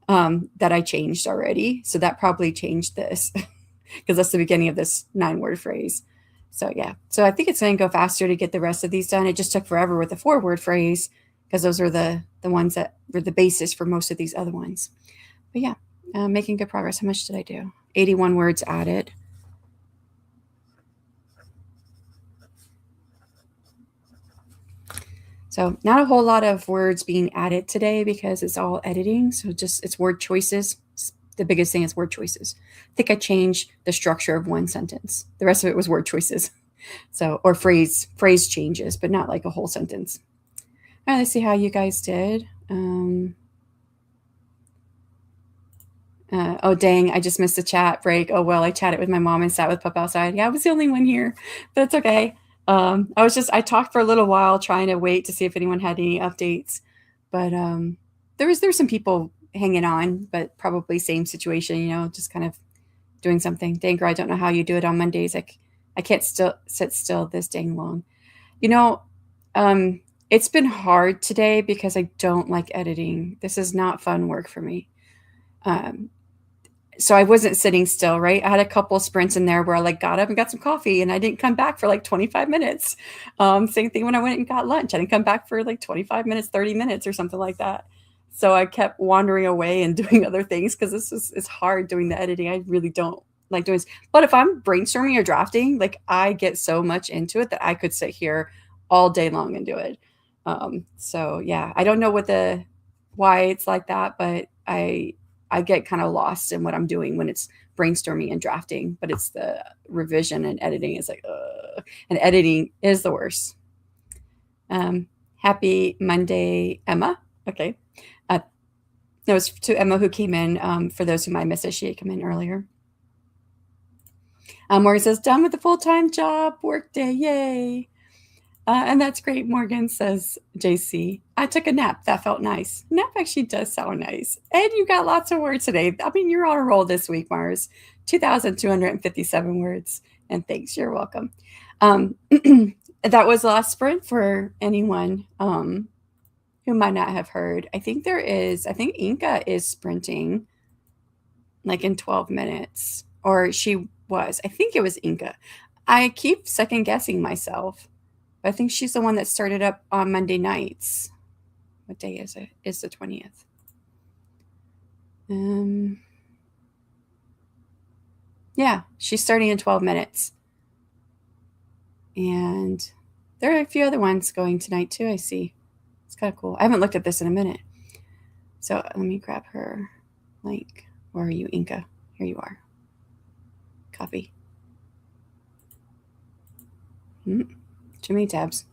that I changed already. So that probably changed this because that's the beginning of this 9-word phrase. So yeah, so I think it's going to go faster to get the rest of these done. It just took forever with the 4-word phrase because those are the ones that were the basis for most of these other ones. But yeah, making good progress. How much did I do? 81 words added. So not a whole lot of words being added today because it's all editing. So it's word choices. The biggest thing is word choices. I think I changed the structure of one sentence. The rest of it was word choices. So, or phrase changes, but not like a whole sentence. All right, let's see how you guys did. Oh, dang, I just missed the chat break. Oh, well, I chatted with my mom and sat with Pup outside. Yeah, I was the only one here, but it's okay. I talked for a little while trying to wait to see if anyone had any updates, but there's some people hanging on, but probably same situation, just kind of doing something. Danker, I don't know how you do it on Mondays. I can't sit still this dang long. It's been hard today because I don't like editing. This is not fun work for me. So I wasn't sitting still, right? I had a couple sprints in there where I got up and got some coffee and I didn't come back for 25 minutes. Same thing when I went and got lunch. I didn't come back for 25 minutes, 30 minutes or something like that. So I kept wandering away and doing other things because it's hard doing the editing. I really don't like doing this. But if I'm brainstorming or drafting, I get so much into it that I could sit here all day long and do it. So yeah, I don't know why it's like that, but I get kind of lost in what I'm doing when it's brainstorming and drafting, but it's the revision and editing is and editing is the worst. Happy Monday, Emma. Okay. That was to Emma who came in. For those who might miss it, she had come in earlier. Morgan says, done with the full-time job, work day, yay. And that's great, Morgan, says JC. I took a nap. That felt nice. Nap actually does sound nice. And you got lots of words today. I mean, you're on a roll this week, Mars. 2,257 words. And thanks. You're welcome. That was the last sprint for anyone who might not have heard. I think Inka is sprinting in 12 minutes. Or she was. I think it was Inka. I keep second guessing myself. I think she's the one that started up on Monday nights. What day is it? It's the 20th. Yeah, she's starting in 12 minutes. And there are a few other ones going tonight too, I see. It's kind of cool. I haven't looked at this in a minute. So let me grab her link. Where are you, Inka? Here you are. Copy. Too many tabs.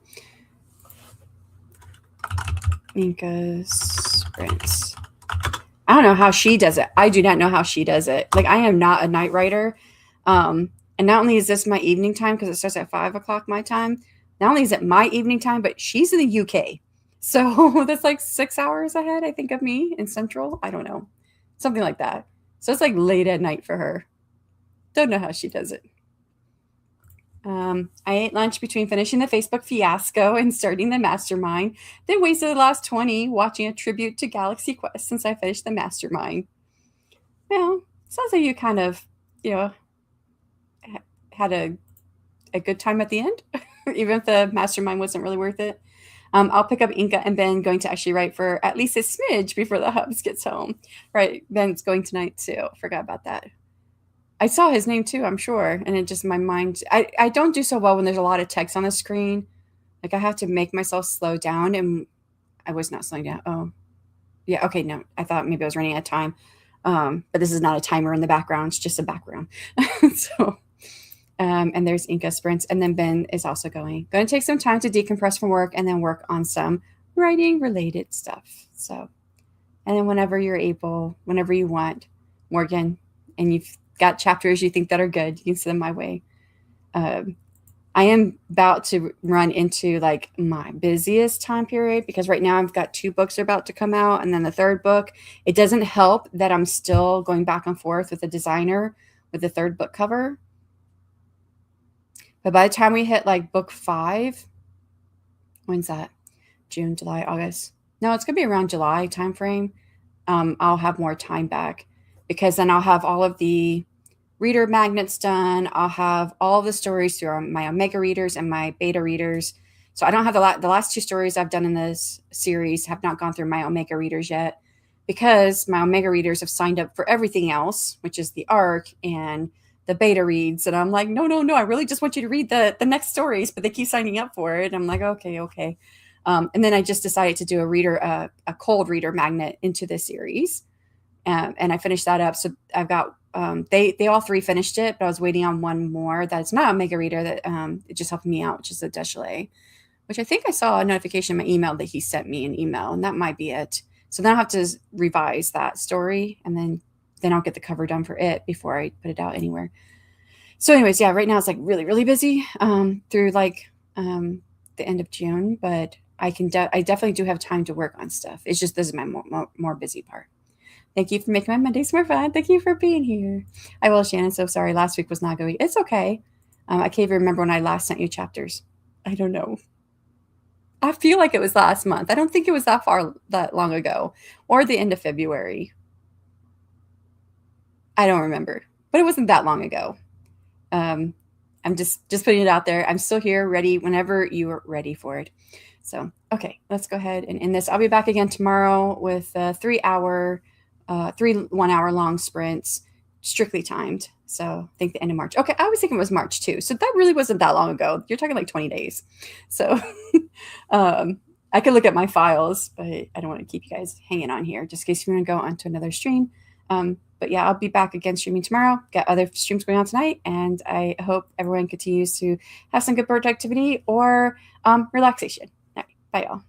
Inka sprints. I don't know how she does it. I do not know how she does it. I am not a night writer. And not only is this my evening time because it starts at 5 o'clock my time, not only is it my evening time, but she's in the UK. So that's like 6 hours ahead, I think, of me in Central. I don't know. Something like that. So it's like late at night for her. Don't know how she does it. I ate lunch between finishing the Facebook fiasco and starting the mastermind, then wasted the last 20 watching a tribute to Galaxy Quest since I finished the mastermind. Well, sounds like you kind of, had a good time at the end, even if the mastermind wasn't really worth it. I'll pick up Inca and Ben going to actually write for at least a smidge before the hubs gets home. Right, Ben's going tonight too. Forgot about that. I saw his name too, I'm sure. And it just, my mind, I don't do so well when there's a lot of text on the screen. Like I have to make myself slow down, and I was not slowing down. Oh, yeah. Okay. No, I thought maybe I was running out of time. But this is not a timer in the background. It's just a background. So, and there's Inca sprints. And then Ben is also going to take some time to decompress from work and then work on some writing related stuff. So, and then whenever you're able, whenever you want, Morgan, and you've got chapters you think that are good, you can send them my way. I am about to run into like my busiest time period because right now I've got 2 books are about to come out, and then the 3rd book. It doesn't help that I'm still going back and forth with the designer with the 3rd book cover. But by the time we hit like book 5, when's that? June, July, August. No, it's gonna be around July timeframe. I'll have more time back because then I'll have all of the reader magnets done. I'll have all of the stories through my Omega readers and my beta readers. So I don't have the last 2 stories I've done in this series have not gone through my Omega readers yet because my Omega readers have signed up for everything else, which is the ARC and the beta reads. And I'm like, no, I really just want you to read the next stories, but they keep signing up for it. And I'm like, okay. And then I just decided to do a cold reader magnet into this series. And I finished that up. So I've got, they all 3 finished it, but I was waiting on one more that's not a Mega Reader that it just helped me out, which is a Deschele, which I think I saw a notification in my email that he sent me an email, and that might be it. So then I'll have to revise that story, and then I'll get the cover done for it before I put it out anywhere. So anyways, yeah, right now it's like really, really busy through like the end of June, but I definitely do have time to work on stuff. It's just this is my more busy part. Thank you for making my Mondays more fun. Thank you for being here. I will, Shannon. So sorry. Last week was not good. It's okay. I can't even remember when I last sent you chapters. I don't know. I feel like it was last month. I don't think it was that long ago, or the end of February. I don't remember, but it wasn't that long ago. I'm just putting it out there. I'm still here, ready whenever you are ready for it. So, okay, let's go ahead and end this. I'll be back again tomorrow with 3 1-hour long sprints, strictly timed. So I think the end of March. Okay, I was thinking it was March too. So that really wasn't that long ago. You're talking like 20 days. So I could look at my files, but I don't want to keep you guys hanging on here just in case you want to go onto another stream. But yeah, I'll be back again streaming tomorrow. Got other streams going on tonight, and I hope everyone continues to have some good productivity or relaxation. All right, bye y'all.